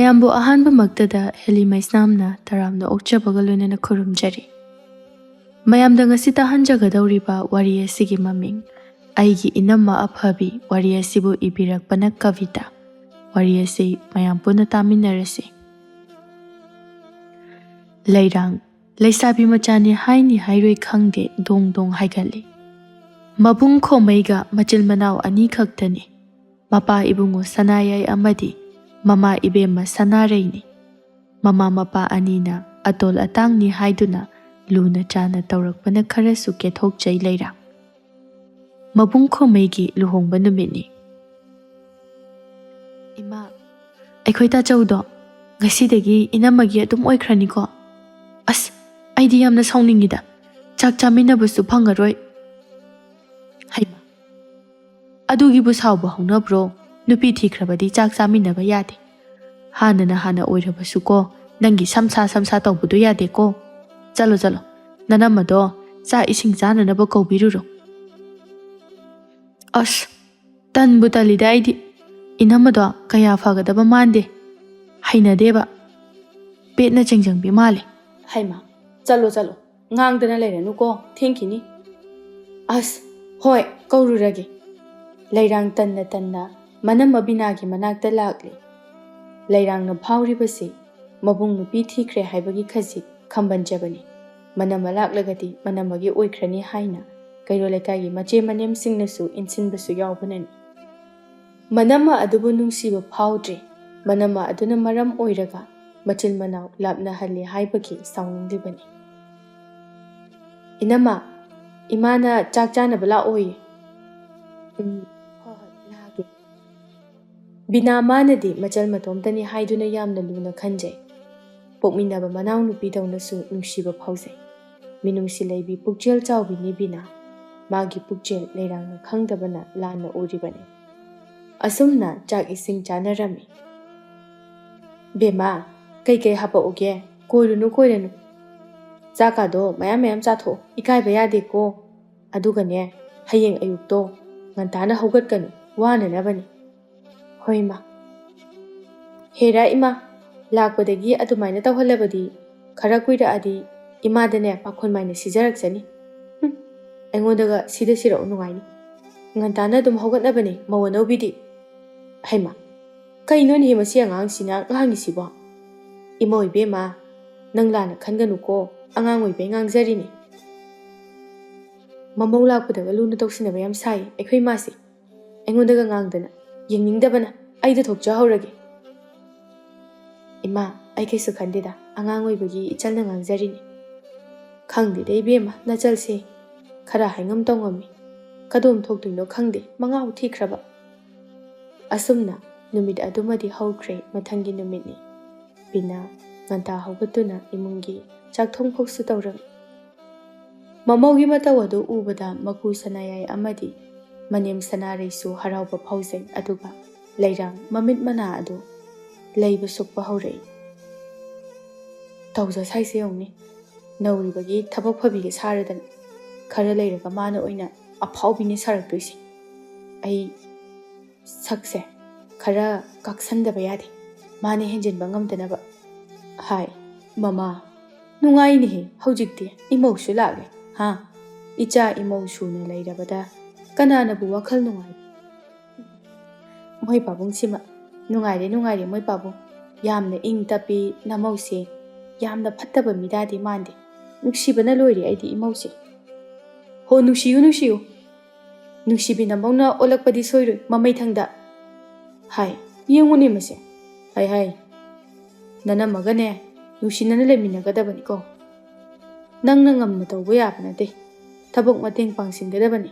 ꯃꯌꯥꯝꯕꯨ ꯑꯍꯥꯟꯕꯃꯛꯇꯗ ꯍꯦꯂꯤꯃꯩꯁꯅꯥꯝꯅ ꯇꯔꯥꯝꯅ ꯑꯣꯛꯆꯕꯒ ꯂꯣꯏꯅꯅ ꯈꯨꯔꯨꯝꯖꯔꯤ꯫ ꯃꯌꯥꯝꯗ ꯉꯁꯤ ꯇꯥꯍꯟꯖꯒꯗꯧꯔꯤꯕ ꯋꯥꯔꯤ ꯑꯁꯤꯒꯤ ꯃꯃꯤꯡ ꯑꯩꯒꯤ ꯏꯅꯝꯃ ꯑꯐꯕꯤ ꯋꯥꯔꯤ ꯑꯁꯤꯕꯨ ꯏꯕꯤꯔꯛꯄꯅ ꯀꯕꯤꯇꯥ꯫ ꯋꯥꯔꯤ ꯑꯁꯤ ꯃꯌꯥꯝ ꯄꯨꯟꯅ ꯇꯥꯃꯤꯟꯅꯔꯁꯤ꯫ ꯂꯩꯔꯥꯡ ꯂꯩꯁꯥꯕꯤ ꯃꯆꯥꯅꯤ ꯍꯥꯏꯅꯤ ꯍꯥꯏꯔꯣꯏ ꯈꯪꯗꯦ ꯗꯣꯡ ꯗꯣꯡ ꯍꯥꯏꯒꯠꯂꯤ꯫ ꯃꯕꯨꯡ ꯈꯣꯃꯩꯒ ꯃꯆꯤꯜ ꯃꯅꯥꯎ ꯑꯅꯤ ꯈꯛꯇꯅꯤ꯫ ꯃꯄꯥ ꯏꯕꯨꯡꯉꯣ ꯁꯅꯥꯌꯥꯏ ꯑꯃꯗꯤ ꯃꯃꯥ ꯏꯕꯦꯝꯃ ꯁꯅꯥꯔꯩꯅꯤ꯫ ꯃꯃꯥ ꯃꯄꯥ ꯑꯅꯤꯅ ꯑꯇꯣꯜ ꯑꯇꯥꯡꯅꯤ ꯍꯥꯏꯗꯨꯅ ꯂꯨꯅ ꯆꯥꯅ ꯇꯧꯔꯛꯄꯅ ꯈꯔꯁꯨ ꯀꯦꯊꯣꯛꯆꯩ ꯂꯩꯔꯥꯡ꯫ ꯃꯕꯨꯡ ꯈꯣꯃꯩꯒꯤ ꯂꯨꯍꯣꯡꯕ ꯅꯨꯃꯤꯠꯅꯤ꯫ ꯏꯃꯥ, ꯑꯩꯈꯣꯏ ꯇꯥꯆꯧꯗꯣ ꯉꯁꯤꯗꯒꯤ ꯏꯅꯝꯃꯒꯤ ꯑꯗꯨꯝ ꯑꯣꯏꯈ꯭ꯔꯅꯤꯀꯣ? ꯑꯁ, ꯑꯩꯗꯤ ꯌꯥꯝꯅ ꯁꯥꯎꯅꯤꯡꯉꯤꯗ, ꯆꯥꯛ ꯆꯥꯃꯤꯟꯅꯕꯁꯨ ꯐꯪꯉꯔꯣꯏ꯫ ꯍꯩꯃꯥ, ꯑꯗꯨꯒꯤꯕꯨ ꯁꯥꯎꯕ ꯍꯧꯅꯕ꯭ꯔꯣ? ꯅꯨꯄꯤ ꯊꯤꯈ꯭ꯔꯕꯗꯤ ꯆꯥꯛ ꯆꯥꯃꯤꯟꯅꯕ ꯌꯥꯗꯦ꯫ ꯍꯥꯟꯅ ꯑꯣꯏꯔꯕꯁꯨ ꯀꯣ ꯅꯪꯒꯤ ꯁꯝꯁꯥ ꯇꯧꯕꯗꯣ ꯌꯥꯗꯦꯀꯣ꯫ ꯆꯠꯂꯣ ꯅꯅꯝꯃꯗꯣ ꯆꯥꯛ ꯏꯁꯤꯡ ꯆꯥꯅꯅꯕ ꯀꯧꯕꯤꯔꯨꯔꯣ꯫ ꯑꯁ, ꯇꯟꯕꯨ ꯇꯜꯂꯤꯗ ꯑꯩꯗꯤ ꯏꯅꯝꯃꯗꯣ ꯀꯌꯥ ꯐꯒꯗꯕ ꯃꯥꯟꯗꯦ, ꯍꯩꯅꯗꯦꯕ, ꯄꯦꯠꯅ ꯆꯦꯡꯖꯪꯕꯤ ꯃꯥꯜꯂꯦ꯫ ꯍꯩꯃꯥ, ꯆꯠꯂꯣ ꯉꯥꯡꯗꯅ ꯂꯩꯔꯅꯨꯀꯣ, ꯊꯦꯡꯈꯤꯅꯤ꯫ ꯑꯁ, ꯍꯣꯏ ꯀꯧꯔꯨꯔꯒꯦ꯫ ꯂꯩꯔꯥꯡ ꯇꯟꯅ ꯃꯅꯝꯃ ꯕꯤꯅꯥꯒꯤ ꯃꯅꯥꯛꯇ ꯂꯥꯛꯂꯤ꯫ ꯂꯩꯔꯥꯡꯅ ꯐꯥꯎꯔꯤꯕꯁꯤ ꯃꯕꯨꯡ ꯅꯨꯄꯤ ꯊꯤꯈ꯭ꯔꯦ ꯍꯥꯏꯕꯒꯤ ꯈꯖꯤꯛ ꯈꯝꯕꯟꯖꯕꯅꯤ꯫ ꯃꯅꯝꯃ ꯂꯥꯛꯂꯒꯗꯤ ꯃꯅꯝꯃꯒꯤ ꯑꯣꯏꯈ꯭ꯔꯅꯤ ꯍꯥꯏꯅ ꯀꯩꯔꯣꯜ ꯂꯩꯀꯥꯏꯒꯤ ꯃꯆꯦ ꯃꯅꯦꯝꯁꯤꯡꯅꯁꯨ ꯏꯟꯁꯤꯟꯕꯁꯨ ꯌꯥꯎꯕꯅꯅꯤ꯫ ꯃꯅꯝꯃ ꯑꯗꯨꯕꯨ ꯅꯨꯡꯁꯤꯕ ꯐꯥꯎꯗ꯭ꯔꯤ꯫ ꯃꯅꯝꯃ ꯑꯗꯨꯅ ꯃꯔꯝ ꯑꯣꯏꯔꯒ ꯃꯆꯤꯜ ꯃꯅꯥꯎ ꯂꯥꯞꯅꯍꯜꯂꯤ ꯍꯥꯏꯕꯒꯤ ꯁꯥꯎꯅꯤꯡꯂꯤꯕꯅꯤ꯫ ꯏꯅꯝꯃ, ꯏꯃꯥꯅ ꯆꯥꯛ ꯆꯥꯅꯕ ꯂꯥꯛꯑꯣꯌꯦ꯫ ꯍꯣꯏ ꯂꯥꯛꯑꯒꯦ꯫ ꯕꯤꯅꯥ ꯃꯥꯅꯗꯤ ꯃꯆꯜ ꯃꯇꯣꯝꯇꯅꯤ ꯍꯥꯏꯗꯨꯅ ꯌꯥꯝꯅ ꯂꯨꯅ ꯈꯟꯖꯩ꯫ ꯄꯣꯛꯃꯤꯟꯅꯕ ꯃꯅꯥꯎ ꯅꯨꯄꯤꯗꯧꯅꯁꯨ ꯅꯨꯡꯁꯤꯕ ꯐꯥꯎꯖꯩ꯫ ꯃꯤꯅꯨꯡꯁꯤ ꯂꯩꯕꯤ ꯄꯨꯛꯆꯦꯜ ꯆꯥꯎꯕꯤꯅꯤ ꯕꯤꯅꯥ꯫ ꯃꯥꯒꯤ ꯄꯨꯛꯆꯦꯜ ꯂꯩꯔꯥꯡꯅ ꯈꯪꯗꯕꯅ ꯂꯥꯟꯅ ꯎꯔꯤꯕꯅꯤ꯫ ꯑꯁꯨꯝꯅ ꯆꯥꯛ ꯏꯁꯤꯡ ꯆꯥꯅꯔꯝꯃꯤ꯫ ꯕꯦꯝꯃ, ꯀꯩꯀꯩ ꯍꯥꯄꯛꯎꯒꯦ? ꯀꯣꯏꯔꯨꯅꯨ꯫ ꯆꯥꯛꯀꯥꯗꯣ ꯃꯌꯥꯝ ꯆꯥꯊꯣꯛꯑꯣ, ꯏꯀꯥꯏꯕ ꯌꯥꯗꯦꯀꯣ꯫ ꯑꯗꯨꯒꯅꯦ, ꯍꯌꯦꯡ ꯑꯌꯨꯛꯇꯣ ꯉꯟꯇꯥꯅ ꯍꯧꯒꯠꯀꯅꯨ, ꯋꯥꯅꯅꯕꯅꯤ꯫ ꯍꯣꯏ ꯏꯃꯥ꯫ ꯍꯦꯔꯥ ꯏꯃꯥ, ꯂꯥꯛꯄꯗꯒꯤ ꯑꯗꯨꯃꯥꯏꯅ ꯇꯧꯍꯜꯂꯕꯗꯤ ꯈꯔ ꯀꯨꯏꯔꯛꯑꯗꯤ ꯏꯃꯥꯗꯅꯦ ꯄꯥꯈꯣꯟ ꯃꯥꯏꯅ ꯁꯤꯖꯔꯛꯆꯅꯤ꯫ ꯑꯩꯉꯣꯟꯗꯒ ꯁꯤꯗ ꯁꯤꯔꯛꯎ ꯅꯨꯡꯉꯥꯏꯅꯤ꯫ ꯉꯟꯇꯥꯅ ꯑꯗꯨꯝ ꯍꯧꯒꯠꯅꯕꯅꯦ ꯃꯧ ꯑꯅꯧꯕꯤꯗꯤ꯫ ꯍꯩꯃꯥ, ꯀꯩꯅꯣꯅꯦ ꯃꯁꯤ ꯑꯉꯥꯡꯁꯤꯅ ꯉꯥꯡꯉꯤꯁꯤꯕꯣ? ꯏꯃꯧ ꯏꯕꯦꯝꯃ, ꯅꯪ ꯂꯥꯟꯅ ꯈꯟꯒꯅꯨꯀꯣ, ꯑꯉꯥꯡ ꯑꯣꯏꯕꯩ ꯉꯥꯡꯖꯔꯤꯅꯤ꯫ ꯃꯃꯧ ꯂꯥꯛꯄꯗꯒ ꯂꯨꯅ ꯇꯧꯁꯤꯟꯅꯕ ꯌꯥꯝ ꯁꯥꯏ ꯑꯩꯈꯣꯏ ꯏꯃꯥꯁꯦ꯫ ꯑꯩꯉꯣꯟꯗꯒ ꯉꯥꯡꯗꯅ, ꯌꯦꯡꯅꯤꯡꯗꯕꯅ ꯑꯩꯗ ꯊꯣꯛꯆꯍꯧꯔꯒꯦ꯫ ꯏꯃꯥ, ꯑꯩ ꯀꯩꯁꯨ ꯈꯟꯗꯦꯗ, ꯑꯉꯥꯡ ꯑꯣꯏꯕꯒꯤ ꯏꯆꯜꯅ ꯉꯥꯡꯖꯔꯤꯅꯤ꯫ ꯈꯪꯗꯦꯗ ꯏꯕꯦꯝꯃ, ꯅꯆꯜꯁꯦ ꯈꯔ ꯍꯥꯏꯉꯝ ꯇꯧꯉꯝꯃꯤ꯫ ꯀꯗꯣꯝ ꯊꯣꯛꯇꯣꯏꯅꯣ ꯈꯪꯗꯦ, ꯃꯉꯥꯎ ꯊꯤꯈ꯭ꯔꯕ꯫ ꯑꯁꯨꯝꯅ ꯅꯨꯃꯤꯠ ꯑꯗꯨꯃꯗꯤ ꯍꯧꯈ꯭ꯔꯦ꯫ ꯃꯊꯪꯒꯤ ꯅꯨꯃꯤꯠꯅꯤ꯫ ꯕꯤꯅꯥ ꯉꯟꯇꯥ ꯍꯧꯒꯠꯇꯨꯅ ꯏꯃꯨꯡꯒꯤ ꯆꯥꯛꯊꯣꯡ ꯐꯧꯁꯨ ꯇꯧꯔꯝꯃꯤ꯫ ꯃꯃꯧꯒꯤ ꯃꯇꯧ ꯑꯗꯨ ꯎꯕꯗ ꯃꯀꯨ ꯁꯅꯥꯌꯥꯏ ꯑꯃꯗꯤ ꯃꯅꯦꯝ ꯁꯅꯥꯔꯩꯁꯨ ꯍꯔꯥꯎꯕ ꯐꯥꯎꯖꯩ꯫ ꯑꯗꯨꯒ ꯂꯩꯔꯥꯡ ꯃꯃꯤꯠ ꯃꯅꯥ ꯑꯗꯨ ꯂꯩꯕ ꯁꯨꯛꯄ ꯍꯧꯔꯛꯏ꯫ ꯇꯧꯖ ꯁꯥꯏꯁꯦ ꯌꯦꯡꯎꯅꯦ, ꯅꯧꯔꯤꯕꯒꯤ ꯊꯕꯛ ꯐꯕꯤꯒ ꯁꯥꯔꯗꯅ ꯈꯔ ꯂꯩꯔꯒ ꯃꯥꯅ ꯑꯣꯏꯅ ꯑꯐꯥꯎꯕꯤꯅꯤ ꯁꯥꯔꯛꯇꯣꯏꯁꯦ꯫ ꯑꯩ ꯁꯛꯁꯦ ꯈꯔ ꯀꯥꯛꯁꯟꯗꯕ ꯌꯥꯗꯦ, ꯃꯥꯅ ꯍꯦꯟꯖꯤꯟꯕ ꯉꯝꯗꯅꯕ꯫ ꯍꯥꯏ ꯃꯃꯥ, ꯅꯨꯡꯉꯥꯏꯅꯤꯍꯦ ꯍꯧꯖꯤꯛꯇꯤ ꯏꯃꯧꯁꯨ ꯂꯥꯛꯂꯦ꯫ ꯏꯆꯥ ꯏꯃꯧ ꯁꯨꯅ ꯂꯩꯔꯕꯗ ꯀꯅꯥꯅꯕꯨ ꯋꯥꯈꯜ ꯅꯨꯡꯉꯥꯏ? ꯃꯣꯏ ꯄꯥꯕꯨꯡꯁꯤꯃ ꯅꯨꯡꯉꯥꯏꯔꯦ ꯃꯣꯏ ꯄꯥꯕꯨꯡ꯫ ꯌꯥꯝꯅ ꯏꯪ ꯇꯞꯄꯤ ꯅꯃꯧꯁꯦ, ꯌꯥꯝꯅ ꯐꯠꯇꯕ ꯃꯤꯗꯥꯗꯤ ꯃꯥꯟꯗꯦ꯫ ꯅꯨꯡꯁꯤꯕꯅ ꯂꯣꯏꯔꯦ ꯑꯩꯗꯤ ꯏꯃꯧꯁꯦ꯫ ꯍꯣ, ꯅꯨꯡꯁꯤꯌꯨ꯫ ꯅꯨꯡꯁꯤꯕꯤ ꯅꯃꯧꯅ ꯑꯣꯜꯂꯛꯄꯗꯤ ꯁꯣꯏꯔꯣꯏ ꯃꯃꯩꯊꯪꯗ꯫ ꯍꯥꯏ ꯌꯦꯡꯉꯨꯅꯦ ꯃꯁꯦ꯫ ꯍꯥꯏ ꯅꯅꯝꯃꯒꯅꯦ ꯅꯨꯡꯁꯤꯅꯅ ꯂꯩꯃꯤꯟꯅꯒꯗꯕꯅꯤꯀꯣ꯫ ꯅꯪꯅ ꯉꯝꯅ ꯇꯧꯕ ꯌꯥꯕ ꯅꯠꯇꯦ, ꯊꯕꯛ ꯃꯇꯦꯡ ꯄꯥꯡꯁꯤꯟꯒꯗꯕꯅꯤ,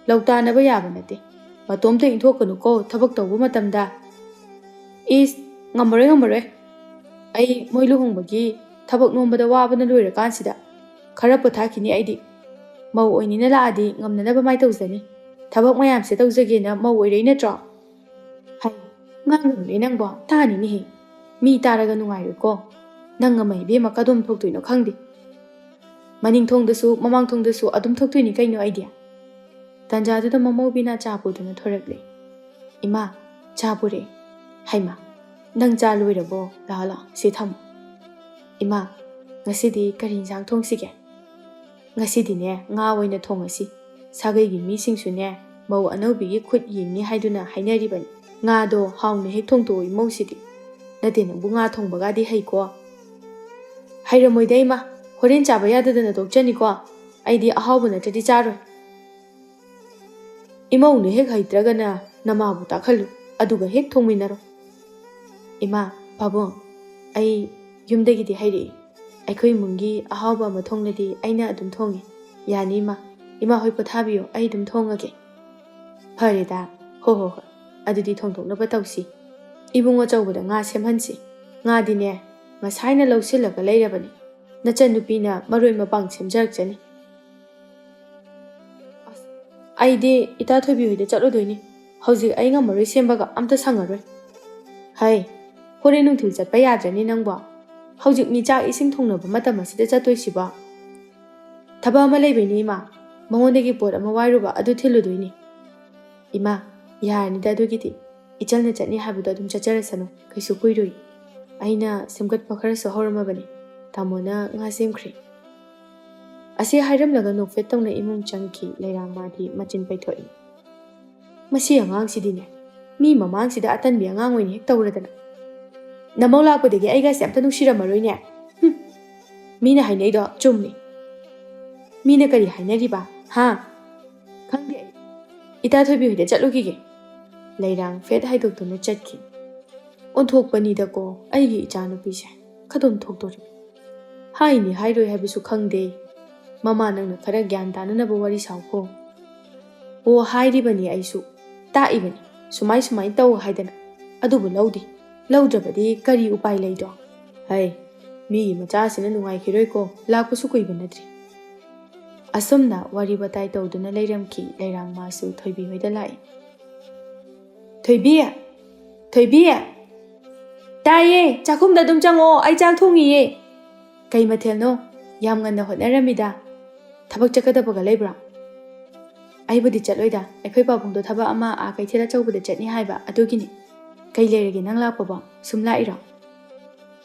ꯂꯧꯇꯥꯅꯕ ꯌꯥꯕ ꯅꯠꯇꯦ꯫ ꯃꯇꯣꯝꯇ ꯏꯟꯊꯣꯛꯀꯅꯨꯀꯣ ꯊꯕꯛ ꯇꯧꯕ ꯃꯇꯝꯗ꯫ ꯏꯁ, ꯉꯝꯃꯔꯣꯏ꯫ ꯑꯩ ꯃꯣꯏ ꯂꯨꯍꯣꯡꯕꯒꯤ ꯊꯕꯛ ꯅꯣꯝꯕꯗ ꯋꯥꯕꯅ ꯂꯣꯏꯔꯀꯥꯟꯁꯤꯗ ꯈꯔ ꯄꯣꯊꯥꯈꯤꯅꯤ ꯑꯩꯗꯤ꯫ ꯃꯧ ꯑꯣꯏꯅꯤꯅ ꯂꯥꯛꯑꯗꯤ ꯉꯝꯅꯅꯕ ꯃꯥꯏ ꯇꯧꯖꯅꯤ꯫ ꯊꯕꯛ ꯃꯌꯥꯝꯁꯦ ꯇꯧꯖꯒꯦꯅ ꯃꯧ ꯑꯣꯏꯔꯛꯏ ꯅꯠꯇ꯭ꯔꯣ? ꯍꯥꯏ ꯉꯥꯡꯒꯅꯨꯅꯦ ꯅꯪꯕꯣ, ꯇꯥꯅꯤꯅꯦꯍꯦ, ꯃꯤ ꯇꯥꯔꯒ ꯅꯨꯡꯉꯥꯏꯔꯣꯏꯀꯣ꯫ ꯅꯪ ꯑꯃ ꯏꯕꯦꯝꯃ ꯀꯗꯣꯝ ꯊꯣꯛꯇꯣꯏꯅꯣ ꯈꯪꯗꯦ꯫ ꯃꯅꯤꯡꯊꯣꯡꯗꯁꯨ ꯃꯃꯥꯡꯊꯣꯡꯗꯁꯨ ꯑꯗꯨꯝ ꯊꯣꯛꯇꯣꯏꯅꯤ ꯀꯩꯅꯣ ꯑꯩꯗꯤ꯫ ꯇꯟꯖꯥꯗꯨꯗ ꯃꯃꯧ ꯕꯤꯅꯥ ꯆꯥ ꯄꯨꯗꯨꯅ ꯊꯣꯔꯛꯂꯦ꯫ ꯏꯃꯥ, ꯆꯥ ꯄꯨꯔꯛꯑꯦ꯫ ꯍꯩꯃꯥ, Nang cha loirabo la si tham. Ima, ngasidi kari insang thongsige. Ngasidine nga oina thongasi. Sagai gi mi singsune mau anaubi gi khut yingi haiduna hainaribani. Nga do hauna hek thongto imau sidi. Nate nang bunga thongbaga di hai ko. Hairamoida ima, horen chaba yadadana dokchani ko. Aidi ahawbana tadi charoi. Imau ne hek haitragana namabu takhalu aduga hek thongminaro. Ima, pabong, ai yumdagi di hairi. Aikoi mungi ahawba ma thongnadi aina adum thongi. Yani ima, ima hoi pothabiyo ai dum thongage. Pharida, ho. Adudi thongthoknaba tawsi. Ibungo chawbada nga semhansi. Nga dine, nga saina lawsilaga lairabani. Nachan nupina maroi mapang semjarakchani. Aide ita thobi hoide chatlodoini. Hauzik ai nga maroi sembaga amta sangaroi. Hai, hore nungthil chatpa yadrani nangbo. Hauzik ni chak ising thongnaba matam asida chattoisiba. Thaba ama leibani ima. Mangondagi pot ama wairuba adu thiludoini. Ima, yarani da adugidi. Ichalna chatni habuda adum chacharasanu. Kaisu kuirui. Aina semgatpa kharasu hauramabani. Tamona nga semkhri. Asi hairamlaga nokfet tongna imung changki leirangmadi machin paithoi. Masi angang sidine. Mi mamang sida atanbi angang oini hek tawradana. Namau lakpadagi aiga se amta nushiramaroine. Mina hainaido chumni. Mina kari hainariba. Ha. Khangdi ai. Ita thobi hoide chatlugige. Leirang fet haidoktuna chatki. Onthokpanida ko aigi ichanupise. Kadom thokdori. Haini hairoi habisu khangde. Mama nangna khara gyan tananaba wari sauko. O hairibani aisu. Taibani. Sumai taw haidana. Adubu laudi. Laudrabadi kari upai leido. Hai. Mi machasina nungai khiroi ko lakpasu kuiba natri. Asumna wari batai tawduna leiramki leirang masu thoibi hoida lai. Thoibi. Taye, chakhumda dum chango ai chak thongiye. Kai mathel no yam nganda hotnaramida. Thabak chakadabaga leibra. Aibudi chatloida. Aikhoi pabungdo thaba ama a kaithela chawbada chatni haiba adugini. Kai leirage nang lakpaba sum laira.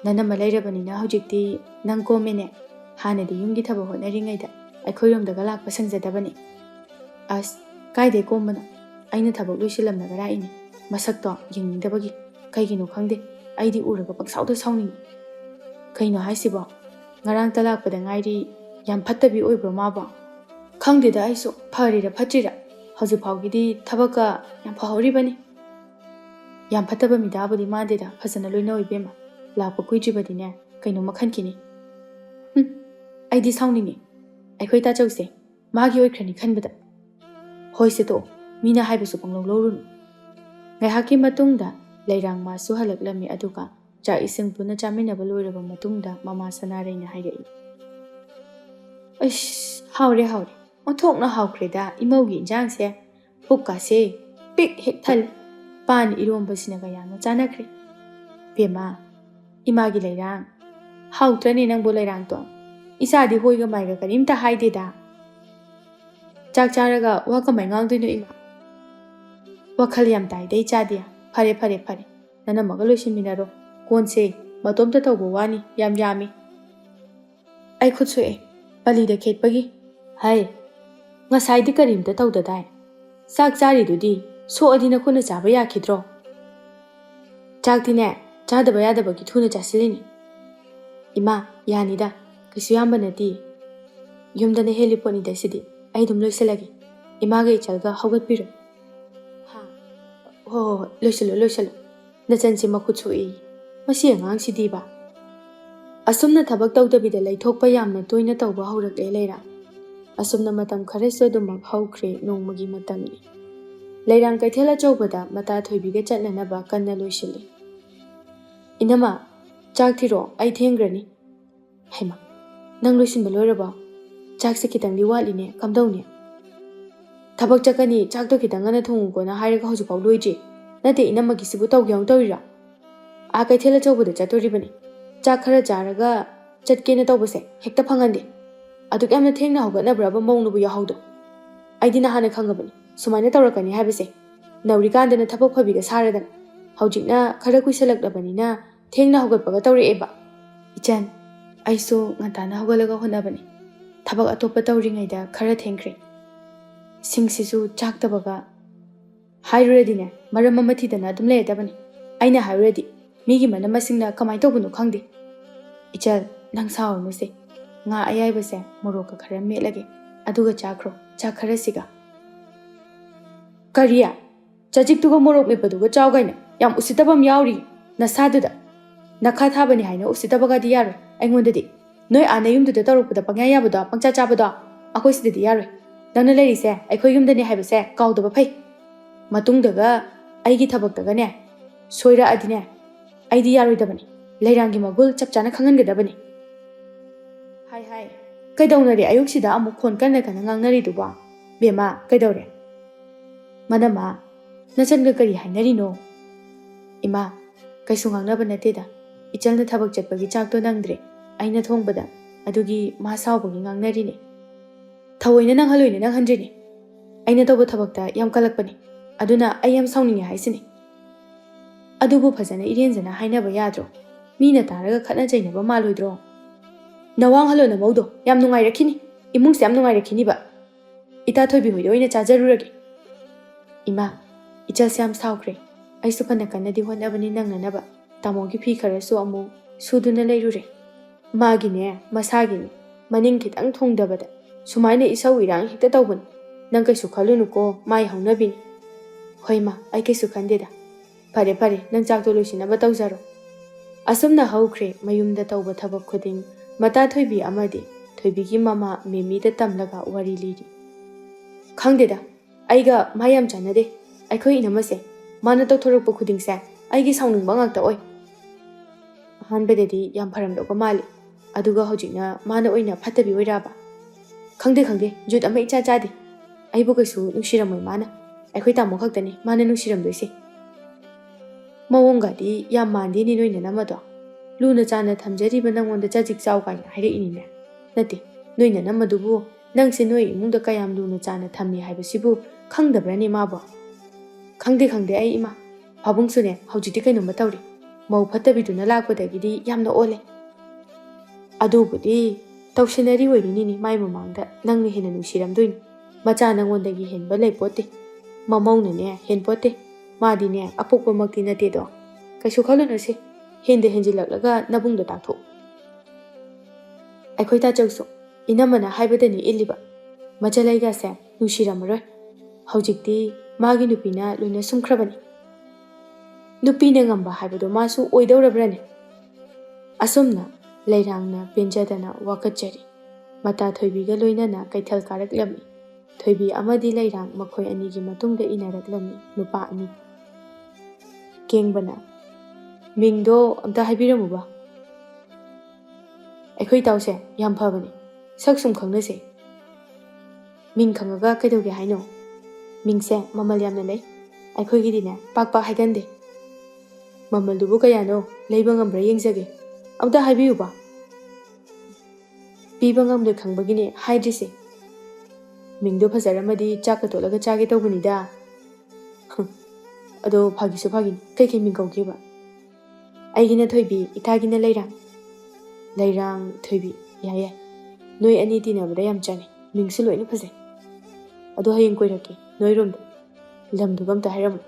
Nanama leirabanina hujikti nang komene. Hanadi yumgi thaba hotnaringaida. Aikhoiromdaga lakpa sangjadabani. As kaide kombana. Aina thabak loisilamnaga raini. Masakto yengdabagi. Kaigino khangde. Aidi uraga paksauda sauningi. Kaino haisibo. Ngarang talakpada ngairi yam phattabi oibro maba. Khangdeda aisu pharira phatrira. Hauji phawgidi thabaka yam phahoribani. Yam phattaba midabadi madeda phajana loina oibema. Lakpa kuijibadine kaino makhankini. Aidi sauningi. Aikhoi ta chause magi oikrani khanbada. Hoise to mina haibasu panglo lorun. Ngaihaki matungda leirang masu halaklami aduga cha ising puna chaminaba loiraba matungda mama sanareina hairai. Aish, haure. Onthokna haukreda imaugi injangse pukase pik hek thal pan irombasinaga yamna chanakre. Pema imagi leirang hautrani nangbo leirang to. Isadi hoiga maiga karimta haideda. Chak charaga waka mai ngangdoino ima. Wakhal yam tai dei chadia. Phare. Nana magaloisin minaro. Konse matomta tawbo wani yam yami. Ai khutsu e palida khetpagi. Hai. Ngasaidi karimta tawdadai. Sak chari dudi so adina khuna chaba yakhidro. Chak dine chadaba yadabagi thuna chasilini. Ima yanida. Kisu yamba nati. Yumdana heliponi dasidi. Ai dum loisalagi. Imaga ichalga haugatpiro. Ha. Ho, loisalo. Nachansi makhutsu e. Masi angang sidiba. Asumna thabak tawdabida laithokpa yamna toina tawba haurakle leira. Asumna matam kharasu adumak haukre nongmagi matamni. Leirang kaithela chawbada mata thoibiga chatnanaba kanna loisili. Inama, chak thiro ai thengrani. Haima. Nang loisinba loiraba. Chakse kitangdi watline kamdawne. Thabak chakani chakto kitangana thonguko na hairaga hojupau loiji. Nate inamagi sibu tawgyang tawira. A kaithela chawbada chatoribani. Chak khara charaga chatkena tawbase hekta phangande. Aduk yamna thengna haugatnabraba mawnubu yahaudo. Aidi na hana khangabani. Sumaina tawrakani haibase. Naurikandana thabak phabiga saradana. Hꯧjikna khara kuisalaklabani thengna hogatpaga tawreeba. Ichan, aisu ngantana hogalaga honabani. Thabak atopa tawringaida khara thengkre. Singsisu chaktabaga. Hairudine, maram amathidana adum layadabani. Aina hairudi, migi manamasingna kamai tawbunu khangde. Ichal, nang sawarnuse. Nga ayaibase moroka khara melage. Aduga chakro, chakharasiga. Kariya, chajiktuga morok mepaduga chawgaina. Yam usitabam yauri. Nasaduda. Nakathabani haina usitabaga diyaro. Aingondadi. Noi anayumduda tarukpada pangyayabada, pangchachabada. Ako isidadi yaro. Nangna larise, aiko yumdani haibase, kaudaba pay. Matungdaga, aigi thabaktaga ne. Soira adine. Aidi yaroidabani. Lairangi magul chapchana khangangadabani. Hai. Kaidawnari ayuksida amuk khon kana ngangnari duba. Bema, kaidawre. Madama, nachanga kari hainari no. Ima, kaisu ngangnaba nateda. Ichalna thabak chatpagi chakto nangdre. Aina thongbada. Adugi mahasawbagi ngangnari ne. Thawoina nang haloina nang handrene. Aina tawba thabakta yam kalakpani. Aduna ayam sawninge haisini. Adubu phajana irenjana hainaba yadro. Mina taraga khatna chainaba maloidro. Nawang halo na maudo yam nungai rakhini. Imungse yam nungai rakhini ba. Ita thoibi hoido oina chajarurage. Ima, ichal yam sawkre. Aisu phana kanadi honabani nangnanaba. Tamogi phi kharasu amu suduna leirure. Magine, masagine, maning khitang thongdabada. Sumaina isau irang hikta tawbun. Nang kaisu khalunuko mai haunabini. Hoima, ai kaisu khandeda. Pare, nang chakto loisinaba tawjaro. Asumna haukre mayumda tawba thabak khuding mata thoibi amadi thoibigi mama memida tamlaga wari liri. Khangdeda, aiga mayam chanade. Aikhoi inamase mana tawthorokpa khudingse aigi sawningba ngakta oi. Ahanbadedi yam pharamdoga mali. Aduga hojikna mana oina phatabi oiraba. Khangde, jut ama icha chade. Aibu kaisu nungsiramoi mana. Aikhoi tamo khaktani mana nungsiramdoise. Mawongadi yam mandi ni noina namado. Luna chana thamjariba nangonda chajik chawgaina haireinine. Nate, noina namadubu nangse noi imungda kayam luna chana thammi haibasibu khangdabrani mabo. Khangde ai ima. Pabungsune hawjiti kainoma tawri. Mau phatabiduna lakpadagidi yamna ole. Adubudi tawsinari oirinini mai mamangda nangna hena nungsiramdoini. Macha nangondagi henba leipote. Mamaunane henpote. Madine apokpa makti natedo. Kaisu khalunase. Hende henjilaklaga nabungda takho. Aikhoi ta chawso. Inamana haibadani illiba. Machalaiga se nungsiramroi. Hawjikti magi nupina loina sumkhrabani. Nupina ngamba haibado masu oidawrabrane. Asumna lairangna penjadana wakachari. Mata thoibiga loinana kaithal karaklami. Thoibi amadi lairang makhoi anigi matungda inaraklami nupa ani. Kengbana. Mingdo amta haibiramuba. Aikhoi tawse yam phabani. Saksum khangnase. Ming khangaga kaidawge haino. Mingse mamal yamna lei. Aikhoi gidine pak haigande. Mamal dubu kayano leiba ngambra yengjage. Amta haibiyuba. Piba ngamle khangbagine haidrise. Mingdo phajaramadi chaka tolaga chage tawbanida. Ado phagisu phagini kai ming kawgeba. Aigina thoibi itagina lairang thoibi yaya. Noi ani tinabada yam chane. Mingsu loina phajai. Ado hayeng koirake noiromda lamduga amta hairamu.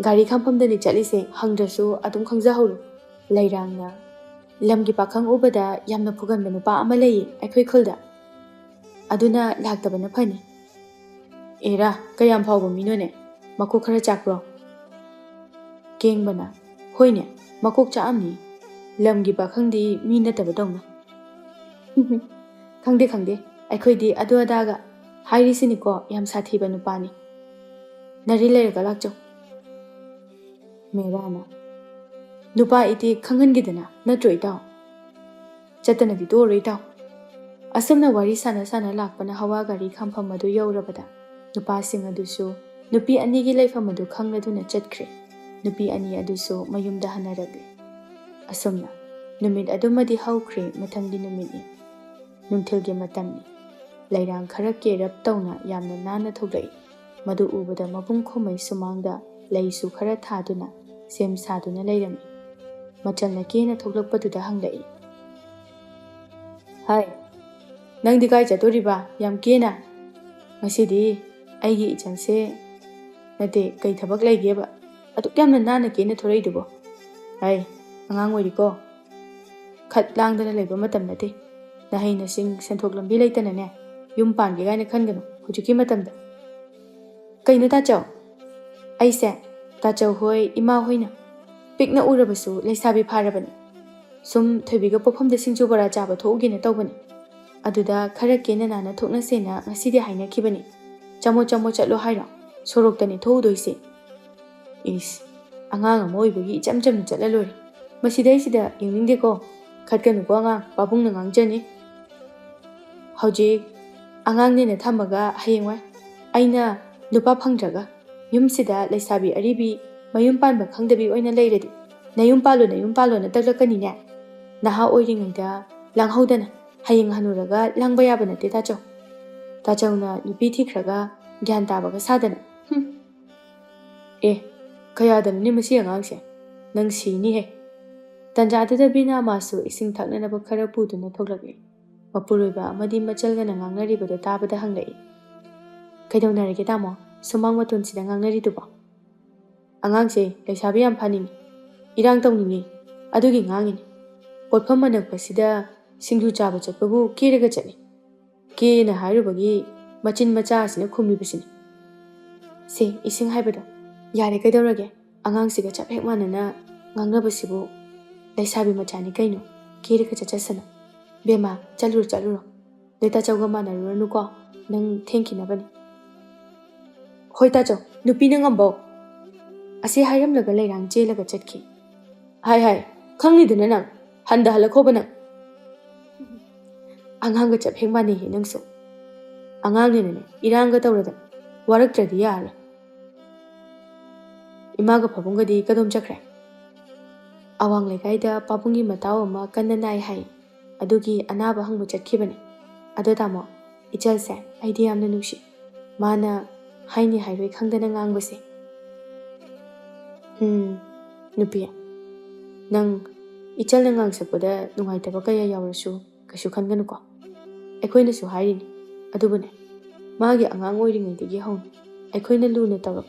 Gari khampamdani chalise hangdrasu adum khangjahoro. Lairangna lamgi pakhang ubada yamna phuganba nupa ama lei aikhoi khulda. Aduna laktabana phani. Era kayam phawba minone makok khara chakro. Kengbana hoine makok chaamni lamgi pakhangdi mi nataba dawna. Khangde aikhoi adu adaga hairisini ko yam sathiba nupani. Nari lerga lakcho. Merana nupa iti khangangidana natro itaw. Chatana di doro itaw. Asamna wari sana lakpana hawa gari khampam madu yaurabada. Nupa sing adusu nupi anigi laifam madu khangladuna chatkre. Nupi ani adusu mayumda hanaragli. Asamna numit adumadi haukre mathangdi numitni. Numthilge matamni. Lairang kharake rap tawna yamna nana thoglai. Madu ubada mabung khomai sumangda ꯂꯩꯁꯨ ꯈꯔ ꯊꯥꯗꯨꯅ ꯁꯦꯝ ꯁꯥꯗꯨꯅ ꯂꯩꯔꯝꯃꯤ꯫ ꯃꯆꯜꯅ ꯀꯦꯅ ꯊꯣꯛꯂꯛꯄꯗꯨꯗ ꯍꯪꯂꯛꯏ, "ꯍꯥꯏ, ꯅꯪꯗꯤ ꯀꯥꯏ ꯆꯠꯇꯣꯔꯤꯕ ꯌꯥꯝ ꯀꯦꯅ? ꯉꯁꯤꯗꯤ ꯑꯩꯒꯤ ꯏꯆꯜꯁꯦ ꯅꯠꯇꯦ ꯀꯩ ꯊꯕꯛ ꯂꯩꯒꯦꯕ ꯑꯗꯨꯛ ꯌꯥꯝꯅ ꯅꯥꯟꯅ ꯀꯦꯅ ꯊꯣꯔꯛꯏꯗꯨꯕꯣ? ꯍꯥꯏ, ꯑꯉꯥꯡ ꯑꯣꯏꯔꯤꯀꯣ, ꯈꯠ ꯂꯥꯡꯗꯅ ꯂꯩꯕ ꯃꯇꯝ ꯅꯠꯇꯦ꯫ ꯅꯍꯩ ꯅꯁꯤꯡ ꯁꯦꯟꯊꯣꯛ ꯂꯝꯕꯤ ꯂꯩꯇꯅꯅꯦ ꯌꯨꯝ ꯄꯥꯟꯒꯦ ꯀꯥꯏꯅ ꯈꯟꯒꯅꯨ ꯍꯧꯖꯤꯛꯀꯤ ꯃꯇꯝꯗ." "ꯀꯩꯅꯣ ꯇꯥꯆꯧ? ꯑꯩꯁꯦ ꯇꯥꯆꯧ ꯍꯣꯏ ꯏꯃꯥ ꯍꯣꯏꯅ ꯄꯤꯛꯅ ꯎꯔꯕꯁꯨ ꯂꯩꯁꯥꯕꯤ ꯐꯥꯔꯕꯅꯤ꯫ ꯁꯨꯝ ꯊꯣꯏꯕꯤꯒ ꯄꯣꯛꯐꯝꯗ ꯁꯤꯡꯖꯨ ꯕꯣꯔꯥ ꯆꯥꯕ ꯊꯣꯛꯎꯒꯦꯅ ꯇꯧꯕꯅꯤ꯫ ꯑꯗꯨꯗ ꯈꯔ ꯀꯦꯅ ꯅꯥꯟꯅ ꯊꯣꯛꯅꯁꯦꯅ ꯉꯁꯤꯗꯤ ꯍꯥꯏꯅꯈꯤꯕꯅꯤ꯫ ꯆꯝꯃꯣ ꯆꯝꯃꯣ ꯆꯠꯂꯣ ꯍꯥꯏꯔꯣ? ꯁꯣꯔꯣꯛꯇꯅꯤ ꯊꯣꯛꯎꯗꯣꯏꯁꯦ." "ꯏꯁ, ꯑꯉꯥꯡ ꯑꯃ ꯑꯣꯏꯕꯒꯤ ꯏꯆꯝ ꯆꯝꯅ ꯆꯠꯂ ꯂꯣꯏꯔꯦ꯫ ꯃꯁꯤꯗꯩꯁꯤꯗ ꯌꯦꯡꯅꯤꯡꯗꯦꯀꯣ, ꯈꯠꯀꯅꯨꯀꯣ ꯑꯉꯥꯡ, ꯄꯥꯕꯨꯡꯅ ꯉꯥꯡꯖꯅꯤ꯫ ꯍꯧꯖꯤꯛ ꯑꯉꯥꯡꯅꯦꯅ ꯊꯝꯃꯒ ꯍꯌꯦꯡꯋꯥꯏ ꯑꯩꯅ ꯅꯨꯄꯥ ꯐꯪꯗ꯭ꯔꯒ ꯌꯨꯝꯁꯤꯗ ꯂꯩꯁꯥꯕꯤ ꯑꯔꯤꯕꯤ ꯃꯌꯨꯝ ꯄꯥꯟꯕ ꯈꯪꯗꯕꯤ ꯑꯣꯏꯅ ꯂꯩꯔꯗꯤ ꯅꯌꯨꯝ ꯄꯥꯜꯂꯣꯅ ꯇꯛꯂꯛꯀꯅꯤꯅꯦ꯫ ꯅꯍꯥ ꯑꯣꯏꯔꯤꯉꯩꯗ ꯂꯥꯡꯍꯧꯗꯅ ꯍꯌꯦꯡ ꯍꯅꯨꯔꯒ ꯂꯥꯡꯕ ꯌꯥꯕ ꯅꯠꯇꯦ ꯇꯥꯆꯧ꯫ ꯇꯥꯆꯧꯅ ꯅꯨꯄꯤ ꯊꯤꯈ꯭ꯔꯒ ꯒ꯭ꯌꯥꯟ ꯇꯥꯕꯒ ꯁꯥꯗꯅ ꯑꯦ, ꯀꯌꯥꯗꯅꯣꯅꯦ ꯃꯁꯤ ꯑꯉꯥꯡꯁꯦ, ꯅꯪ ꯁꯤꯅꯤꯍꯦ." ꯇꯟꯖꯥꯗꯨꯗ ꯕꯤꯅꯥꯃꯥꯁꯨ ꯏꯁꯤꯡ ꯊꯛꯅꯅꯕ ꯈꯔ ꯄꯨꯗꯨꯅ ꯊꯣꯛꯂꯛꯏ꯫ ꯃꯄꯨꯔꯣꯏꯕ ꯑꯃꯗꯤ ꯃꯆꯜꯒꯅ ꯉꯥꯡꯅꯔꯤꯕꯗꯨ ꯇꯥꯕꯗ ꯍꯪꯂꯛꯏ, "ꯀꯩꯗꯧꯅꯔꯒꯦ ꯇꯥꯃꯣ, ꯁꯨꯃꯥꯡ ꯃꯇꯣꯟꯁꯤꯗ ꯉꯥꯡꯅꯔꯤꯗꯨꯕꯣ?" "ꯑꯉꯥꯡꯁꯦ ꯂꯩꯁꯥꯕꯤ ꯌꯥꯝ ꯐꯥꯅꯤꯡꯉꯤ, ꯏꯔꯥꯡ ꯇꯧꯅꯤꯡꯉꯤ, ꯑꯗꯨꯒꯤ ꯉꯥꯡꯉꯤꯅꯤ꯫ ꯄꯣꯠꯐꯝ ꯑꯅꯛꯄꯁꯤꯗ ꯁꯤꯡꯖꯨ ꯆꯥꯕ ꯆꯠꯄꯕꯨ ꯀꯦꯔꯒ ꯆꯠꯂꯤ꯫ ꯀꯦꯅ ꯍꯥꯏꯔꯨꯕꯒꯤ ꯃꯆꯤꯟ ꯃꯆꯥ ꯑꯁꯤꯅ ꯈꯨꯝꯃꯤꯕꯁꯤꯅꯤ꯫ ꯁꯦ ꯏꯁꯤꯡ ꯍꯥꯏꯕꯗꯣ ꯌꯥꯔꯦ, ꯀꯩꯗꯧꯔꯒꯦ? ꯑꯉꯥꯡꯁꯤꯒ ꯆꯞ ꯍꯦꯛ ꯃꯥꯟꯅꯅ ꯉꯥꯡꯅꯕꯁꯤꯕꯨ ꯂꯩꯁꯥꯕꯤ ꯃꯆꯥꯅꯤ ꯀꯩꯅꯣ, ꯀꯦꯔꯒ ꯆꯠꯆꯁꯅꯨ꯫ ꯕꯦꯝꯃ, ꯆꯠꯂꯨꯔꯣ, ꯅꯣꯏ ꯇꯥꯆꯧꯒ ꯃꯥꯟꯅꯔꯨꯔꯅꯨꯀꯣ, ꯅꯪ ꯊꯦꯡꯈꯤꯅꯕꯅꯤ." "ꯍꯣꯏ ꯇꯥꯆꯧ, ꯅꯨꯄꯤꯅ ꯉꯝꯕꯧ." ꯑꯁꯤ ꯍꯥꯏꯔꯝꯂꯒ ꯂꯩꯔꯥꯡ ꯆꯦꯜꯂꯒ ꯆꯠꯈꯤ꯫ "ꯍꯥꯏ, ꯈꯪꯅꯤꯗꯅ ꯅꯪ, ꯍꯜꯂꯈꯣꯕ ꯅꯪ." "ꯑꯉꯥꯡꯒ ꯆꯞ ꯍꯦꯛ ꯃꯥꯟꯅꯩꯍꯦ ꯅꯪꯁꯨ꯫ ꯑꯉꯥꯡꯅꯦꯅꯅꯦ ꯏꯔꯥꯡꯒ ꯇꯧꯔꯗꯅ ꯋꯥꯔꯛꯇ꯭ꯔꯗꯤ ꯌꯥꯔꯔꯣꯏ꯫ ꯏꯃꯥꯒ ꯄꯥꯕꯨꯡꯒꯗꯤ ꯀꯗꯣꯝ ꯆꯠꯈ꯭ꯔꯦ?" "ꯑꯋꯥꯡ ꯂꯩꯀꯥꯏꯗ ꯄꯥꯕꯨꯡꯒꯤ ꯃꯇꯥꯎ ꯑꯃ ꯀꯟꯅ ꯅꯥꯏ ꯍꯥꯏ, ꯑꯗꯨꯒꯤ ꯑꯅꯥꯕ ꯍꯪꯕ ꯆꯠꯈꯤꯕꯅꯤ꯫ ꯑꯗꯣ ꯇꯥꯃꯣ, ꯏꯆꯜꯁꯦ ꯑꯩꯗꯤ ꯌꯥꯝꯅ ꯅꯨꯡꯁꯤ, ꯃꯥꯅ ꯍꯥꯏꯅꯤ ꯍꯥꯏꯔꯣꯏ ꯈꯪꯗꯅ ꯉꯥꯡꯕꯁꯦ." "ꯅꯨꯄꯤ, ꯅꯪ ꯏꯆꯜꯅ ꯉꯥꯡꯁꯛꯄꯗ ꯅꯨꯡꯉꯥꯏꯇꯕ ꯀꯌꯥ ꯌꯥꯎꯔꯁꯨ ꯀꯩꯁꯨ ꯈꯟꯒꯅꯨꯀꯣ꯫ ꯑꯩꯈꯣꯏꯅꯁꯨ ꯍꯥꯏꯔꯤꯅꯤ, ꯑꯗꯨꯕꯨꯅꯦ ꯃꯥꯒꯤ ꯑꯉꯥꯡ ꯑꯣꯏꯔꯤꯉꯩꯗꯒꯤ ꯍꯧꯅ ꯑꯩꯈꯣꯏꯅ ꯂꯨꯅ ꯇꯧꯔꯛ,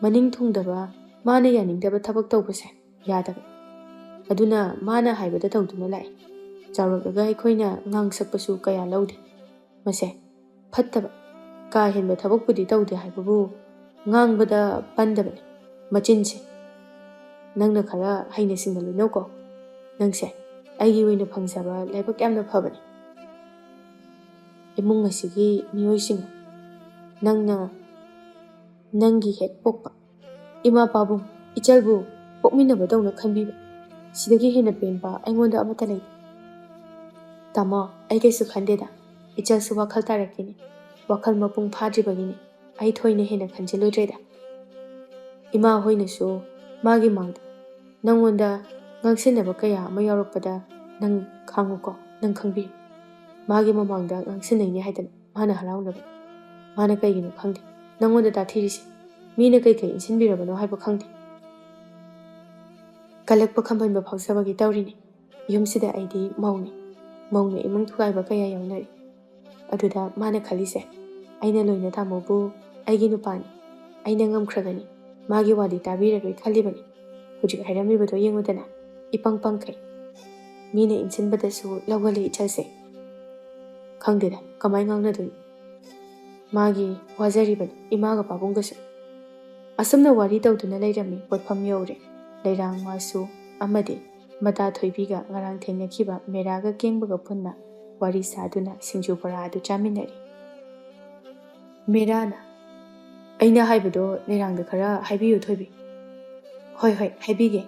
ꯃꯅꯤꯡ ꯊꯨꯡꯗꯕ ꯃꯥꯅ ꯌꯥꯅꯤꯡꯗꯕ ꯊꯕꯛ ꯇꯧꯕꯁꯦ ꯌꯥꯗꯕ꯫ ꯑꯗꯨꯅ ꯃꯥꯅ ꯍꯥꯏꯕꯗ ꯇꯧꯗꯨꯅ ꯂꯥꯛꯏ꯫ ꯆꯥꯎꯔꯛꯂꯒ ꯑꯩꯈꯣꯏꯅ ꯉꯥꯡꯁꯛꯄꯁꯨ ꯀꯌꯥ ꯂꯧꯗꯦ꯫ ꯃꯁꯦ ꯐꯠꯇꯕ ꯀꯥ ꯍꯦꯟꯕ ꯊꯕꯛꯄꯨꯗꯤ ꯇꯧꯗꯦ ꯍꯥꯏꯕꯕꯨ ꯉꯥꯡꯕꯗ ꯄꯟꯗꯕꯅꯤ ꯃꯆꯤꯟꯁꯦ꯫ ꯅꯪꯅ ꯈꯔ ꯍꯩꯅ ꯁꯤꯡꯅ ꯂꯣꯏꯅꯧꯀꯣ꯫ ꯅꯪꯁꯦ ꯑꯩꯒꯤ ꯑꯣꯏꯅ ꯐꯪꯖꯕ ꯂꯥꯏꯕꯛ ꯌꯥꯝꯅ ꯐꯕꯅꯤ꯫ ꯏꯃꯨꯡ ꯑꯁꯤꯒꯤ ꯃꯤꯑꯣꯏꯁꯤꯡ ꯅꯪꯅ ꯅꯪꯒꯤ ꯍꯦꯛ ꯄꯣꯛꯄ ꯏꯃꯥ ꯄꯥꯕꯨꯡ ꯏꯆꯜꯕꯨ ꯄꯣꯛꯃꯤꯟꯅꯕꯗꯧꯅ ꯈꯟꯕꯤꯕ, ꯁꯤꯗꯒꯤ ꯍꯦꯟꯅ ꯄꯦꯟꯕ ꯑꯩꯉꯣꯟꯗ ꯑꯃꯠꯇ ꯂꯩꯇꯦ꯫ ꯇꯥꯃꯣ, ꯑꯩ ꯀꯩꯁꯨ ꯈꯟꯗꯦꯗ, ꯏꯆꯜꯁꯨ ꯋꯥꯈꯜ ꯇꯥꯔꯛꯈꯤꯅꯤ, ꯋꯥꯈꯜ ꯃꯄꯨꯡ ꯐꯥꯗ꯭ꯔꯤꯕꯒꯤꯅꯤ, ꯑꯩ ꯊꯣꯏꯅ ꯍꯦꯟꯅ ꯈꯟꯖꯤꯜꯂꯨꯗ꯭ꯔꯦꯗ꯫ ꯏꯃꯥ ꯍꯣꯏꯅꯁꯨ ꯃꯥꯒꯤ ꯃꯥꯡꯗ ꯅꯪꯉꯣꯟꯗ ꯉꯥꯡꯁꯤꯟꯅꯕ ꯀꯌꯥ ꯑꯃ ꯌꯥꯎꯔꯛꯄꯗ ꯅꯪ ꯈꯥꯡꯉꯨꯀꯣ, ꯅꯪ ꯈꯪꯕꯤꯌꯨ꯫ ꯃꯥꯒꯤ ꯃꯃꯥꯡꯗ ꯉꯥꯡꯁꯤꯟꯅꯩꯅꯦ ꯍꯥꯏꯗꯅ ꯃꯥꯅ ꯍꯔꯥꯎꯅꯕꯅꯤ꯫ ꯃꯥꯅ ꯀꯩꯒꯤꯅꯣ ꯈꯪꯗꯦ ꯅꯪꯉꯣꯟꯗ ꯇꯥꯊꯤꯔꯤꯁꯦ, ꯃꯤꯅ ꯀꯩꯀꯩ ꯏꯟꯁꯤꯟꯕꯤꯔꯕꯅꯣ ꯍꯥꯏꯕ ꯈꯪꯗꯦ꯫ ꯀꯜꯂꯛꯄ ꯈꯝꯕꯟꯕ ꯐꯥꯎꯖꯕꯒꯤ ꯇꯧꯔꯤꯅꯤ꯫ ꯌꯨꯝꯁꯤꯗ ꯑꯩꯗꯤ ꯃꯧꯅ ꯏꯃꯨꯡ ꯊꯨꯒꯥꯏꯕ ꯀꯌꯥ ꯌꯥꯎꯅꯔꯤ꯫ ꯑꯗꯨꯗ ꯃꯥꯅ ꯈꯜꯂꯤꯁꯦ, ꯑꯩꯅ ꯂꯣꯏꯅ ꯇꯥꯃꯣꯕꯨ ꯑꯩꯒꯤ ꯅꯨꯄꯥꯅꯤ, ꯑꯩꯅ ꯉꯝꯈ꯭ꯔꯒꯅꯤ, ꯃꯥꯒꯤ ꯋꯥꯗꯤ ꯇꯥꯕꯤꯔꯔꯣꯏ ꯈꯜꯂꯤꯕꯅꯤ꯫ ꯍꯧꯖꯤꯛ ꯍꯥꯏꯔꯝꯃꯤꯕꯗꯣ ꯌꯦꯡꯉꯨꯗꯅ, ꯏꯄꯪ ꯄꯪꯈꯩ ꯃꯤꯅ ꯏꯟꯁꯤꯟꯕꯗꯁꯨ ꯂꯧꯒꯜꯂꯤ ꯏꯆꯜꯁꯦ꯫ ꯈꯪꯗꯦꯗ ꯀꯃꯥꯏꯅ ꯉꯥꯡꯅꯗꯣꯏꯅꯣ꯫ ꯃꯥꯒꯤ ꯋꯥꯖꯔꯤꯕꯅꯤ ꯏꯃꯥꯒ ꯄꯥꯕꯨꯡꯒꯁꯨ꯫ ꯑꯁꯨꯝꯅ ꯋꯥꯔꯤ ꯇꯧꯗꯨꯅ ꯂꯩꯔꯝꯃꯤ ꯄꯣꯠꯐꯝ ꯌꯧꯔꯦ꯫ ꯂꯩꯔꯥꯡ ꯃꯥꯁꯨ ꯑꯃꯗꯤ ꯃꯇꯥ ꯊꯣꯏꯕꯤꯒ ꯉꯔꯥꯡ ꯊꯦꯡꯅꯈꯤꯕ ꯃꯦꯔꯥꯒ ꯀꯦꯡꯕꯒ ꯄꯨꯟꯅ ꯋꯥꯔꯤ ꯁꯥꯗꯨꯅ ꯁꯤꯡꯖꯨ ꯕꯣꯔꯥ ꯑꯗꯨ ꯆꯥꯃꯤꯟꯅꯔꯤ꯫ ꯃꯦꯔꯥꯅ, "ꯑꯩꯅ ꯍꯥꯏꯕꯗꯣ ꯂꯩꯔꯥꯡꯗ ꯈꯔ ꯍꯥꯏꯕꯤꯌꯨ ꯊꯣꯏꯕꯤ." "ꯍꯣꯏ ꯍꯥꯏꯕꯤꯒꯦ꯫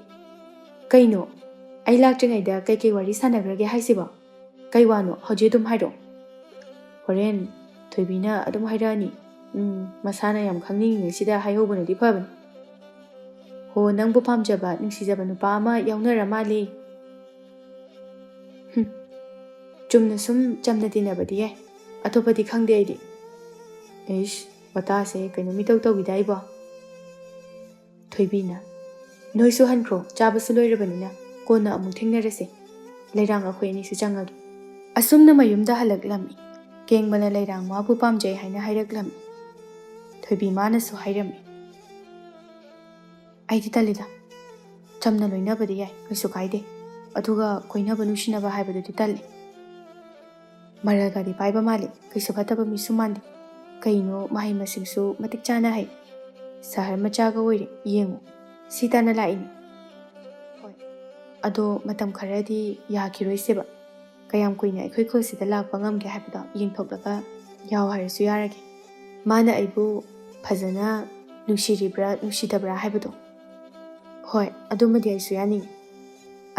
ꯀꯩꯅꯣ, ꯑꯩ ꯂꯥꯛꯇ꯭ꯔꯤꯉꯩꯗ ꯀꯩꯀꯩ ꯋꯥꯔꯤ ꯁꯥꯟꯅꯈ꯭ꯔꯒꯦ ꯍꯥꯏꯁꯤꯕꯣ? ꯀꯩ ꯋꯥꯅꯣ ꯍꯧꯖꯤꯛ ꯑꯗꯨꯝ ꯍꯥꯏꯔꯛꯑꯣ." "ꯍꯣꯔꯦꯟ ꯊꯣꯏꯕꯤꯅ ꯑꯗꯨꯝ ꯍꯥꯏꯔꯛꯑꯅꯤ, ꯃꯁꯥꯅ ꯌꯥꯝ ꯈꯪꯅꯤꯡꯉꯤꯉꯩꯁꯤꯗ ꯍꯥꯏꯍꯧꯕꯅꯗꯤ ꯐꯕꯅꯤ." "ꯍꯣ, ꯅꯪꯕꯨ ꯄꯥꯝꯖꯕ ꯅꯨꯡꯁꯤꯖꯕ ꯅꯨꯄꯥ ꯑꯃ ꯌꯥꯎꯅꯔ ꯃꯥꯜꯂꯤ." "ꯆꯨꯝꯅ ꯁꯨꯝ ꯆꯝꯅ ꯇꯤꯟꯅꯕꯗꯤ ꯌꯥꯏ, ꯑꯇꯣꯞꯄꯗꯤ ꯈꯪꯗꯦ ꯑꯩꯗꯤ." "ꯏꯁ, ꯋꯥꯇꯥꯁꯦ ꯀꯩꯅꯣ ꯃꯤꯇꯧ ꯇꯧꯏꯗ ꯑꯩꯕꯣ." ꯊꯣꯏꯕꯤꯅ ꯅꯣꯏꯁꯨ ꯍꯟꯈ꯭ꯔꯣ, ꯆꯥꯕꯁꯨ ꯂꯣꯏꯔꯕꯅꯤꯅ ꯀꯣꯟꯅ ꯑꯃꯨꯛ ꯊꯦꯡꯅꯔꯁꯦ, ꯂꯩꯔꯥꯡ ꯑꯩꯈꯣꯏ ꯑꯅꯤꯁꯨ ꯆꯪꯉꯒꯦ꯫ ꯑꯁꯨꯝꯅ ꯃꯌꯨꯝꯗ ꯍꯜꯂꯛꯂꯝꯃꯤ꯫ ꯀꯦꯡꯕꯅ ꯂꯩꯔꯥꯡ ꯃꯥꯕꯨ ꯄꯥꯝꯖꯩ ꯍꯥꯏꯅ ꯍꯥꯏꯔꯛꯂꯝꯃꯤ꯫ ꯊꯣꯏꯕꯤ ꯃꯥꯅꯁꯨ ꯍꯥꯏꯔꯝꯃꯤ, ꯑꯩꯗꯤ ꯇꯜꯂꯤꯗ, ꯆꯝꯅ ꯂꯣꯏꯅꯕꯗꯤ ꯌꯥꯏ, ꯀꯩꯁꯨ ꯀꯥꯏꯗꯦ, ꯑꯗꯨꯒ ꯀꯣꯏꯅꯕ ꯅꯨꯡꯁꯤꯅꯕ ꯍꯥꯏꯕꯗꯨꯗꯤ ꯇꯜꯂꯤ꯫ ꯃꯔꯜꯒꯗꯤ ꯄꯥꯏꯕ ꯃꯥꯜꯂꯤ, ꯀꯩꯁꯨ ꯐꯠꯇꯕ ꯃꯤꯁꯨ ꯃꯥꯟꯗꯦ, ꯀꯩꯅꯣ ꯃꯍꯩ ꯃꯁꯤꯡꯁꯨ ꯃꯇꯤꯛ ꯆꯥꯅ ꯍꯩ, ꯁꯍꯔ ꯃꯆꯥꯒ ꯑꯣꯏꯔꯦ, ꯌꯦꯡꯉꯨ ꯁꯤ ꯇꯥꯅ ꯂꯥꯛꯏꯅꯤ꯫ ꯍꯣꯏ, ꯑꯗꯣ ꯃꯇꯝ ꯈꯔꯗꯤ ꯌꯥꯈꯤꯔꯣꯏꯁꯦꯕ, ꯀꯌꯥꯝ ꯀꯨꯏꯅ ꯑꯩꯈꯣꯏ ꯈꯨꯜꯁꯤꯗ ꯂꯥꯛꯄ ꯉꯝꯒꯦ ꯍꯥꯏꯕꯗꯣ ꯌꯦꯡꯊꯣꯛꯂꯒ ꯌꯥꯎ ꯍꯥꯏꯔꯁꯨ ꯌꯥꯔꯒꯦ꯫ ꯃꯥꯅ ꯑꯩꯕꯨ ꯐꯖꯅ ꯅꯨꯡꯁꯤꯔꯤꯕ꯭ꯔꯥ ꯅꯨꯡꯁꯤꯗꯕ꯭ꯔꯥ ꯍꯥꯏꯕꯗꯣ꯫ ꯍꯣꯏ, ꯑꯗꯨꯃꯗꯤ ꯑꯩꯁꯨ ꯌꯥꯅꯤꯡꯉꯤ꯫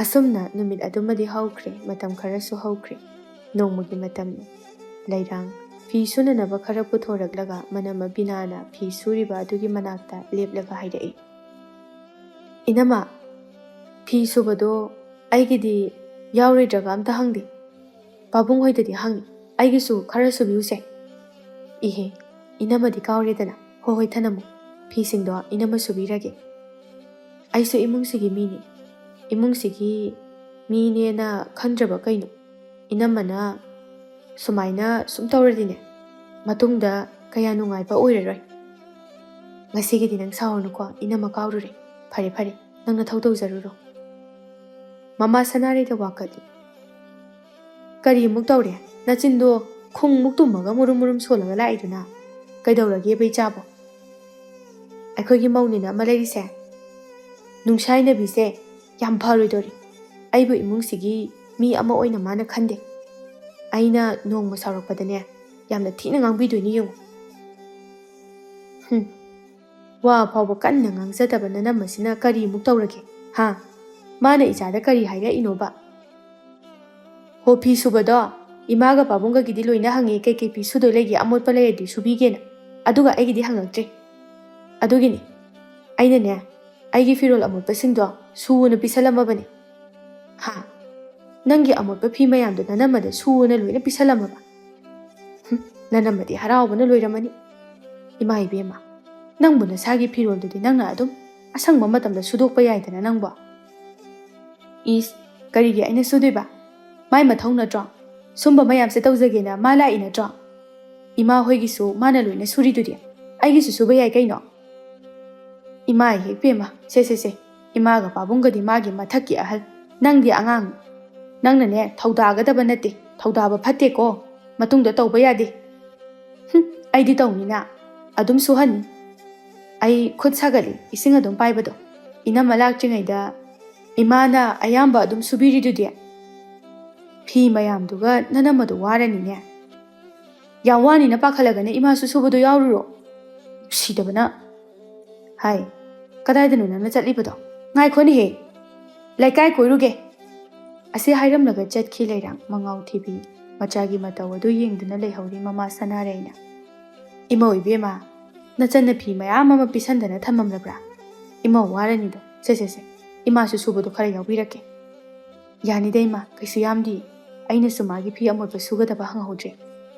ꯑꯁꯨꯝꯅ ꯅꯨꯃꯤꯠ ꯑꯗꯨꯃꯗꯤ ꯍꯧꯈ꯭ꯔꯦ, ꯃꯇꯝ ꯈꯔꯁꯨ ꯍꯧꯈ꯭ꯔꯦ꯫ ꯅꯣꯡꯃꯒꯤ ꯃꯇꯝꯅꯤ꯫ ꯂꯩꯔꯥꯡ ꯐꯤ ꯁꯨꯅꯅꯕ ꯈꯔ ꯄꯨꯊꯣꯔꯛꯂꯒ ꯃꯅꯝꯃ ꯕꯤꯅꯥꯅ ꯐꯤ ꯁꯨꯔꯤꯕ ꯑꯗꯨꯒꯤ ꯃꯅꯥꯛꯇ ꯂꯦꯞꯂꯒ ꯍꯥꯏꯔꯛꯏ, ꯏꯅꯝꯃ, ꯐꯤ ꯁꯨꯕꯗꯣ ꯑꯩꯒꯤꯗꯤ ꯌꯥꯎꯔꯣꯏꯗ꯭ꯔꯒ ꯑꯝꯇ ꯍꯪꯗꯦ, ꯄꯥꯕꯨꯡ ꯍꯣꯏꯗꯗꯤ ꯍꯪꯉꯤ, ꯑꯩꯒꯤꯁꯨ ꯈꯔ ꯁꯨꯕꯤꯌꯨꯁꯦ꯫ ꯏꯍꯦ, ꯏꯅꯝꯃꯗꯤ ꯀꯥꯎꯔꯦꯗꯅ, ꯍꯣꯏ ꯍꯣꯏ ꯊꯅꯝꯃꯨ, ꯐꯤꯁꯤꯡꯗꯣ ꯏꯅꯝꯃ ꯁꯨꯕꯤꯔꯒꯦ꯫ ꯑꯩꯁꯨ ꯏꯃꯨꯡꯁꯤꯒꯤ ꯃꯤꯅꯤ, ꯏꯃꯨꯡꯁꯤꯒꯤ ꯃꯤꯅꯦꯅ ꯈꯟꯗ꯭ꯔꯕ ꯀꯩꯅꯣ? ꯏꯅꯝꯃꯅ ꯁꯨꯃꯥꯏꯅ ꯁꯨꯝ ꯇꯧꯔꯗꯤꯅꯦ, ꯃꯇꯨꯡꯗ ꯀꯌꯥ ꯅꯨꯡꯉꯥꯏꯕ ꯑꯣꯏꯔꯔꯣꯏ꯫ ꯉꯁꯤꯒꯤꯗꯤ ꯅꯪ ꯁꯥꯎꯔꯅꯨꯀꯣ, ꯏꯅꯝꯃ ꯀꯥꯎꯔꯨꯔꯦ, ꯐꯔꯦ ꯐꯔꯦ, ꯅꯪ ꯅꯊꯧ ꯇꯧꯖꯔꯨꯔꯣ꯫ ꯃꯃꯥ ꯁꯅꯥꯔꯩꯗ ꯋꯥꯀꯠꯂꯤ, ꯀꯔꯤ ꯑꯃꯨꯛ ꯇꯧꯔꯦ? ꯅꯆꯤꯟꯗꯣ ꯈꯨꯡꯃꯨꯛ ꯇꯨꯝꯃꯒ ꯃꯨꯔꯨꯝ ꯃꯨꯔꯨꯝ ꯁꯣꯜꯂꯒ ꯂꯥꯛꯏꯗꯨꯅ ꯀꯩꯗꯧꯔꯒꯦ ꯕꯩꯆꯥꯕꯣ? ꯑꯩꯈꯣꯏꯒꯤ ꯃꯧꯅꯤꯅ ꯑꯃ ꯂꯩꯔꯤꯁꯦ, ꯅꯨꯡꯁꯥꯏꯅꯕꯤꯁꯦ ꯌꯥꯝ ꯐꯔꯣꯏꯗꯣꯔꯤ, ꯑꯩꯕꯨ ꯏꯃꯨꯡꯁꯤꯒꯤ ꯃꯤ ꯑꯃ ꯑꯣꯏꯅ ꯃꯥꯅ ꯈꯟꯗꯦ, ꯑꯩꯅ ꯅꯣꯡꯃ ꯁꯥꯎꯔꯛꯄꯗꯅꯦ ꯌꯥꯝꯅ ꯊꯤꯅ ꯉꯥꯡꯕꯤꯗꯣꯏꯅꯤ ꯌꯦꯡꯉꯨ꯫ ꯋꯥ ꯐꯥꯎꯕ ꯀꯟꯅ ꯉꯥꯡꯖꯗꯕ ꯅꯅꯝꯃꯁꯤꯅ ꯀꯔꯤ ꯑꯃꯨꯛ ꯇꯧꯔꯒꯦ ꯍꯥ? ꯃꯥꯅ ꯏꯆꯥꯗ ꯀꯔꯤ ꯍꯥꯏꯔꯛꯏꯅꯣꯕ? ꯍꯣ, ꯐꯤ ꯁꯨꯕꯗꯣ ꯏꯃꯥꯒ ꯄꯥꯕꯨꯡꯒꯒꯤꯗꯤ ꯂꯣꯏꯅ ꯍꯪꯉꯦ, ꯀꯩꯀꯩ ꯐꯤ ꯁꯨꯗꯣꯏ ꯂꯩꯒꯦ, ꯑꯃꯣꯠꯄ ꯂꯩꯔꯗꯤ ꯁꯨꯕꯤꯒꯦꯅ, ꯑꯗꯨꯒ ꯑꯩꯒꯤꯗꯤ ꯍꯪꯉꯛꯇ꯭ꯔꯤ꯫ ꯑꯗꯨꯒꯤꯅꯤ ꯑꯩꯅꯅꯦ ꯑꯩꯒꯤ ꯐꯤꯔꯣꯜ ꯑꯃꯣꯠꯄꯁꯤꯡꯗꯣ ꯁꯨꯅ ꯄꯤꯁꯜꯂꯝꯃꯕꯅꯤ꯫ ꯍꯥ? ꯅꯪꯒꯤ ꯑꯃꯣꯠꯄ ꯐꯤ ꯃꯌꯥꯝꯗꯣ ꯅꯅꯝꯃꯗ ꯁꯨꯅ ꯂꯣꯏꯅ ꯄꯤꯁꯜꯂꯝꯃꯕ? ꯅꯅꯝꯃꯗꯤ ꯍꯔꯥꯎꯕꯅ ꯂꯣꯏꯔꯝꯃꯅꯤ꯫ ꯏꯃꯥ ꯏꯕꯦꯝꯃ, ꯅꯪꯕꯨ ꯅꯁꯥꯒꯤ ꯐꯤꯔꯣꯜꯗꯨꯗꯤ ꯅꯪꯅ ꯑꯗꯨꯝ ꯑꯁꯪꯕ ꯃꯇꯝꯗ ꯁꯨꯗꯣꯛꯄ ꯌꯥꯏꯗꯅ ꯅꯪꯕꯣ? ꯏꯁ, ꯀꯔꯤꯒꯤ ꯑꯩꯅ ꯁꯨꯗꯣꯏꯕ? ꯃꯥꯏ ꯃꯊꯧ ꯅꯠꯇ꯭ꯔꯣ? ꯁꯨꯝꯕ ꯃꯌꯥꯝꯁꯦ ꯇꯧꯖꯒꯦꯅ ꯃꯥ ꯂꯥꯛꯏ ꯅꯠꯇ꯭ꯔꯣ? ꯏꯃꯥ ꯍꯣꯏꯒꯤꯁꯨ ꯃꯥꯅ ꯂꯣꯏꯅ ꯁꯨꯔꯤꯗꯨꯗꯤ, ꯑꯩꯒꯤꯁꯨ ꯁꯨꯕ ꯌꯥꯏ ꯀꯩꯅꯣ? ꯏꯃꯥ ꯏꯍꯦꯛ ꯄꯦꯝꯃ, ꯁꯦ, ꯏꯃꯥꯒ ꯄꯥꯕꯨꯡꯒꯗꯤ ꯃꯥꯒꯤ ꯃꯊꯛꯀꯤ ꯑꯍꯜ, ꯅꯪꯗꯤ ꯑꯉꯥꯡ, ꯅꯪꯅꯅꯦ ꯊꯧꯗꯥꯒꯗꯕ ꯅꯠꯇꯦ, ꯊꯧꯗꯥꯕ ꯐꯠꯇꯦꯀꯣ, ꯃꯇꯨꯡꯗ ꯇꯧꯕ ꯌꯥꯗꯦ꯫ ꯑꯩꯗꯤ ꯇꯧꯅꯤꯅ, ꯑꯗꯨꯝ ꯁꯨꯍꯟꯅꯤ꯫ ꯑꯩ ꯈꯨꯠ ꯁꯥꯒꯠꯂꯤ ꯏꯁꯤꯡ ꯑꯗꯨꯝ ꯄꯥꯏꯕꯗꯣ, ꯏꯅꯝꯃ ꯂꯥꯛꯇ꯭ꯔꯤꯉꯩꯗ ꯏꯃꯥꯅ ꯑꯌꯥꯝꯕ ꯑꯗꯨم ꯁꯨꯕꯤꯔꯤꯗꯨꯗꯤ꯫ ꯐꯤ ꯃꯌꯥꯝꯗꯨꯒ ꯅꯅꯝꯃꯗꯣ ꯋꯥꯔꯅꯤꯅꯦ, ꯌꯥꯝ ꯋꯥꯅꯤꯅ ꯄꯥꯈꯠꯂꯒꯅꯦ ꯏꯃꯥꯁꯨ ꯁꯨꯕꯗꯣ ꯌꯥꯎꯔꯨꯔꯣ, ꯅꯨꯡꯁꯤꯗꯕꯅ꯫ ꯍꯥꯏ, ꯀꯗꯥꯏꯗꯅꯣ ꯅꯪꯅ ꯆꯠꯂꯤꯕꯗꯣ? ꯉꯥꯏꯈꯣꯅꯦꯍꯦ, ꯂꯩꯀꯥꯏ ꯀꯣꯏꯔꯨꯒꯦ꯫ ꯑꯁꯤ ꯍꯥꯏꯔꯝꯂꯒ ꯆꯠꯈꯤ ꯂꯩꯔꯥꯡ ꯃꯉꯥꯎ ꯊꯤꯕꯤ ꯃꯆꯥꯒꯤ ꯃꯇꯧ ꯑꯗꯨ ꯌꯦꯡꯗꯨꯅ ꯂꯩꯍꯧꯔꯤ ꯃꯃꯥ ꯁꯅꯥꯔꯩꯅ꯫ ꯏꯃꯧ ꯏꯕꯦꯝꯃ, ꯅꯆꯟꯅ ꯐꯤ ꯃꯌꯥꯝ ꯑꯃ ꯄꯤꯁꯟꯗꯅ ꯊꯝꯃꯝꯂꯕ꯭ꯔꯥ? ꯏꯃꯧ ꯋꯥꯔꯅꯤꯗꯣ, ꯁꯦ, ꯏꯃꯥꯁꯨ ꯁꯨꯕꯗꯣꯈꯔ ꯌꯥꯎꯕꯤꯔꯛꯀꯦ꯫ ꯌꯥꯅꯤꯗ ꯏꯃꯥ, ꯀꯩꯁꯨ ꯌꯥꯝꯗꯤꯌꯦ, ꯑꯩꯅꯁꯨ ꯃꯥꯒꯤ ꯐꯤ ꯑꯃꯣꯠꯄ ꯁꯨꯒꯗꯕ ꯍꯪꯍꯧꯗ꯭ꯔꯦ,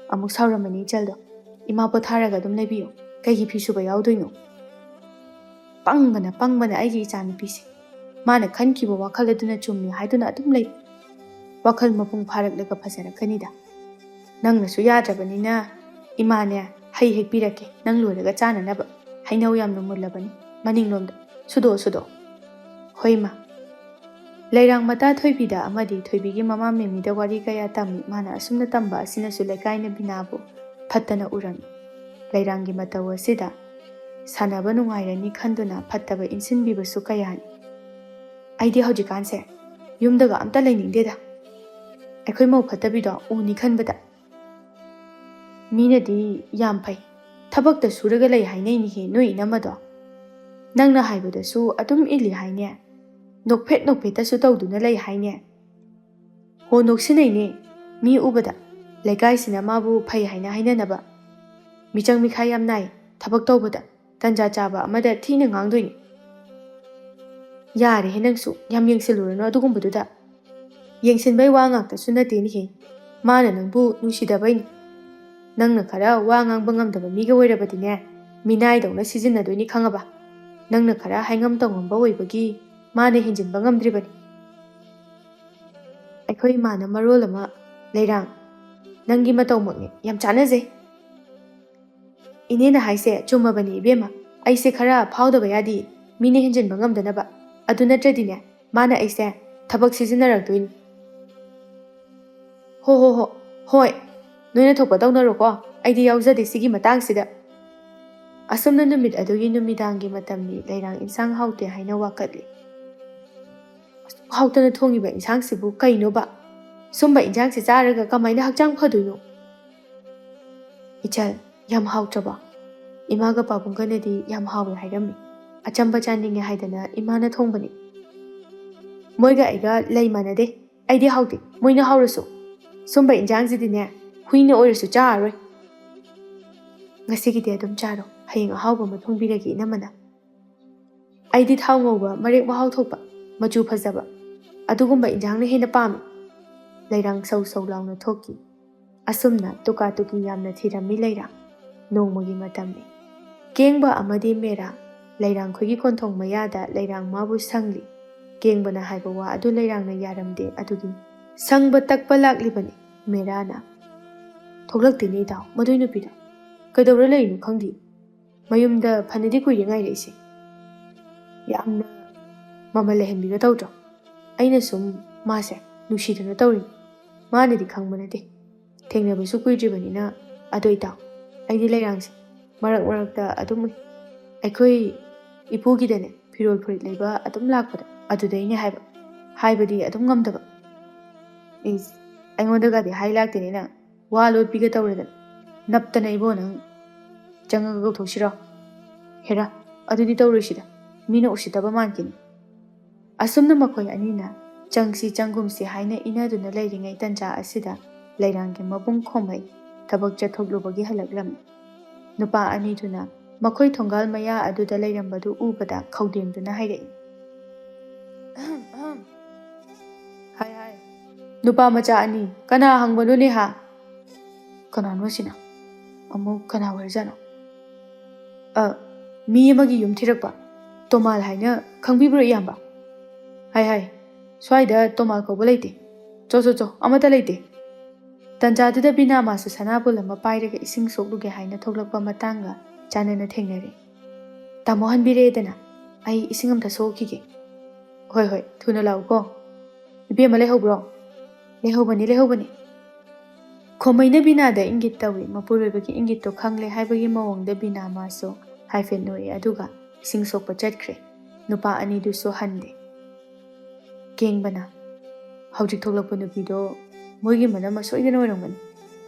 ꯑꯃꯨꯛ ꯁꯥꯎꯔꯝꯃꯅꯤ ꯏꯆꯜꯗꯣ, ꯏꯃꯥ ꯄꯣꯊꯥꯔꯒ ꯑꯗꯨꯝ ꯂꯩꯕꯤꯌꯨ, ꯀꯩꯒꯤ ꯐꯤ ꯁꯨꯕ ꯌꯥꯎꯗꯣꯏꯅꯣ? ꯄꯪꯕꯅ ꯑꯩꯒꯤ ꯏꯆꯥꯅꯨꯄꯤꯁꯦ, ꯃꯥꯅ ꯈꯟꯈꯤꯕ ꯋꯥꯈꯜ ꯑꯗꯨꯅ ꯆꯨꯝꯃꯤ ꯍꯥꯏꯗꯨꯅ ꯑꯗꯨꯝ ꯂꯩ, ꯋꯥꯈꯜ ꯃꯄꯨꯡ ꯐꯥꯔꯛꯂꯒ ꯐꯖꯔꯛꯀꯅꯤꯗ꯫ ꯅꯪꯅꯁꯨ ꯌꯥꯗ꯭ꯔꯕꯅꯤꯅ ꯏꯃꯥꯅꯦ ꯍꯩ ꯍꯦꯛꯄꯤꯔꯛꯀꯦ, ꯅꯪ ꯂꯣꯏꯔꯒ ꯆꯥꯅꯅꯕ, ꯍꯩꯅꯧ ꯌꯥꯝꯅ ꯃꯨꯜꯂꯕꯅꯤ ꯃꯅꯤꯡꯂꯣꯝꯗ, ꯁꯨꯗꯣꯛꯑꯣ꯫ ꯍꯣꯏ ꯃꯥ꯫ ꯂꯩꯔꯥꯡ ꯃꯇꯥ ꯊꯣꯏꯕꯤꯗ ꯑꯃꯗꯤ ꯊꯣꯏꯕꯤꯒꯤ ꯃꯃꯥ ꯃꯦꯃꯤꯗ ꯋꯥꯔꯤ ꯀꯌꯥ ꯇꯝꯃꯤ꯫ ꯃꯥꯅ ꯑꯁꯨꯝꯅ ꯇꯝꯕ ꯑꯁꯤꯅꯁꯨ ꯂꯩꯀꯥꯏꯅ ꯕꯤꯅꯥꯕꯨ ꯐꯠꯇꯅ ꯎꯔꯝꯃꯤ꯫ ꯂꯩꯔꯥꯡꯒꯤ ꯃꯇꯧ ꯑꯁꯤꯗ ꯁꯥꯟꯅꯕ ꯅꯨꯡꯉꯥꯏꯔꯅꯤ ꯈꯟꯗꯨꯅ ꯐꯠꯇꯕ ꯏꯟꯁꯤꯟꯕꯤꯕꯁꯨ ꯀꯌꯥꯅꯤ꯫ ꯑꯩꯗꯤ ꯍꯧꯖꯤꯛꯀꯥꯟꯁꯦ ꯌꯨꯝꯗꯒ ꯑꯝꯇ ꯂꯩꯅꯤꯡꯗꯦꯗ, ꯑꯩꯈꯣꯏ ꯃꯧ ꯐꯠꯇꯕꯤꯗꯣ ꯎꯅꯤ ꯈꯟꯕꯗ꯫ ꯃꯤꯅꯗꯤ ꯌꯥꯝ ꯐꯩ, ꯊꯕꯛꯇ ꯁꯨꯔꯒ ꯂꯩ ꯍꯥꯏꯅꯩꯅꯤꯍꯦ ꯅꯣꯏ ꯏꯅꯝꯃꯗꯣ, ꯅꯪꯅ ꯍꯥꯏꯕꯗꯁꯨ ꯑꯗꯨꯝ ꯏꯜꯂꯤ ꯍꯥꯏꯅꯦ, ꯅꯣꯛꯐꯦꯠꯇꯁꯨ ꯇꯧꯗꯨꯅ ꯂꯩ ꯍꯥꯏꯅꯦ꯫ ꯍꯣ, ꯅꯣꯛꯁꯤꯟꯅꯩꯅꯦ ꯃꯤ ꯎꯕꯗ, ꯂꯩꯀꯥꯏꯁꯤꯅ ꯃꯥꯕු ꯐꯩ ꯍꯥꯏꯅ ꯍꯥꯏꯅꯅꯕ꯫ ꯃꯤꯆꯪ ꯃꯤꯈꯥꯏ ꯌꯥꯝ ꯅꯥꯏ ꯊꯕꯛ ꯇꯧꯕꯗ, ꯇꯟꯖꯥ ꯆꯥꯕ ꯑꯃꯗ ꯊꯤꯅ ꯉꯥꯡꯗꯣꯏꯅꯤ꯫ ꯌꯥꯔꯦꯍꯦ ꯅꯪꯁꯨ, ꯌꯥꯝ ꯌꯦꯡꯁꯤꯜꯂꯨꯔꯅꯨ ꯑꯗꯨꯒꯨꯝꯕꯗꯨꯗ, ꯌꯦꯡꯁꯤꯟꯕꯩ ꯋꯥ ꯉꯥꯛꯇꯁꯨ ꯅꯠꯇꯦꯅꯤꯍꯦ, ꯃꯥꯅ ꯅꯪꯕꯨ ꯅꯨꯡꯁꯤꯗꯕꯩꯅꯤ꯫ ꯅꯪꯅ ꯈꯔ ꯋꯥ ꯉꯥꯡꯕ ꯉꯝꯗꯕ ꯃꯤꯒ ꯑꯣꯏꯔꯕꯗꯤꯅꯦ, ꯃꯤꯅꯥꯏꯗꯧꯅ ꯁꯤꯖꯤꯟꯅꯗꯣꯏꯅꯤ ꯈꯪꯉꯕ? Nangna khara haingam tongamba oibagi mane hinjinba ngamdribani. Aikhoi mana marol ama Leirang nangi matawmakni yam chanajai. Inena haise chumabani ibema aise khara phaudaba yadi mine hinjinba ngamdanaba adu natradine mana aise thabak sizinaragdoini. Ho hoi noina thokpa tawnaroko aidi yauzade sigi matangsida. Asumna numit adugi numidangi matamni Leirang insang haute haina wakatli. Hautana thongiba insang sibu kainoba sumba insang si charaga kamaina hakchang phadoino. Ichal yam hautraba imaga pabungganadi yam hawe hairami achamba chaninge haidana imana thongbani. Moiga aiga lei manade aidi hauti moina haurasu sumba insang sidine huina oirasu charoi. Ngasigide adum charo hayeng ahauba ma thongbiragi inamana. Aidi thau ngauba marek mahau thokpa machu phajaba adugumba injangna hena pami. Leirang sau launa thoki asumna tuka tuki yamna thirami Leirang nongmagi matamni kengba amadi mera Leirang khogi konthong mayada Leirang mabu sangli kengbana haiba wa adu Leirang na yaramde adugi sangba takpa laklibani merana thoklaktini daw madoi nupida kaidawra leinu khangdi mayumda phanadi kuiringai reise yamna mama lehenbiga tawtro aina sum mase nusidana tawri manadi khangbanade thengnabasu kuidribanina adoi daw aidi Leirangse marakta adum aikhoi ipugidane firol furit leiba adum lakpada adudaine haibadi adum ngamdaba is aingodagadi hailakte na walot biga tawredan naptana ibo nang jangaga gauthosira hera adudi tawrisida mina usitaba mankini. Asumna makhoi anina changsi changumsi haina inaduna leiringai tanja asida Leirangge mabung khomai thabak chathoklubagi halaklam. Nupa aniduna makhoi thongal maya aduda leirambadu ubada khaudemduna hairei. Hai nupa macha ani kana hangbanu ne ha kanano sina amu kana warjano mi amagi yum thirakpa tomal haina khangbibro yamba. Hai swaida tomal kauba leite cho amata leite tanjadida bina masu sanapul ama pairaga ising sokluge haina thoklakpa matanga chanana thengnare tamo hanbiredana ai ising amta sokhige. Hoi thuna lauko ibema lehobro lehobani khomaina bina da ingit tawi mapuroibagi ingit to khangle haibagi mawongda bina maso haifen noi aduga ising sokpa chatkre nupa ani du so hande kengbana hawjik thoklakpa nupido moigi manama soidana oirangani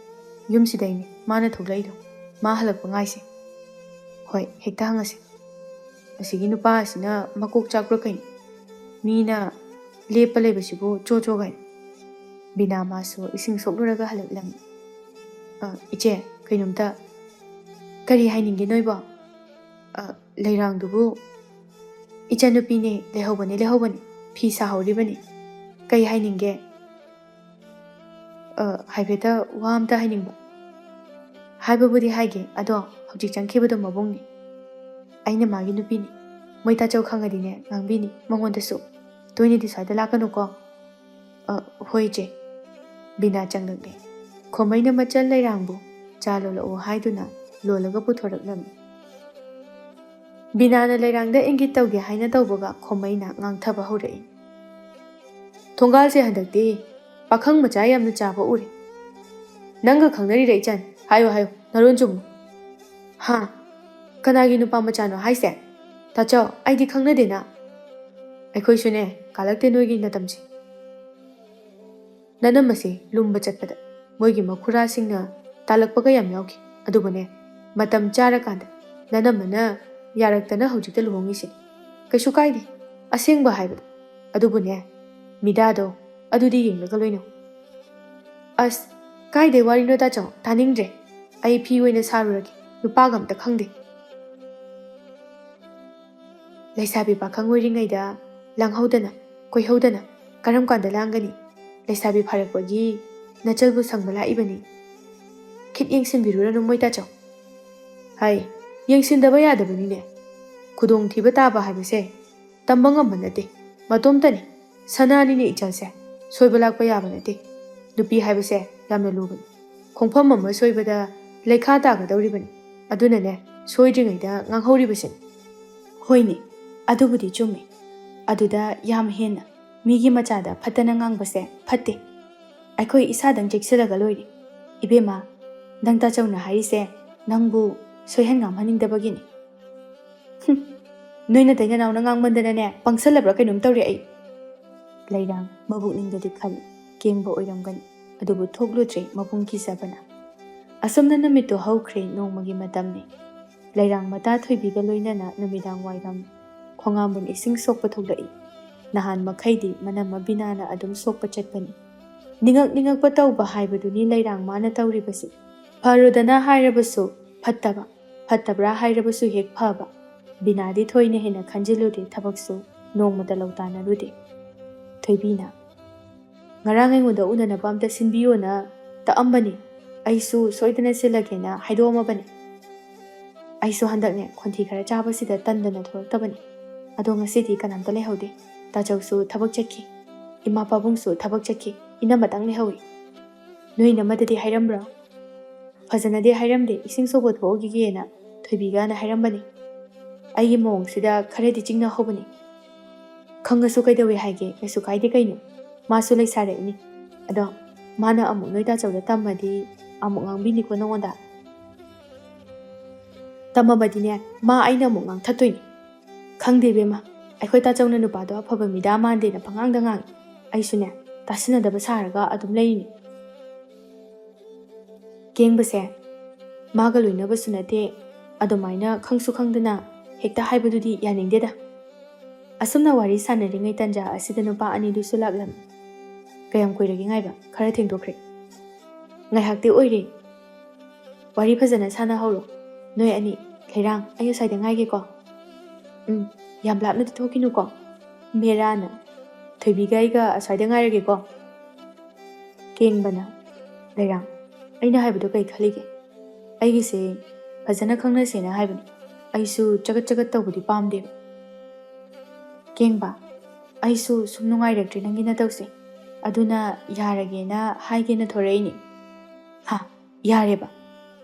yumsidaini mana thoklaido ma halakpa ngaise. Hoi hekta hangase asigi nupa asina makok chakpra kain mina lepa lebasibu cho gain bina maso ising sokluraga halaklam. Iche kainumta kari hainingge noiba Leirang dubu icha nupine lehobani fi sahoribani kai hainingge haibeta wamta hainingba haibabudi haige ado hawjik changkhibado mabungni aina magi nupini moita chau khangadine ngangbini mangondasu toini di saida lakanu ko hoi je bina changlakne khomaina machal Leirangbu chalo lo haiduna lolaga puthoraklam. Bina na Leirangda ingit tawge haina tawbaga khomaina ngangthaba horai. Thongal se handakti pakhang macha yamna chaba uri nanga khangnari reichan hayo naron chum ha kanagi nupa machano haise tacho aidi khangna dena aikhoi sune kalakte noigi natamchi nanamase lumba chatpada moigi makhura singna talakpaga yam yauki adubane matam chara kanda nanamana yaraktana hawjikta luhongisi kaisu kaide asengba haibada adubune midado adudi yenglaga loino as kaide warino ta chaw taningdre ai phi oina saruragi nupa gamta khangde. Leisabi pakhang oiringaida langhaudana koihaudana karam kanda langani leisabi pharakpagi nachalbu sangbala ibani khit yengsin birura no moita chaw hai yengsin daba yadabani ne ꯈꯨꯗꯣꯡꯊꯤꯕ ꯇꯥꯕ ꯍꯥꯏꯕꯁꯦ ꯇꯝꯕ ꯉꯝꯕ ꯅꯠꯇꯦ, ꯃꯇꯣꯝꯇꯅꯤ. ꯁꯅꯥꯅꯤꯅꯦ ꯏꯆꯜꯁꯦ, ꯁꯣꯏꯕ ꯂꯥꯛꯄ ꯌꯥꯕ ꯅꯠꯇꯦ. ꯅꯨꯄꯤ ꯍꯥꯏꯕꯁꯦ ꯌꯥꯝꯅ ꯂꯨꯕꯅꯤ. ꯈꯣꯡꯐꯝ ꯑꯃ ꯁꯣꯏꯕꯗ ꯂꯩꯈꯥ ꯇꯥꯒꯗꯧꯔꯤꯕꯅꯤ. ꯑꯗꯨꯅꯅꯦ ꯁꯣꯏꯗ꯭ꯔꯤꯉꯩꯗ ꯉꯥꯡꯍꯧꯔꯤꯕꯁꯤꯅꯤ. ꯍꯣꯏꯅꯦ, ꯑꯗꯨꯕꯨꯗꯤ ꯆꯨꯝꯃꯤ. ꯑꯗꯨꯗ ꯌꯥꯝ ꯍꯦꯟꯅ ꯃꯤꯒꯤ ꯃꯆꯥꯗ ꯐꯠꯇꯅ ꯉꯥꯡꯕꯁꯦ ꯐꯠꯇꯦ. ꯑꯩꯈꯣꯏ ꯏꯁꯥꯗꯪ ꯆꯦꯛꯁꯤꯜꯂꯒ ꯂꯣꯏꯔꯦ. ꯏꯕꯦꯝꯃ, ꯅꯪ ꯇꯥꯆꯧꯅ ꯍꯥꯏꯔꯤꯁꯦ ꯅꯪꯕꯨ ꯁꯣꯏꯍꯟ ꯉꯥꯝꯍꯟꯅꯤꯡꯗꯕꯒꯤꯅꯤ. ꯅꯣꯏꯅ ꯇꯩꯅꯅꯥꯎꯅ ꯉꯥꯡꯃꯟꯗꯅꯅꯦ ꯄꯪꯁꯜꯂꯕ꯭ꯔꯥ ꯀꯩꯅꯣꯝ ꯇꯧꯔꯦ ꯑꯩ. ꯂꯩꯔꯥꯡ ꯃꯕꯨꯛꯅꯤꯡꯗꯗꯤ ꯈꯜꯂꯤ ꯀꯦꯡꯕ ꯑꯣꯏꯔꯝꯒꯅꯤ, ꯑꯗꯨꯕꯨ ꯊꯣꯛꯂꯨꯗ꯭ꯔꯦ ꯃꯄꯨꯡ ꯀꯤꯖꯕꯅ. ꯑꯁꯨꯝꯅ ꯅꯨꯃꯤꯠꯇꯨ ꯍꯧꯈ꯭ꯔꯦ. ꯅꯣꯡꯃꯒꯤ ꯃꯇꯝꯅꯤ. ꯂꯩꯔꯥꯡ ꯃꯇꯥ ꯊꯣꯏꯕꯤꯒ ꯂꯣꯏꯅꯅ ꯅꯨꯃꯤꯗꯥꯡ ꯋꯥꯏꯔꯝ ꯈꯣꯡꯉꯥꯝꯕꯟ ꯏꯁꯤꯡ ꯁꯣꯛꯄ ꯊꯣꯛꯂꯛꯏ. ꯅꯍꯥꯟ ꯃꯈꯩꯗꯤ ꯃꯅꯝꯃ ꯕꯤꯅꯥꯅ ꯑꯗꯨꯝ ꯁꯣꯛꯄ ꯆꯠꯄꯅꯤ. ꯅꯤꯡꯉꯛ ꯇꯧꯕ ꯍꯥꯏꯕꯗꯨꯅꯤ ꯂꯩꯔꯥꯡ ꯃꯥꯅ ꯇꯧꯔꯤꯕꯁꯤ. ꯐꯔꯣꯗꯅ ꯍꯥꯏꯔꯕꯁꯨ ꯐꯠꯇꯕ, ꯐꯠꯇꯕ꯭ꯔꯥ ꯍꯥꯏꯔꯕꯁꯨ ꯍꯦꯛ ꯐꯕ. ꯕꯤꯅꯥꯗꯤ ꯊꯣꯏꯅ ꯍꯦꯟꯅ ꯈꯟꯖꯤꯜꯂꯨꯗꯦ, ꯊꯕꯛꯁꯨ ꯅꯣꯡꯃꯇ ꯂꯧ ꯇꯥꯟꯅꯔꯨꯗꯦ. ꯊꯣꯏꯕꯤꯅ ꯉꯔꯥꯡ ꯑꯩꯉꯣꯟꯗ ꯎꯅꯅꯕ ꯑꯝꯇ ꯁꯤꯟꯕꯤꯌꯣꯅ ꯇꯛꯑꯝꯕꯅꯤ. ꯑꯩꯁꯨ ꯁꯣꯏꯗꯅ ꯁꯤꯜꯂꯒꯦꯅ ꯍꯥꯏꯗꯣꯛꯑꯝꯃꯕꯅꯤ. ꯑꯩꯁꯨ ꯍꯟꯗꯛꯅꯦ ꯈꯣꯟꯊꯤ ꯈꯔ ꯆꯥꯕꯁꯤꯗ ꯇꯟꯗꯅ ꯊꯣꯛꯂꯛꯇꯕꯅꯤ. ꯑꯗꯣ ꯉꯁꯤꯗꯤ ꯀꯅꯥꯝꯇ ꯂꯩꯍꯧꯗꯦ. ꯇꯥꯆꯧꯁꯨ ꯊꯕꯛ ꯆꯠꯈꯤ, ꯏꯃꯥ ꯄꯥꯕꯨꯡꯁꯨ ꯊꯕꯛ ꯆꯠꯈꯤ, ꯏꯅꯝꯃꯇꯪ ꯂꯩꯍꯧꯏ. ꯅꯣꯏ ꯏꯅꯝꯃꯗꯗꯤ ꯍꯥꯏꯔꯝꯕ꯭ꯔꯣ? ꯐꯖꯅꯗꯤ ꯍꯥꯏꯔꯝꯗꯦ, ꯏꯁꯤꯡ ꯁꯣꯛꯄ ꯊꯣꯛꯎꯈꯤꯒꯦꯅ ꯊꯣꯏꯕꯤꯒana ꯍꯥꯏꯔꯝꯕꯅꯤ. ꯑꯩꯒꯤ ꯃꯑꯣꯡꯁꯤꯗ ꯈꯔꯗꯤ ꯆꯤꯡꯅꯍꯧꯕꯅꯤ. ꯈꯪꯉꯁꯨ ꯀꯩꯗꯧꯋꯦ ꯍꯥꯏꯒꯦ, ꯀꯩꯁꯨ ꯀꯥꯏꯗꯦ ꯀꯩꯅꯣ. ꯃꯥꯁꯨ ꯂꯩꯁꯥꯔꯛꯏꯅꯤ. ꯑꯗꯣ ꯃꯥꯅ ꯑꯃꯨꯛ ꯅꯣꯏ ꯇꯥꯆꯧꯗ ꯇꯝꯃꯗꯤ ꯑꯃꯨꯛ ꯉꯥꯡꯕꯤꯅꯤꯀꯣ ꯅꯉꯣꯟꯗ. ꯇꯝꯃꯕꯗꯤꯅꯦ ꯃꯥ ꯑꯩꯅ ꯑꯃꯨꯛ ꯉꯥꯡꯊꯠꯇꯣꯏꯅꯤ. ꯈꯪꯗꯦ ꯏꯕꯦꯝꯃ, ꯑꯩꯈꯣꯏ ꯇꯥꯆꯧꯅ ꯅꯨꯄꯥꯗꯣ ꯑꯐꯕ ꯃꯤꯗꯥ ꯃꯥꯟꯗꯦꯅ ꯄꯉꯥꯡꯗ ꯉꯥꯡꯉꯤ. ꯑꯩꯁꯨꯅꯦ ꯇꯥꯁꯤꯟꯅꯗꯕ ꯁꯥꯔꯒ ꯑꯗꯨꯝ ꯂꯩꯔꯤꯅꯤ. ꯀꯦꯡꯕꯁꯦ ꯃꯥꯒ ꯂꯣꯏꯅꯕꯁꯨ ꯅꯠꯇꯦ, ꯑꯗꯨꯃꯥꯏꯅ ꯈꯪꯁꯨ ꯈꯪꯗꯅ ꯍꯦꯛꯇ ꯍꯥꯏꯕꯗꯨꯗꯤ ꯌꯥꯅꯤꯡꯗꯦꯗ. ꯑꯁꯨꯝꯅ ꯋꯥꯔꯤ ꯁꯥꯟꯅꯔꯤꯉꯩ ꯇꯟꯖꯥ ꯑꯁꯤꯗ ꯅꯨꯄꯥ ꯑꯅꯤꯗꯨꯁꯨ ꯂꯥꯛꯂꯝꯃꯤ. ꯀꯌꯥꯝ ꯀꯨꯏꯔꯒꯦ ꯉꯥꯏꯕ? ꯈꯔ ꯊꯦꯡꯗꯣꯛꯈ꯭ꯔꯦ. ꯉꯥꯏꯍꯥꯛꯇꯤ ꯑꯣꯏꯔꯦ. ꯋꯥꯔꯤ ꯐꯖꯅ ꯁꯥꯟꯅꯍꯧꯔꯣ ꯅꯣꯏ ꯑꯅꯤ. ꯂꯩꯔꯥꯡ, ꯑꯩ ꯑꯁ꯭ꯋꯥꯏꯗ ꯉꯥꯏꯒꯦꯀꯣ. ꯌꯥꯝ ꯂꯥꯞꯅꯗꯤ ꯊꯣꯛꯈꯤꯅꯨꯀꯣ. ꯃꯦꯔꯥꯅ ꯊꯣꯏꯕꯤꯒ ꯑꯩꯒ ꯑꯁ꯭ꯋꯥꯏꯗ ꯉꯥꯏꯔꯒꯦꯀꯣ. ꯀꯦꯡꯕꯅ ꯂꯩꯔꯥꯡ, ꯑꯩꯅ ꯍꯥꯏꯕꯗꯣ ꯀꯩ ꯈꯜꯂꯤꯒꯦ? ꯑꯩꯒꯤꯁꯦ ꯐꯖꯅ ꯈꯪꯅꯁꯦꯅ ꯍꯥꯏꯕꯅꯤ. ꯑꯩꯁꯨ ꯆꯒꯠ ꯇꯧꯕꯗꯤ ꯄꯥꯝꯗꯦꯕ. ꯀꯦꯡꯕ, ꯑꯩꯁꯨ ꯁꯨꯝ ꯅꯨꯡꯉꯥꯏꯔꯛꯇ꯭ꯔꯦ ꯅꯪꯒꯤ ꯅꯇꯧꯁꯦ. ꯑꯗꯨꯅ ꯌꯥꯔꯒꯦꯅ ꯍꯥꯏꯒꯦꯅ ꯊꯣꯔꯛꯏꯅꯤ. ꯍꯥ, ꯌꯥꯔꯦꯕ?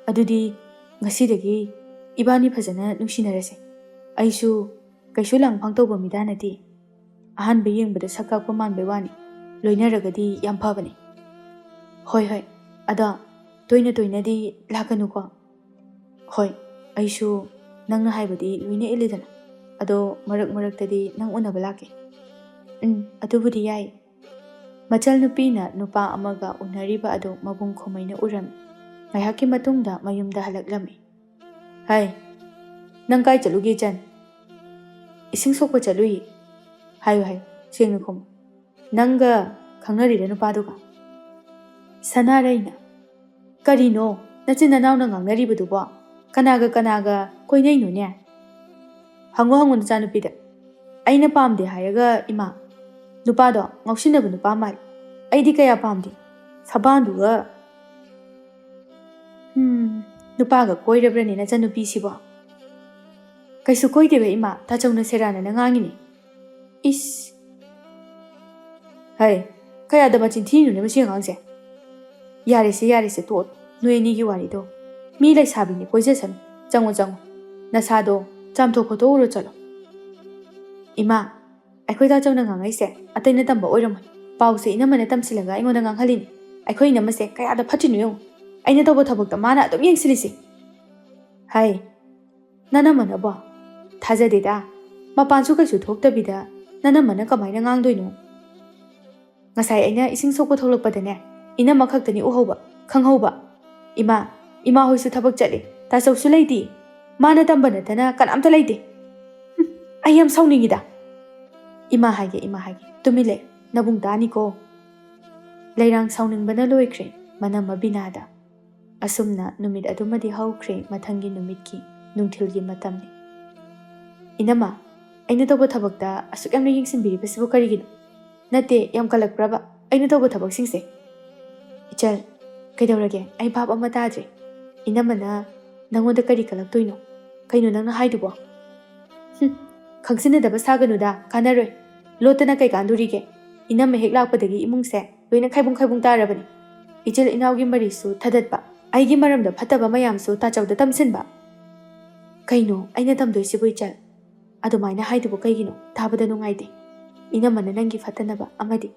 ꯑꯗꯨꯗꯤ ꯉꯁꯤꯗꯒꯤ ꯏꯕꯥꯅꯤ ꯐꯖꯅ ꯅꯨꯡꯁꯤꯅꯔꯁꯦ. ꯑꯩꯁꯨ ꯀꯩꯁꯨ ꯂꯥꯡꯐꯥꯡ ꯇꯧꯕ ꯃꯤꯗꯥ ꯅꯠꯇꯦ. ꯑꯍꯥꯟꯕ ꯌꯦꯡꯕꯗ ꯁꯛ ꯀꯥꯛꯄ ꯃꯥꯟꯕꯩ ꯋꯥꯅꯤ. ꯂꯣꯏꯅꯔꯒꯗꯤ ꯌꯥꯝ ꯐꯕꯅꯤ. ꯍꯣꯏ, ꯑꯗꯣ ꯇꯣꯏꯅꯗꯤ ꯂꯥꯛꯀꯅꯨꯀꯣ. ꯍꯣꯏ, ꯑꯩꯁꯨ ꯅꯪꯅ ꯍꯥꯏꯕꯗꯤ ꯂꯣꯏꯅ ꯏꯜꯂꯤꯗꯅ. ꯑꯗꯣ ꯃꯔꯛꯇꯗꯤ ꯅꯪ ꯎꯅꯕ ꯂꯥꯛꯀꯦ. ꯑꯗꯨꯕꯨꯗꯤ ꯌꯥꯏ. ꯃꯆꯜ ꯅꯨꯄꯤꯅ ꯅꯨꯄꯥ ꯑꯃꯒ ꯎꯅꯔꯤꯕ ꯑꯗꯨ ꯃꯕꯨꯡ ꯈꯨꯃꯩꯅ ꯎꯔꯝꯃꯤ. ꯉꯥꯏꯍꯥꯛꯀꯤ ꯃꯇꯨꯡꯗ ꯃꯌꯨꯝꯗ ꯍꯜꯂꯛꯂꯝꯃꯤ. ꯍꯥꯏ, ꯅꯪ ꯀꯥꯏ ꯆꯠꯂꯨꯒꯦ ꯆꯟ? ꯏꯁꯤꯡ ꯁꯣꯛꯄ ꯆꯠꯂꯨꯏ. ꯍꯥꯏꯌꯨ, ꯁꯦꯡꯅ ꯈꯨꯝꯃꯨ. ꯅꯪꯒ ꯈꯪꯅꯔꯤꯔ ꯅꯨꯄꯥꯗꯨꯒ? ꯁꯅꯥꯔꯩꯅ ꯀꯔꯤꯅꯣ ꯅꯆꯤꯟ ꯅꯅꯥꯎꯅ ꯉꯥꯡꯅꯔꯤꯕꯗꯨꯕꯣ? ꯀꯅꯥꯒ ꯀꯣꯏꯅꯩꯅꯣꯅꯦ? ꯍꯪꯉꯣ ꯅꯆꯥꯅꯨꯄꯤꯗ. ꯑꯩꯅ ꯄꯥꯝꯗꯦ ꯍꯥꯏꯔꯒ ꯏꯃꯥ, ꯅꯨꯄꯥꯗꯣ ꯉꯥꯎꯁꯤꯟꯅꯕ ꯅꯨꯄꯥ ꯃꯥꯜꯂꯤ. ꯑꯩꯗꯤꯀꯌꯥ ꯄꯥꯝꯗꯦ. ꯁꯕꯥꯟꯗꯨꯒ ꯅꯨꯄꯥꯒ ꯀꯣꯏꯔꯕ꯭ꯔꯅꯦ ꯅꯆꯥꯅꯨꯄꯤꯁꯤꯕꯣ? ꯀꯩꯁꯨ ꯀꯣꯏꯗꯦꯕ ꯏꯃꯥ, ꯇꯥꯆꯧꯅ ꯁꯦꯔꯥꯟꯅꯅ ꯉꯥꯡꯉꯤꯅꯤ. ꯏꯁ, ꯀꯌꯥꯗ ꯃꯆꯤꯟ ꯊꯤꯔꯤꯅꯣꯅꯦ ꯃꯁꯤ ꯑꯉꯥꯡꯁꯦ? ꯌꯥꯔꯦꯁꯦ ꯇꯣꯛꯑꯣ ꯅꯣꯏ ꯑꯅꯤꯒꯤ ꯋꯥꯔꯤꯗꯣ. ꯃꯤ ꯂꯩꯁꯥꯕꯤꯅꯤ, ꯀꯣꯏꯖꯁꯅꯨ. ꯆꯪꯉꯣ, ꯅꯁꯥꯗꯣ ꯆꯥꯝꯊꯣꯛ ꯈꯣꯠꯇꯣꯛꯎꯔꯣ ꯆꯠꯂꯣ. ꯏꯃꯥ, ꯑꯩꯈꯣꯏ ꯇꯥꯆꯧꯅ ꯉꯥꯡꯉꯩꯁꯦ ꯑꯇꯩꯅ ꯇꯝꯕ ꯑꯣꯏꯔꯝꯃꯣꯏ. ꯄꯥꯎꯁꯦ ꯏꯅꯝꯃꯅ ꯇꯝꯁꯤꯜꯂꯒ ꯑꯩꯉꯣꯟꯗ ꯉꯥꯡꯍꯜꯂꯤꯅꯤ. ꯑꯩꯈꯣꯏ ꯏꯅꯝꯃꯁꯦ ꯀꯌꯥꯗ ꯐꯠꯇ꯭ꯔꯤꯅꯣ ꯌꯦꯡꯉꯨ. ꯑꯩꯅ ꯇꯧꯕ ꯊꯕꯛꯇ ꯃꯥꯅ ꯑꯗꯨꯝ ꯌꯦꯡꯁꯤꯜꯂꯤꯁꯤ. ꯅꯅꯝꯃꯅꯕꯣ? ꯊꯥꯖꯗꯦꯗ. ꯃꯄꯥꯟꯁꯨ ꯀꯩꯁꯨ ꯊꯣꯛꯇꯕꯤꯗ ꯅꯅꯝꯃꯅ ꯀꯃꯥꯏꯅ ꯉꯥꯡꯗꯣꯏꯅꯣ? ꯉꯁꯥꯏ ꯑꯩꯅ ꯏꯁꯤꯡ ꯁꯣꯛꯄ ꯊꯣꯛꯂꯛꯄꯗꯅꯦ ꯏꯅꯝꯃ ꯈꯛꯇꯅꯤ ꯎꯍꯧꯕ, ꯈꯪꯍꯧꯕ. ꯏꯃꯥ ꯍꯣꯏꯁꯨ ꯊꯕꯛ ꯆꯠꯂꯤ. ꯇꯥꯆꯧꯁꯨ ꯂꯩꯇꯦ. ꯃꯥꯅ ꯇꯝꯕ ꯅꯠꯇꯅ ꯀꯅꯥꯝꯇ ꯂꯩꯇꯦ. ꯑꯩ ꯌꯥꯝ ꯁꯥꯎꯅꯤꯡꯉꯤꯗ. ꯏꯃꯥ ꯍꯥꯏꯒꯦ, ꯇꯨꯃꯤꯟ ꯂꯩ. ꯅꯕꯨꯡ ꯇꯥꯅꯤꯀꯣ. ꯂꯩꯔꯥꯡ ꯁꯥꯎꯅꯤꯡꯕꯅ ꯂꯣꯏꯈ꯭ꯔꯦ ꯃꯅꯝꯃ ꯕꯤꯅꯥꯗ. ꯑꯁꯨꯝꯅ ꯅꯨꯃꯤꯠ ꯑꯗꯨꯃꯗꯤ ꯍꯧꯈ꯭ꯔꯦ. ꯃꯊꯪꯒꯤ ꯅꯨꯃꯤꯠꯀꯤ ꯅꯨꯡꯊꯤꯜꯒꯤ ꯃꯇꯝꯅꯤ. ꯏꯅꯝꯃ, ꯑꯩꯅ ꯇꯧꯕ ꯊꯕꯛꯇ ꯑꯁꯨꯛ ꯌꯥꯝꯅ ꯌꯦꯡꯁꯤꯟꯕꯤꯔꯤꯕꯁꯤꯕꯨ ꯀꯔꯤꯒꯤꯅꯣ? ꯅꯠꯇꯦ, ꯌꯥꯝ ꯀꯜꯂꯛꯄ꯭ꯔꯕ ꯑꯩꯅ ꯇꯧꯕ ꯊꯕꯛꯁꯤꯡꯁꯦ? ꯏꯆꯜ, ꯀꯩꯗꯧꯔꯒꯦ? ꯑꯩ ꯚꯥꯞ ꯑꯃ ꯇꯥꯗ꯭ꯔꯦ. ꯏꯅꯝꯃꯅ ꯅꯪꯉꯣꯟꯗ ꯀꯔꯤ ꯀꯜꯂꯛꯇꯣꯏꯅꯣ? ꯀꯩꯅꯣ ꯅꯪꯅ ꯍꯥꯏꯗꯨꯕꯣ? ꯈꯪꯁꯤꯟꯅꯗꯕ ꯁꯥꯒꯅꯨꯗ ꯀꯥꯟꯅꯔꯣꯏ ꯂꯣꯠꯇꯅ ꯀꯩ ꯀꯥꯟꯗꯣꯔꯤꯒꯦ ꯏꯅꯝꯃ ꯍꯦꯛ ꯂꯥꯛꯄꯗꯒꯤ ꯏꯃꯨꯡꯁꯦ ꯂꯣꯏꯅ ꯈꯥꯏꯕꯨꯡ ꯈꯥꯏꯕꯨꯡ ꯇꯥꯔꯕꯅꯤ ꯏꯆꯤꯜ ꯏꯅꯥꯎꯒꯤ ꯃꯔꯤꯁꯨ ꯊꯗꯠꯄ ꯑꯩꯒꯤ ꯃꯔꯝꯗ ꯐꯠꯇꯕ ꯃꯌꯥꯝꯁꯨ ꯇꯥꯆꯧꯗ ꯇꯝꯁꯤꯟꯕ ꯀꯩꯅꯣ ꯑꯩꯅ ꯇꯝꯗꯣꯏꯁꯤꯕꯨ ꯏꯆꯜ ꯑꯗꯨꯃꯥꯏꯅ ꯍꯥꯏꯗꯨꯕꯨ ꯀꯩꯒꯤꯅꯣ ꯇꯥꯕꯗ ꯅꯨꯡꯉꯥꯏꯇꯦ ꯏꯅꯝꯃꯅ ꯅꯪꯒꯤ ꯐꯠꯇꯅꯕ ꯑꯃꯗꯤ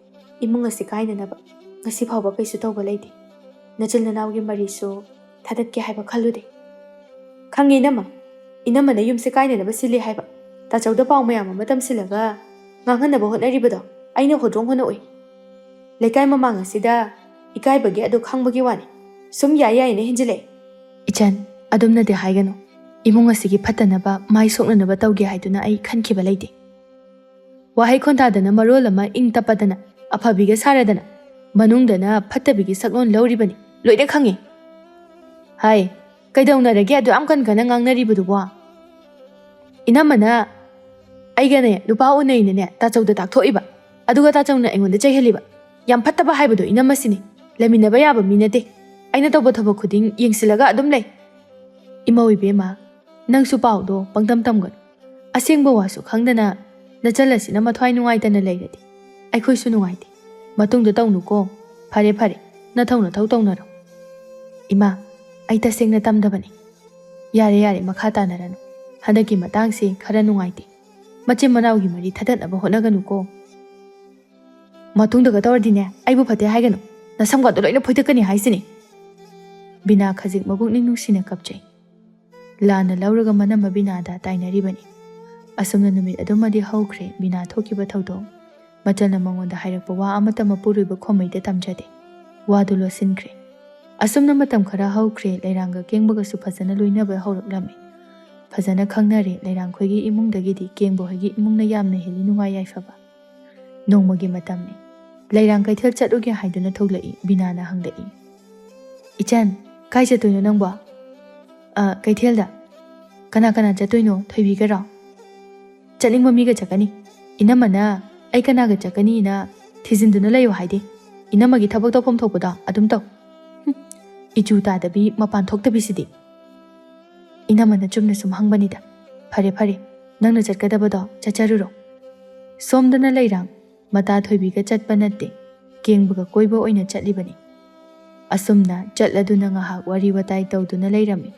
ꯏꯃꯨꯡ ꯑꯁꯤ ꯀꯥꯏꯅꯅꯕ ꯉꯁꯤ ꯐꯥꯎꯕ ꯀꯩꯁꯨ ꯇꯧꯕ ꯂꯩꯇꯦ ꯅꯆꯤꯜ ꯅꯅꯥꯎꯒꯤ ꯃꯔꯤꯁꯨ ꯊꯗꯠꯀꯦ ꯍꯥꯏꯕ ꯈꯜꯂꯨꯗꯦ ꯈꯪꯉꯦ ꯏꯅꯝꯃꯅ ꯌꯨꯝꯁꯦ ꯀꯥꯏꯅꯅꯕ ꯁꯤꯜꯂꯤ ꯍꯥꯏꯕ ꯇꯥꯆꯧꯗ ꯄꯥꯎ ꯃꯌꯥꯝ ꯑꯃ ꯇꯝꯁꯤꯜꯂꯒ ꯉꯥꯡꯍꯟꯅꯕ ꯍꯣꯠꯅꯔꯤꯕꯗꯣ ꯑꯩꯅ ꯍꯣꯗ꯭ꯔꯣꯡ ꯍꯣꯟꯅ ꯎꯏ ꯂꯩꯀꯥꯏ ꯃꯃꯥꯡ ꯑꯁꯤꯗ ꯏꯀꯥꯏꯕꯒꯤ ꯑꯗꯨ ꯈꯪꯕꯒꯤ ꯋꯥꯅꯤ ꯁꯨꯝ ꯌꯥꯏꯅ ꯍꯦꯟꯖꯤꯜꯂꯛꯑꯦ ꯏꯆꯟ ꯑꯗꯨꯝꯅꯗꯤ ꯍꯥꯏꯒꯅꯨ ꯏꯃꯨꯡ ꯑꯁꯤꯒꯤ ꯐꯠꯇꯅꯕ ꯃꯥꯏ ꯁꯣꯛꯅꯅꯕ ꯇꯧꯒꯦ ꯍꯥꯏꯗꯨꯅ ꯑꯩ ꯈꯟꯈꯤꯕ ꯂꯩꯇꯦ ꯋꯥꯍꯩ ꯈꯣꯟꯊꯥꯗꯅ ꯃꯔꯣꯜ ꯑꯃ ꯏꯪ ꯇꯞꯄꯗꯅ ꯑꯐꯕꯤꯒ ꯁꯥꯔꯗꯅ ꯃꯅꯨꯡꯗꯅ ꯐꯠꯇꯕꯤꯒꯤ ꯁꯛꯂꯣꯟ ꯂꯧꯔꯤꯕꯅꯤ ꯂꯣꯏꯅ ꯈꯪꯉꯤ ꯍꯥꯏ ꯀꯩꯗꯧꯅꯔꯒꯦ ꯑꯗꯨ ꯌꯥꯝ ꯀꯟ ꯉꯥꯡꯅꯔꯤꯕꯗꯨꯕꯣ इनमना अगने नुपा उनैने ताचौद ताकथोइबा अदुगा ताचौना अइंगोंदा चैहलिबा याम फत्तबा हाइबदो इनमसिनी लेमिनबा याबा मिनते अइना तौबा थबक खुदिंग येंगसिलगा अदुम लै इमौ इबेमा नंगसु पाउदो पंगतम तमगन असेंगबा वासु खंगदना नचलसिना मथ्वाइ नुंगाइतना लैरदि अइखोइसु नुंगाइते मतुंगदा तौनुको फरे फरे नथौना थौ तौनरो इमा अइ तसेंगना तमदबनी यारे यारे मखा तानरनु हदकी मतांगसे खरा नुंगाइते मचे मनाउगी मरी थदनबा होनगनुको मतुंगदगा तौरदिने अइबु फते हाइगनु नसमगदो लोइना फोइतकनी हाइसिनी बिना खजिक मबुकनि नुसिना कपचै लाना लौरगा मनम बिनादा ताइनरिबनी असमना नुमित अदुमदि हौख्रे बिना थोकिबा थौदो मचलना मंगोंदा हाइरकपा वा अमता मपुरुइबा खोमैदे तमजदे वादु लोसिनख्रे असमना मतम खरा हौख्रे लैरांगा केंगबगसु फजना लोइनबा हौरकलामे फजना खंगनरे लैरांग खोइगी इमुंगदगिदि केंगबो होइगी इमुंगना यामना हेलि नुंगाइ याइफबा नोंमगी मतमने लैरांग कैथेल चटुगे हाइदुना थोगलई बिनाना हंगलई इचन काय चतुइनो नंगबो कैथेलदा कना कना चतुइनो थोइबिगरा चनिंगबा मिगा चकनी इनमना अइ कनागा चकनी ना थिजिंदुना लैयो हाइदे इनमगी थबक तौफम थोपदा अदुम तौ इचु तादबी मपान थोक्तबिसिदि इनमना चुमना सुम हंगबनिदा फरे फरे नंगना चटकदबदो चचरुरो सोमदना लैरांग मता थोइबिगा चटपा नत्ते केंगबगा कोइबा ओइना चटलिबनी असुमना चटलदुना ngahak wari watai tawduna leirami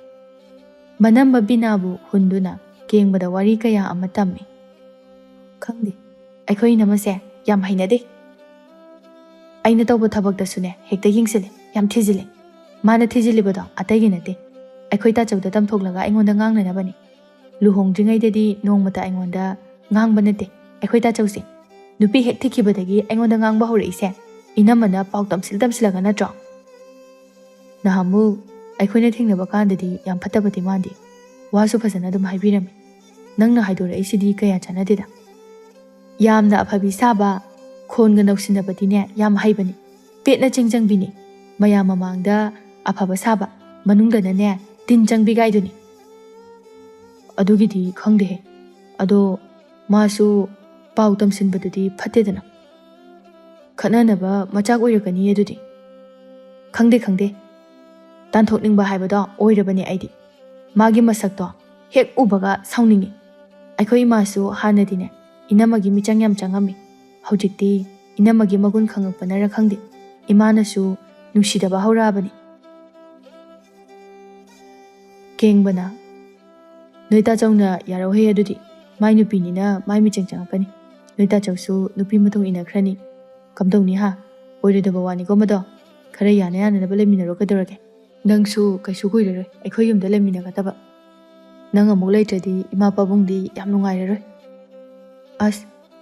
manamba binabu hunduna केंगबदा वारी कया अमा तम्मे खंगदे अखोइ नमसे याम हाइनदे अइना तौबा थबकदसुने हेक्ता यिंगसिले याम थिजिले माना थिजिलिबदो अतैगे नते अखोइ ताचौदा तमथोगलगा अइंगोंदा ngangnanabani लुहोंग्रिङैददि नोंगमता अइंगोंदा ngangbा नते अखोइ ताचौसे नुपि हेक थिखिबदगी अइंगोंदा ngangbा हौरइसे इनमना पाउ तमसिलगा नत्रो नहामु अखोइना थिंगनबा कांददि याम फत्तबदि मांदे वासु फजना दुम हाइबिरमे नंगना हाइदोरइसिदि कया चानदेदा यामना अफबि साबा खोनगा नौसिनबदिने याम हाइबनी पेटना चिंगजंगबिनी मया ममांगदा अफबा साबा मनुंगदने तिन चंगबिगाइदुनी अदुगिदि खंगदे अदो मासु पाउ तमसिनबदुदि फत्तेदना खननबा मचाक ओइरकनी अदुदि खंगदे तानथोकनिंगबा हाइबदो ओइरबनी आइदि मागी मसक्तो हेक उबगा साउनिंगी अखोइ मासु हानदिने इनमगी मिचंग याम चंगमी हौजिक्ति इनमगी मगुन खंगकपनरा खंगदे इमानसु नुसिदबा हौराबनी केंगबना नोइता चौना यारौहे अदुदि माइ नुपिनिना माइ मिचंग चंगकनी नोइता चौसु नुपि मथुंग इनख्रनी कमदौनी हा ओइरदबा वानिको मदो खरा याना याननबा लेमिनरो कदरगे नंगसु कैसु कुइररोय अखोइ युमदा लेमिनगदबा नंग अमुक लैत्रदि इमा पाबुंगदि याम नुंगाइररोय अस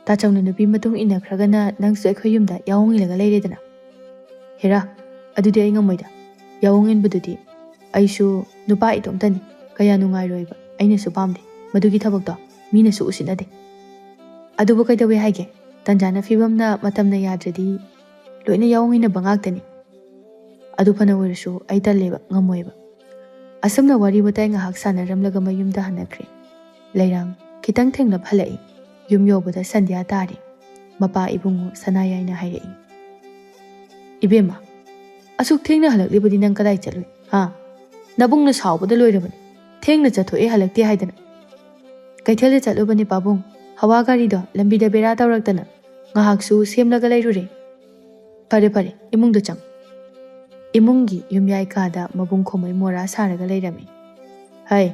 ताचौना नुपि मथुंग इनख्रगना नंगसु अखोइ युमदा यावोंगिलगा लैरेदना हेरा अदुदि अइ ngमैदा यावोंगिनबदुदि अइसु नुपा इतोमतनी कया नुंगाइरोइबा अइनसु पामदे मदुगी थबकदो मीनसु उसिनदे अदुबु कैदवे हाइगे तंजाना फिबमना मतमना याद्रदि लोइना यावोंगिना बंगाक्तनी अदु फना ओइरसु अइ तल्लेबा ngमोइबा असमना वारी वताइ ngahak सानरमलगा मयुमदा हनख्रे लैरांग खितंग थेंगना फलई युम योबदा संध्या तारी मपा इबुंगु सनायाइना हाइरई इबेमा असुक थेंगना हलकलिबदि नंग कदाइ चलुइ हा नबुंगना सावबदा लोइरबनी थेंगना चथोए हलक्ते हाइदना ꯀꯩꯊꯦꯜꯗ ꯆꯠꯂꯨꯕꯅꯤ ꯄꯥꯕꯨꯡ ꯍꯋꯥ ꯒꯥꯔꯤꯗꯣ ꯂꯝꯕꯤꯗ ꯕꯦꯔꯥ ꯇꯧꯔꯛꯇꯅ ꯉꯥꯏꯍꯥꯛꯁꯨ ꯁꯦꯝꯂꯒ ꯂꯩꯔꯨꯔꯦ ꯐꯔꯦ ꯐꯔꯦ ꯏꯃꯨꯡꯗ ꯆꯪ ꯏꯃꯨꯡꯒꯤ ꯌꯨꯝꯌꯥꯏ ꯀꯥꯗ ꯃꯕꯨꯡ ꯈꯣꯝꯃꯩ ꯃꯣꯔꯥ ꯁꯥꯔꯒ ꯂꯩꯔꯝꯃꯤ ꯍꯩ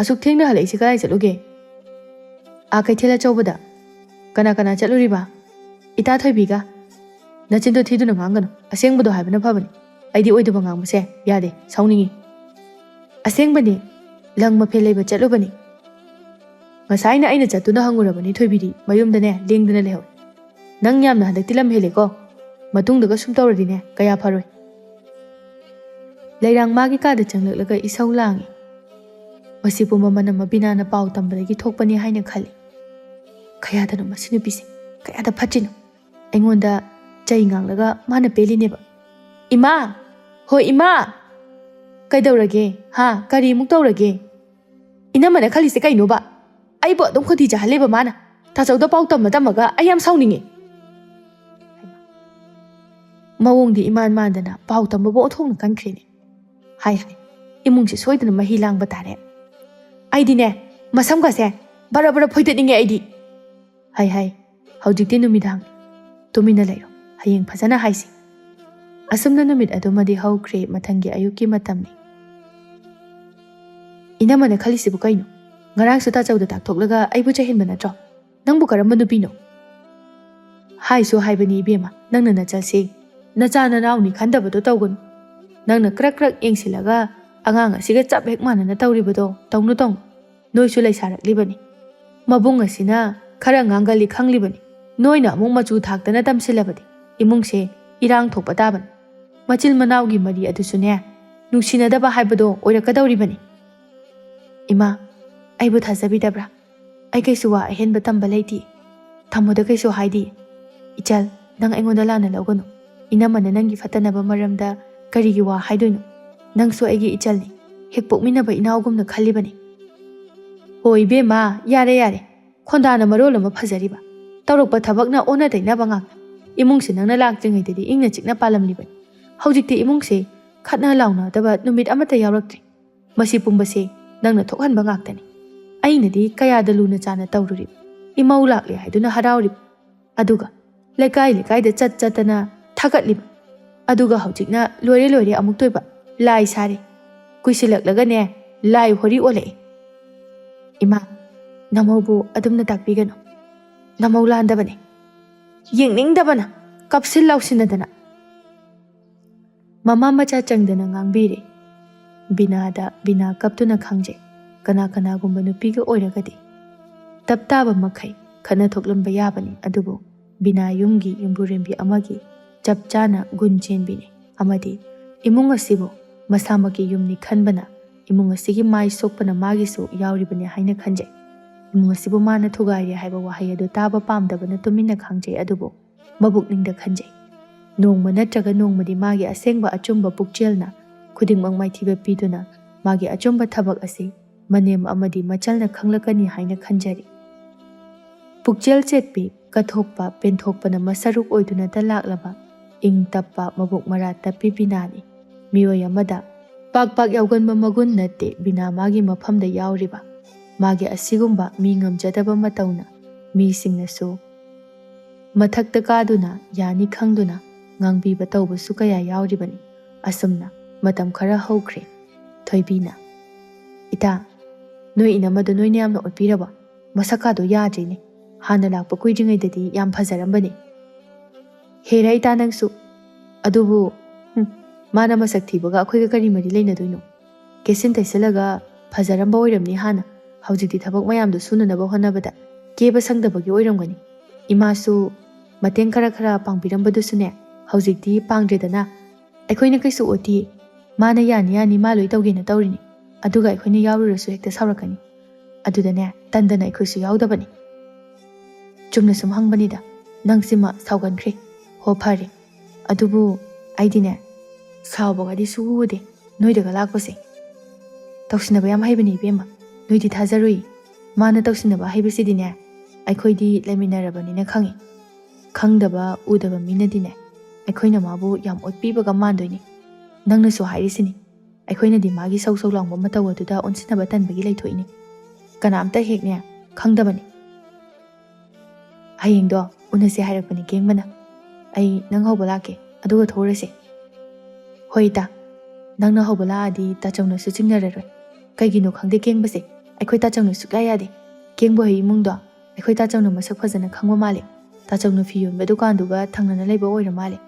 ꯑꯁꯨꯛ ꯊꯦꯡꯅ ꯍꯜꯂꯛꯏꯁꯤ ꯀꯗꯥꯏ ꯆꯠꯂꯨꯒꯦ ꯀꯩꯊꯦꯜ ꯑꯆꯧꯕꯗ ꯀꯅꯥ ꯀꯅꯥ ꯆꯠꯂꯨꯔꯤꯕ ꯏꯇꯥ ꯊꯣꯏꯕꯤꯒ ꯅꯆꯤꯟꯗꯣ ꯊꯤꯗꯨꯅ ꯉꯥꯡꯒꯅꯨ ꯑꯁꯦꯡꯕꯗꯣ ꯍꯥꯏꯕꯅ ꯐꯕꯅꯤ ꯑꯩꯗꯤ ꯑꯣꯏꯗꯕ ꯉꯥꯡꯕꯁꯦ ꯌꯥꯗꯦ ꯁꯥꯎꯅꯤꯡꯉꯤ ꯑꯁꯦꯡꯕꯅꯤ ꯂꯪ ꯃꯐꯦꯜ ꯂꯩꯕ ꯆꯠꯂꯨꯕꯅꯤ ꯉꯁꯥꯏꯅ ꯑꯩꯅ ꯆꯠꯇꯨꯅ ꯍꯪꯉꯨꯔꯕꯅꯤ ꯊꯣꯏꯕꯤꯗꯤ ꯃꯌꯨꯝꯗꯅꯦ ꯂꯦꯡꯗꯅ ꯂꯩꯍꯧꯏ ꯅꯪ ꯌꯥꯝꯅ ꯍꯟꯗꯛꯇꯤ ꯂꯝ ꯍꯦꯜꯂꯦꯀꯣ ꯃꯇꯨꯡꯗꯒ ꯁꯨꯝ ꯇꯧꯔꯗꯤꯅꯦ ꯀꯌꯥ ꯐꯔꯣꯏ ꯂꯩꯔꯥꯡ ꯃꯥꯒꯤ ꯀꯥꯗ ꯆꯪꯂꯛꯂꯒ ꯏꯁꯧ ꯂꯥꯡꯉꯤ ꯃꯁꯤ ꯄꯨꯝꯕ ꯃꯅꯝ ꯕꯤꯅꯥꯅ ꯄꯥꯎ ꯇꯝꯕꯗꯒꯤ ꯊꯣꯛꯄꯅꯤ ꯍꯥꯏꯅ ꯈꯜꯂꯤ ꯀꯌꯥꯗꯅꯣ ꯃꯁꯤ ꯅꯨꯄꯤꯁꯦ ꯀꯌꯥꯗ ꯐꯠꯇ꯭ꯔꯤꯅꯣ ꯑꯩꯉꯣꯟꯗ ꯆꯩ ꯉꯥꯡꯂꯒ ꯃꯥꯅ ꯄꯦꯜꯂꯤꯅꯦꯕ ꯏꯃꯥ ꯍꯣꯏ ꯏꯃꯥ ꯀꯩꯗꯧꯔꯒꯦ ꯀꯔꯤꯃꯨꯛ ꯇꯧꯔꯒꯦ ꯏꯅꯝꯃꯅ ꯈꯜꯂꯤꯁꯦ ꯀꯩꯅꯣꯕ ꯑꯩꯕꯨ ꯑꯗꯨꯝ ꯈꯣꯟꯊꯤ ꯆꯥꯍꯜꯂꯦꯕ ꯃꯥꯅ ꯇꯥꯆꯧꯗ ꯄꯥꯎ ꯇꯝꯃꯒ ꯑꯩ ꯌꯥꯝ ꯁꯥꯎꯅꯤꯡꯉꯦ ꯃꯑꯣꯡꯗꯤ ꯏꯃꯥꯟ ꯃꯥꯟꯗꯅ ꯄꯥꯎ ꯇꯝꯕꯕꯨ ꯑꯣꯟꯊꯣꯛꯅ ꯀꯟꯈ꯭ꯔꯦꯅꯦ ꯍꯥꯏ ꯏꯃꯨꯡꯁꯦ ꯁꯣꯏꯗꯅ ꯃꯍꯤ ꯂꯥꯡꯕ ꯇꯥꯔꯦ ꯑꯩꯗꯤꯅꯦ ꯃꯁꯝꯒꯁꯦ ꯕꯔ ꯕꯔ ꯐꯣꯏꯗꯠꯅꯤꯡꯉꯦ ꯑꯩꯗꯤ ꯍꯥꯏ ꯍꯧꯖꯤꯛꯇꯤ ꯅꯨꯃꯤꯗꯥꯡ ꯇꯨꯃꯤꯟꯅ ꯂꯩꯔꯣ ꯍꯌꯦꯡ ꯐꯖꯅ ꯍꯥꯏꯁꯤ ꯑꯁꯨꯝꯅ ꯅꯨꯃꯤꯠ ꯑꯗꯨꯃꯗꯤ ꯍꯧꯈ꯭ꯔꯦ ꯃꯊꯪꯒꯤ ꯑꯌꯨꯛꯀꯤ ꯃꯇꯝꯅꯤ ꯏꯅꯝꯃꯅ ꯈꯜꯂꯤꯁꯤꯕꯨ ꯀꯩꯅꯣ ꯉꯔꯥꯡꯁꯨ ꯇꯥꯆꯧꯗ ꯇꯥꯛꯊꯣꯛꯂꯒ ꯑꯩꯕꯨ ꯆꯩꯍꯟꯕ ꯅꯠꯇ꯭ꯔꯣ ꯅꯪꯕꯨ ꯀꯔꯝꯕ ꯅꯨꯄꯤꯅꯣ ꯍꯥꯏꯁꯨ ꯍꯥꯏꯕꯅꯤ ꯏꯕꯦꯝꯃ ꯅꯪꯅ ꯅꯆꯜꯁꯦ ꯅꯆꯥ ꯅꯅꯥꯎꯅꯤ ꯈꯟꯗꯕꯗꯣ ꯇꯧꯒꯅꯨ ꯅꯪꯅ ꯀ꯭ꯔꯛ ꯀ꯭ꯔꯛ ꯌꯦꯡꯁꯤꯜꯂꯒ ꯑꯉꯥꯡ ꯑꯁꯤꯒ ꯆꯞ ꯍꯦꯛ ꯃꯥꯟꯅꯅ ꯇꯧꯔꯤꯕꯗꯣ ꯇꯧꯅꯨ ꯅꯣꯏꯁꯨ ꯂꯩꯁꯥꯔꯛꯂꯤꯕꯅꯤ ꯃꯕꯨꯡ ꯑꯁꯤꯅ ꯈꯔ ꯉꯥꯡꯒꯜꯂꯤ ꯈꯪꯂꯤꯕꯅꯤ ꯅꯣꯏꯅ ꯑꯃꯨꯛ ꯃꯆꯨ ꯊꯥꯛꯇꯅ ꯇꯝꯁꯤꯜꯂꯕꯗꯤ ꯏꯃꯨꯡꯁꯦ ꯏꯔꯥꯡ ꯊꯣꯛꯄ ꯇꯥꯕꯅꯤ ꯃꯆꯤꯜ ꯃꯅꯥꯎꯒꯤ ꯃꯔꯤ ꯑꯗꯨꯁꯨꯅꯦ ꯅꯨꯡꯁꯤꯅꯗꯕ ꯍꯥꯏꯕꯗೋ ꯑꯣꯏꯔꯛꯀꯗꯧꯔꯤꯕꯅꯤ ꯏꯃꯥ ꯑꯩꯕꯨ ꯊꯥꯖꯕꯤꯗꯕ꯭ꯔꯥ ꯑꯩ ꯀꯩꯁꯨ ꯋꯥ ꯑꯍꯦꯟꯕ ꯇꯝꯕ ꯂꯩꯇꯦ ꯊꯝꯃꯣꯗ ꯀꯩꯁꯨ ꯍꯥꯏꯗꯤ ꯏꯆꯜ ꯅꯪ ꯑꯩꯉꯣꯟꯗ ꯂꯥꯟꯅ ꯂꯧꯒꯅꯨ ꯏꯅꯝꯃꯅ ꯅꯪꯒꯤ ꯐꯠꯇꯅꯕ ꯃꯔꯝꯗ ꯀꯔꯤꯒꯤ ꯋꯥ ꯍꯥꯏꯗꯣꯏꯅꯣ ꯅꯪꯁꯨ ꯑꯩꯒꯤ ꯏꯆꯜꯅꯤ ꯍꯦꯛ ꯄꯣꯛꯃꯤꯟꯅꯕ ꯏꯅꯥꯎꯒꯨꯝꯅ ꯈꯜꯂꯤꯕꯅꯤ ꯍꯣꯏ ꯏꯕꯦꯝꯃ ꯌꯥꯔꯦ ꯈꯣꯟꯗꯥꯅ ꯃꯔꯣꯜ ꯑꯃ ꯐꯖꯔꯤꯕ ꯇꯧꯔꯛꯄ ꯊꯕꯛꯅ ꯑꯣꯟꯅ ꯇꯩꯅꯕ ꯉꯥꯛꯇ ꯏꯃꯨꯡꯁꯦ ꯅꯪꯅ ꯂꯥꯛꯇ꯭ꯔꯤꯉꯩꯗꯗꯤ ꯏꯪꯅ ꯆꯤꯛꯅ ꯄꯥꯜꯂꯝꯂꯤꯕꯅꯤ ꯍꯧꯖꯤꯛꯇꯤ ꯏꯃꯨꯡꯁꯦ ꯈꯠꯅ ꯂꯥꯎꯅꯗꯕ ꯅꯨꯃꯤꯠ ꯑꯃꯠꯇ ꯌꯥꯎꯔꯛꯇ꯭ꯔꯤ ꯃꯁꯤ ꯄꯨꯝꯕꯁꯦ ꯅꯪꯅ ꯊꯣꯛꯍꯟꯕ ꯉꯥꯛꯇꯅꯤ ꯑꯩꯅꯗꯤ ꯀꯌꯥꯗ ꯂꯨꯅ ꯆꯥꯅ ꯇꯧꯔꯨꯔꯤꯕ ꯏꯃꯧ ꯂꯥꯛꯂꯦ ꯍꯥꯏꯗꯨꯅ ꯍꯔꯥꯎꯔꯤꯕ ꯑꯗꯨꯒ ꯂꯩꯀꯥꯏꯗ ꯆꯠꯇꯅ ꯊꯥꯒꯠꯂꯤꯕ ꯑꯗꯨꯒ ꯍꯧꯖꯤꯛꯅ ꯂꯣꯏꯔꯦ ꯑꯃꯨꯛ ꯇꯣꯏꯕ ꯂꯥꯏ ꯁꯥꯔꯤ ꯀꯨꯏꯁꯤꯜꯂꯛꯂꯒꯅꯦ ꯂꯥꯏ ꯍꯣꯔꯤ ꯑꯣꯜꯂꯛꯏ ꯏꯃꯥ ꯅꯃꯧꯕꯨ ꯑꯗꯨꯝꯅ ꯇꯥꯛꯄꯤꯒꯅꯨ ꯅꯃꯧ ꯂꯥꯟꯗꯕꯅꯤ ꯌꯦꯡꯅꯤꯡꯗꯕꯅ ꯀꯞꯁꯤꯟ ꯂꯥꯎꯁꯤꯟꯅꯗꯅ ꯃꯃꯥ ꯃꯆꯥ ꯆꯪꯗꯅ ꯉꯥꯡꯕꯤꯔꯦ ꯕꯤꯅꯥ ꯀꯞꯇꯨꯅ ꯈꯪꯖꯩ ꯀꯅꯥꯒꯨꯝꯕ ꯅꯨꯄꯤꯒ ꯑꯣꯏꯔꯒꯗꯤ ꯇꯞ ꯇꯥꯕ ꯃꯈꯩ ꯈꯠꯅ ꯊꯣꯛꯂꯝꯕ ꯌꯥꯕꯅꯤ ꯑꯗꯨꯕꯨ ꯕꯤꯅꯥ ꯌꯨꯝꯒꯤ ꯌꯨꯝꯕꯨꯔꯦꯝꯕꯤ ꯑꯃꯒꯤ ꯆꯞ ꯆꯥꯅ ꯒꯨꯟ ꯆꯦꯟꯕꯤꯅꯤ ꯑꯃꯗꯤ ꯏꯃꯨꯡ ꯑꯁꯤꯕꯨ ꯃꯁꯥꯃꯛꯀꯤ ꯌꯨꯝꯅꯤ ꯈꯟꯕꯅ ꯏꯃꯨꯡ ꯑꯁꯤꯒꯤ ꯃꯥꯏ ꯁꯣꯛꯄꯅ ꯃꯥꯒꯤꯁꯨ ꯌꯥꯎꯔꯤꯕꯅꯤ ꯍꯥꯏꯅ ꯈꯟꯖꯩ ꯏꯃꯨꯡ ꯑꯁꯤꯕꯨ ꯃꯥꯅ ꯊꯨꯒꯥꯏꯔꯦ ꯍꯥꯏꯕ ꯋꯥꯍꯩ ꯑꯗꯨ ꯇꯥꯕ ꯄꯥꯝꯗꯕꯅ ꯇꯨꯃꯤꯟꯅ ꯈꯪꯖꯩ ꯑꯗꯨꯕꯨ ꯃꯕꯨꯛꯅꯤꯡꯗ ꯈꯟꯖꯩ ꯅꯣꯡꯃ ꯅꯠꯇ꯭ꯔꯒ ꯅꯣꯡꯃꯗꯤ ꯃꯥꯒꯤ ꯑꯁꯦꯡꯕ ꯑꯆꯨꯝꯕ ꯄꯨꯛꯆꯦꯜꯅ ꯈꯨꯗꯤꯡꯃꯛ ꯃꯥꯏꯊꯤꯕ ꯄꯤꯗꯨꯅ ꯃꯥꯒꯤ ꯑꯆꯨꯝꯕ ꯊꯕꯛ ꯑꯁꯤ ꯃꯅꯦꯝ ꯑꯃꯗꯤ ꯃꯆꯜꯅ ꯈꯪꯂꯛꯀꯅꯤ ꯍꯥꯏꯅ ꯈꯟꯖꯔꯤ ꯄꯨꯛꯆꯦꯜ ꯆꯦꯠꯄꯤ ꯀꯠꯊꯣꯛꯄ ꯄꯦꯟꯊꯣꯛꯄꯅ ꯃꯁꯔꯨꯛ ꯑꯣꯏꯗꯨꯅꯇ ꯂꯥꯛꯂꯕ ꯏꯪ ꯇꯞꯄ ꯃꯕꯨꯛ ꯃꯔꯥ ꯇꯞꯄꯤ ꯕꯤꯅꯥꯅꯤ ꯃꯤꯑꯣꯏ ꯑꯃꯗ ꯄꯥꯛ ꯌꯥꯎꯒꯟꯕ ꯃꯒꯨꯟ ꯅꯠꯇꯦ ꯕꯤꯅꯥ ꯃꯥꯒꯤ ꯃꯐꯝꯗ ꯌꯥꯎꯔꯤꯕ ꯃꯥꯒꯤ ꯑꯁꯤꯒꯨꯝꯕ ꯃꯤ ꯉꯝꯖꯗꯕ ꯃꯇꯧꯅ ꯃꯤꯁꯤꯡꯅꯁꯨ ꯃꯊꯛꯇ ꯀꯥꯗꯨꯅ ꯌꯥꯅꯤ ꯈꯪꯗꯨꯅ ꯉꯥꯡꯕꯤꯕ ꯇꯧꯕꯁꯨ ꯀꯌꯥ ꯌꯥꯎꯔꯤꯕꯅꯤ ꯑꯁꯨꯝꯅ ꯃꯇꯝ ꯈꯔ ꯍꯧꯈ꯭ꯔꯦ ꯊꯣꯏꯕꯤꯅ ꯏꯇꯥ ꯅꯣꯏ ꯏꯅꯝꯃꯗꯣ ꯅꯣꯏꯅ ꯌꯥꯝꯅ ꯑꯣꯠꯄꯤꯔꯕ ꯃꯁꯛꯀꯥꯗꯣ ꯌꯥꯗ꯭ꯔꯤꯅꯦ ꯍꯥꯟꯅ ꯂꯥꯛꯄ ꯀꯨꯏꯗ꯭ꯔꯤꯉꯩꯗꯗꯤ ꯌꯥꯝ ꯐꯖꯔꯝꯕꯅꯤ ꯍꯦꯔ ꯏꯇꯥ ꯅꯪꯁꯨ ꯑꯗꯨꯕꯨ ꯃꯥꯅ ꯃꯁꯛ ꯊꯤꯕꯒ ꯑꯩꯈꯣꯏꯒ ꯀꯔꯤ ꯃꯔꯤ ꯂꯩꯅꯗꯣꯏꯅꯣ ꯀꯦꯁꯤꯟ ꯇꯩꯁꯜꯂꯒ ꯐꯖꯔꯝꯕ ꯑꯣꯏꯔꯝꯅꯤ ꯍꯥꯟꯅ ꯍꯧꯖꯤꯛꯇꯤ ꯊꯕꯛ ꯃꯌꯥꯝꯗꯣ ꯁꯨꯅꯅꯕ ꯍꯣꯠꯅꯕꯗ ꯀꯦꯕ ꯁꯪꯗꯕꯒꯤ ꯑꯣꯏꯔꯝꯒꯅꯤ ꯏꯃꯥꯁꯨ ꯃꯇꯦꯡ ꯈꯔ ꯄꯥꯡꯕꯤꯔꯝꯕꯗꯨꯁꯨꯅꯦ ꯍꯧꯖꯤꯛꯇꯤ ꯄꯥꯡꯗ꯭ꯔꯦꯗꯅ ꯑꯩꯈꯣꯏꯅ ꯀꯩꯁꯨ ꯑꯣꯠꯇꯤꯌꯦ ꯃꯥꯅ ꯌꯥꯅꯤ ꯃꯥ ꯂꯣꯏ ꯇꯧꯒꯦꯅ ꯇꯧꯔꯤꯅꯤ ꯑꯗꯨꯒ ꯑꯩꯈꯣꯏꯅ ꯌꯥꯎꯔꯨꯔꯁꯨ ꯍꯦꯛꯇ ꯁꯥꯎꯔꯛꯀꯅꯤ ꯑꯗꯨꯗꯅꯦ ꯇꯟꯗꯅ ꯑꯩꯈꯣꯏꯁꯨ ꯌꯥꯎꯗꯕꯅꯤ ꯆꯨꯝꯅ ꯁꯨꯝ ꯍꯪꯕꯅꯤꯗ ꯅꯪꯁꯤꯃ ꯁꯥꯎꯒꯟꯈ꯭ꯔꯦ ꯍꯣ ꯐꯔꯦ ꯑꯗꯨꯕꯨ ꯑꯩꯗꯤꯅꯦ ꯁꯥꯎꯕꯒꯗꯤ ꯁꯨꯎꯗꯦ ꯅꯣꯏꯗꯒ ꯂꯥꯛꯄꯁꯦ ꯇꯧꯁꯤꯟꯅꯕ ꯌꯥꯝ ꯍꯩꯕꯅꯤ ꯏꯕꯦꯝꯃ ꯅꯣꯏꯗꯤ ꯊꯥꯖꯔꯨꯏ ꯃꯥꯅ ꯇꯧꯁꯤꯟꯅꯕ ꯍꯩꯕꯁꯤꯗꯤꯅꯦ ꯑꯩꯈꯣꯏꯗꯤ ꯂꯩꯃꯤꯟꯅꯔꯕꯅꯤꯅ ꯈꯪꯉꯤ ꯈꯪꯗꯕ ꯎꯗꯕ ꯃꯤꯅꯗꯤꯅꯦ ꯑꯩꯈꯣꯏꯅ ꯃꯥꯕꯨ ꯌꯥꯝ ꯑꯣꯠꯄꯤꯕꯒ ꯃꯥꯟꯗꯣꯏꯅꯤ ꯅꯪꯅꯁꯨ ꯍꯥꯏꯔꯤꯁꯤꯅꯤ ꯑꯩꯈꯣꯏꯅꯗꯤ ꯃꯥꯒꯤ ꯁꯧ ꯂꯥꯡꯕ ꯃꯇꯧ ꯑꯗꯨꯗ ꯑꯣꯟꯁꯤꯟꯅꯕ ꯇꯟꯕꯒꯤ ꯂꯩꯊꯣꯛꯏꯅꯤ ꯀꯅꯥꯝꯇ ꯍꯦꯛꯅꯦ ꯈꯪꯗꯕꯅꯤ ꯍꯌꯦꯡꯗꯣ ꯎꯅꯁꯦ ꯍꯥꯏꯔꯛꯄꯅꯤ ꯀꯦꯡꯕꯅ ꯑꯩ ꯅꯪ ꯍꯧꯕ ꯂꯥꯛꯀꯦ ꯑꯗꯨꯒ ꯊꯣꯛꯎꯔꯁꯦ ꯍꯣꯏ ꯏꯇꯥ ꯅꯪꯅ ꯍꯧꯕ ꯂꯥꯛꯑꯗꯤ ꯇꯥꯆꯧꯅꯁꯨ ꯆꯤꯡꯅꯔꯔꯣꯏ ꯀꯩꯒꯤꯅꯣ ꯈꯪꯗꯦ ꯀꯦꯡꯕꯁꯦ ꯑꯩꯈꯣꯏ ꯇꯥꯆꯧꯅ ꯁꯨꯛꯌꯥ ꯌꯥꯗꯦ ꯀꯦꯡꯕ ꯍꯣꯏ ꯏꯃꯨꯡꯗꯣ ꯑꯩꯈꯣꯏ ꯇꯥꯆꯧꯅ ꯃꯁꯛ ꯐꯖꯅ ꯈꯪꯕ ꯃꯥꯜꯂꯦ ꯇꯥꯆꯧꯅ ꯐꯤ ꯌꯣꯟꯕ ꯗꯨꯀꯥꯟꯗꯨꯒ ꯊꯪꯅꯅ ꯂꯩꯕ ꯑꯣꯏꯔ ꯃꯥꯜꯂꯦ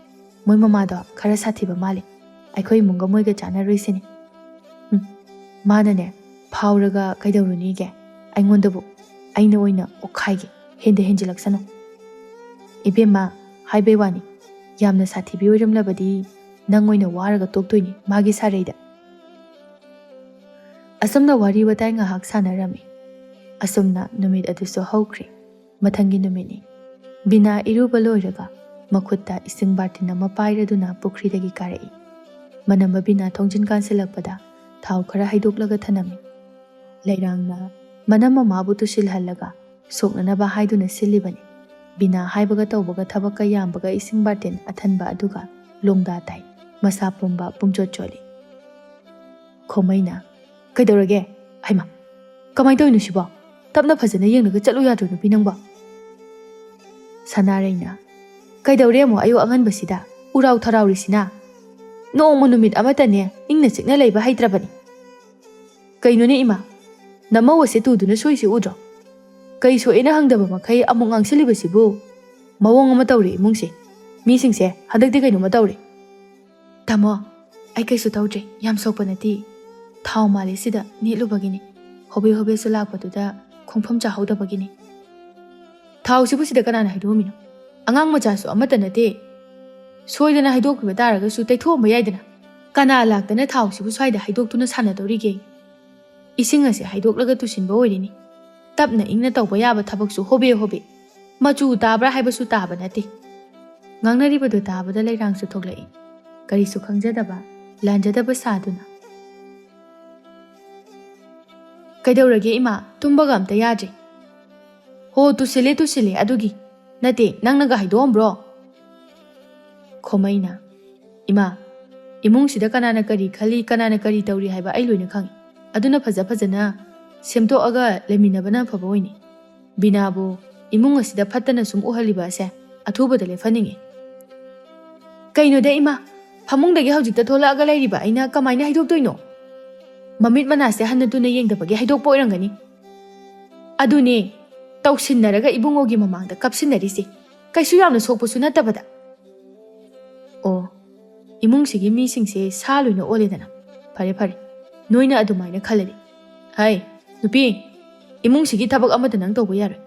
ꯃꯣꯏ ꯃꯃꯥꯗꯣ ꯈꯔ ꯁꯥꯊꯤꯕ ꯃꯥꯜꯂꯦ ꯑꯩꯈꯣꯏ ꯏꯃꯨꯡꯒ ꯃꯣꯏꯒ ꯆꯥꯟꯅꯔꯣꯏꯁꯤꯅꯤ ꯃꯥꯅꯅꯦ ꯐꯥꯎꯔꯒ ꯀꯩꯗꯧꯔꯨꯅꯤꯒꯦ ꯑꯩꯉꯣꯟꯗꯕꯨ ꯑꯩꯅ ꯑꯣꯏꯅ ꯑꯣꯛꯈꯥꯏꯒꯦ ꯍꯦꯟꯖꯤꯜꯂꯛꯁꯅꯨ ꯏꯕꯦꯝꯃ ꯍꯥꯏꯕꯩ ꯋꯥꯅꯤ ꯌꯥꯝꯅ ꯁꯥꯊꯤꯕꯤ ꯑꯣꯏꯔꯝꯂꯕꯗꯤ ꯅꯪ ꯑꯣꯏꯅ ꯋꯥꯔꯒ ꯇꯣꯛꯇꯣꯏꯅꯤ ꯃꯥꯒꯤ ꯁꯥꯔꯩꯗ ꯑꯁꯨꯝꯅ ꯋꯥꯔꯤ ꯋꯥꯇꯥꯏ ꯉꯥꯏꯍꯥꯛ ꯁꯥꯟꯅꯔꯝꯃꯤ ꯑꯁꯨꯝꯅ ꯅꯨꯃꯤꯠ ꯑꯗꯨꯁꯨ ꯍꯧꯈ꯭ꯔꯦ ꯃꯊꯪꯒꯤ ꯅꯨꯃꯤꯠꯅꯤ ꯕꯤꯅꯥ ꯏꯔꯨꯕ ꯂꯣꯏꯔꯒ ꯃꯈꯨꯠꯇ ꯏꯁꯤꯡ ꯕꯥꯔꯇꯤꯟ ꯑꯃ ꯄꯥꯏꯔꯗꯨꯅ ꯄꯨꯈ꯭ꯔꯤꯗꯒꯤ ꯀꯥꯔꯛꯏ ꯃꯅꯝꯕ ꯕꯤꯅꯥ ꯊꯣꯡꯖꯤꯟ ꯀꯥꯟꯁꯤꯜꯂꯛꯄꯗ ꯊꯥꯎ ꯈꯔ ꯍꯩꯗꯣꯛꯂꯒ ꯊꯅꯝꯃꯤ ꯂꯩꯔꯥꯡꯅ ꯃꯅꯝ ꯃꯃꯥꯕꯨ ꯇꯨꯁꯤꯜꯍꯜꯂꯒ ꯁꯣꯛꯅꯅꯕ ꯍꯥꯏꯗꯨꯅ ꯁꯤꯜꯂꯤꯕꯅꯤ ꯕꯤꯅꯥ ꯍꯥꯏꯕꯒ ꯇꯧꯕꯒ ꯊꯕꯛꯀ ꯌꯥꯝꯕꯒ ꯏꯁꯤꯡ ꯕꯥꯔꯇꯤꯟ ꯑꯊꯟꯕ ꯑꯗꯨꯒ ꯂꯣꯡꯗꯥ ꯇꯥꯏ ꯃꯁꯥ ꯄꯨꯝꯕ ꯄꯨꯡꯆꯣꯠ ꯆꯣꯠꯂꯤ ꯈꯣꯃꯩꯅ ꯀꯩꯗꯧꯔꯒꯦ ꯍꯩꯃꯥ ꯀꯃꯥꯏꯅ ꯇꯧꯔꯤꯅꯣ ꯁꯤꯕꯣ ꯇꯞꯅ ꯐꯖꯅ ꯌꯦꯡꯂꯒ ꯆꯠꯂꯨ ꯌꯥꯗ꯭ꯔꯣ ꯅꯨꯄꯤ ꯅꯪꯕꯣ ꯁꯅꯥꯔꯩꯅ ꯀꯩꯗꯧꯔꯦ ꯑꯃꯨꯛ ꯑꯌꯨꯛ ꯑꯉꯟꯕꯁꯤꯗ ꯎꯔꯥꯎ ꯊꯔꯥꯎꯔꯤꯁꯤꯅ ꯅꯣꯡꯃ ꯅꯨꯃꯤꯠ ꯑꯃꯇꯅꯦ ꯏꯪꯅ ꯆꯤꯛꯅ ꯂꯩꯕ ꯍꯩꯇ꯭ꯔꯕꯅꯤ ꯀꯩꯅꯣꯅꯦ ꯏꯃꯥ ꯅꯃꯧ ꯑꯁꯦ ꯇꯨꯗꯨꯅ ꯁꯣꯏꯁꯤ ꯎꯗ꯭ꯔꯣ ꯀꯩ ꯁꯣꯛꯑꯦꯅ ꯍꯪꯗꯕ ꯃꯈꯩ ꯑꯃꯨꯛ ꯉꯥꯡꯁꯤꯜꯂꯤꯕꯁꯤꯕꯨ ꯃꯑꯣꯡ ꯑꯃ ꯇꯧꯔꯦ ꯏꯃꯨꯡꯁꯦ ꯃꯤꯁꯤꯡꯁꯦ ꯍꯟꯗꯛꯇꯤ ꯀꯩꯅꯣꯝꯃ ꯇꯧꯔꯦ ꯇꯥꯃꯣ ꯑꯩ ꯀꯩꯁꯨ ꯇꯧꯗ꯭ꯔꯦ ꯌꯥꯝ ꯁꯣꯛꯄ ꯅꯠꯇꯦ ꯊꯥꯎ ꯃꯥꯜꯂꯦ ꯁꯤꯗ ꯅꯦꯠꯂꯨꯕꯒꯤꯅꯤ ꯍꯣꯕꯦ ꯍꯣꯕꯦꯁꯨ ꯂꯥꯛꯄꯗꯨꯗ ꯈꯣꯡꯐꯝ ꯆꯥꯍꯧꯗꯕꯒꯤꯅꯤ ꯊꯥꯎꯁꯤꯕꯨ ꯁꯤꯗ ꯀꯅꯥꯅ ꯍꯩꯗꯣꯛꯑꯝꯃꯤꯅꯣ ꯑꯉꯥꯡ ꯃꯆꯥꯁꯨ ꯑꯃꯠꯇ ꯅꯠꯇꯦ ꯁꯣꯏꯗꯅ ꯍꯩꯗꯣꯛꯈꯤꯕ ꯇꯥꯔꯒꯁꯨ ꯇꯩꯊꯣꯛꯑꯝꯕ ꯌꯥꯏꯗꯅ ꯀꯅꯥ ꯂꯥꯛꯇꯅ ꯊꯥꯎꯁꯤꯕꯨ ꯁ꯭ꯋꯥꯏꯗ ꯍꯩꯗꯣꯛꯇꯨꯅ ꯁꯥꯟꯅꯗꯧꯔꯤꯒꯦ ꯏꯁꯤꯡ ꯑꯁꯦ ꯍꯩꯗꯣꯛꯂꯒ ꯇꯨꯁꯤꯟꯕ ꯑꯣꯏꯔꯤꯅꯤ ꯇꯞꯅ ꯏꯪꯅ ꯇꯧꯕ ꯌꯥꯕ ꯊꯕꯛꯁꯨ ꯍꯣꯕꯦ ꯍꯣꯕꯦ ꯃꯆꯨ ꯇꯥꯕ꯭ꯔꯥ ꯍꯥꯏꯕꯁꯨ ꯇꯥꯕ ꯅꯠꯇꯦ ꯉꯥꯡꯅꯔꯤꯕꯗꯨ ꯇꯥꯕꯗ ꯂꯩꯔꯥꯡꯁꯨ ꯊꯣꯛꯂꯛꯏ ꯀꯔꯤꯁꯨ ꯈꯪꯖꯗꯕ ꯂꯥꯟꯖꯗꯕ ꯁꯥꯗꯨꯅ ꯀꯩꯗꯧꯔꯒꯦ ꯏꯃꯥ ꯇꯨꯝꯕꯒ ꯑꯝꯇ ꯌꯥꯗ꯭ꯔꯦ ꯍꯣ ꯇꯨꯁꯤꯜꯂꯦ ꯑꯗꯨꯒꯤ ꯅꯠꯇꯦ ꯅꯪꯅꯒ ꯍꯩꯗꯣꯛꯑꯝꯕ꯭ꯔꯣ ꯈꯣꯃꯩꯅ ꯏꯃꯥ ꯏꯃꯨꯡꯁꯤꯗ ꯀꯅꯥꯅ ꯀꯔꯤ ꯈꯜꯂꯤ ꯀꯅꯥꯅ ꯀꯔꯤ ꯇꯧꯔꯤ ꯍꯥꯏꯕ ꯑꯩ ꯂꯣꯏꯅ ꯈꯪꯏ ꯑꯗꯨꯅ ꯐꯖꯅ ꯁꯦꯝꯗꯣꯛꯑꯒ ꯂꯩꯃꯤꯟꯅꯕꯅ ꯑꯐꯕ ꯑꯣꯏꯅꯤ ꯕꯤꯅꯥꯕꯨ ꯏꯃꯨꯡ ꯑꯁꯤꯗ ꯐꯠꯇꯅ ꯁꯨꯝ ꯎꯍꯜꯂꯤꯕ ꯑꯁꯦ ꯑꯊꯨꯕꯗ ꯂꯦꯞꯍꯟꯅꯤꯡꯉꯤ ꯀꯩꯅꯣꯗ ꯏꯃꯥ ꯐꯃꯨꯡꯗꯒꯤ ꯍꯧꯖꯤꯛꯇ ꯊꯣꯛꯂꯛꯑꯒ ꯂꯩꯔꯤꯕ ꯑꯩꯅ ꯀꯃꯥꯏꯅ ꯍꯩꯗꯣꯛꯇꯣꯏꯅꯣ ꯃꯃꯤꯠ ꯃꯅꯥꯁꯦ ꯍꯟꯅ ꯇꯨꯅ ꯌꯦꯡꯗꯕꯒꯤ ꯍꯩꯗꯣꯛꯄ ꯑꯣꯏꯔꯝꯒꯅꯤ ꯑꯗꯨꯅꯦ ꯇꯧꯁꯤꯟꯅꯔꯒ ꯏꯕꯨꯡꯉꯣꯒꯤ ꯃꯃꯥꯡꯗ ꯀꯞꯁꯤꯟꯅꯔꯤꯁꯦ ꯀꯩꯁꯨ ꯌꯥꯝꯅ ꯁꯣꯛꯄꯁꯨ ꯅꯠꯇꯕꯗ ꯑꯣ ꯏꯃꯨꯡꯁꯤꯒꯤ ꯃꯤꯁꯤꯡꯁꯦ ꯁꯥ ꯂꯣꯏꯅ ꯑꯣꯜꯂꯦꯗꯅ ꯐꯔꯦ ꯅꯣꯏꯅ ꯑꯗꯨꯃꯥꯏꯅ ꯈꯜꯂꯗꯤ ꯍꯩ ꯅꯨꯄꯤ ꯏꯃꯨꯡꯁꯤꯒꯤ ꯊꯕꯛ ꯑꯃꯠꯇ ꯅꯪ ꯇꯧꯕ ꯌꯥꯔꯣꯏ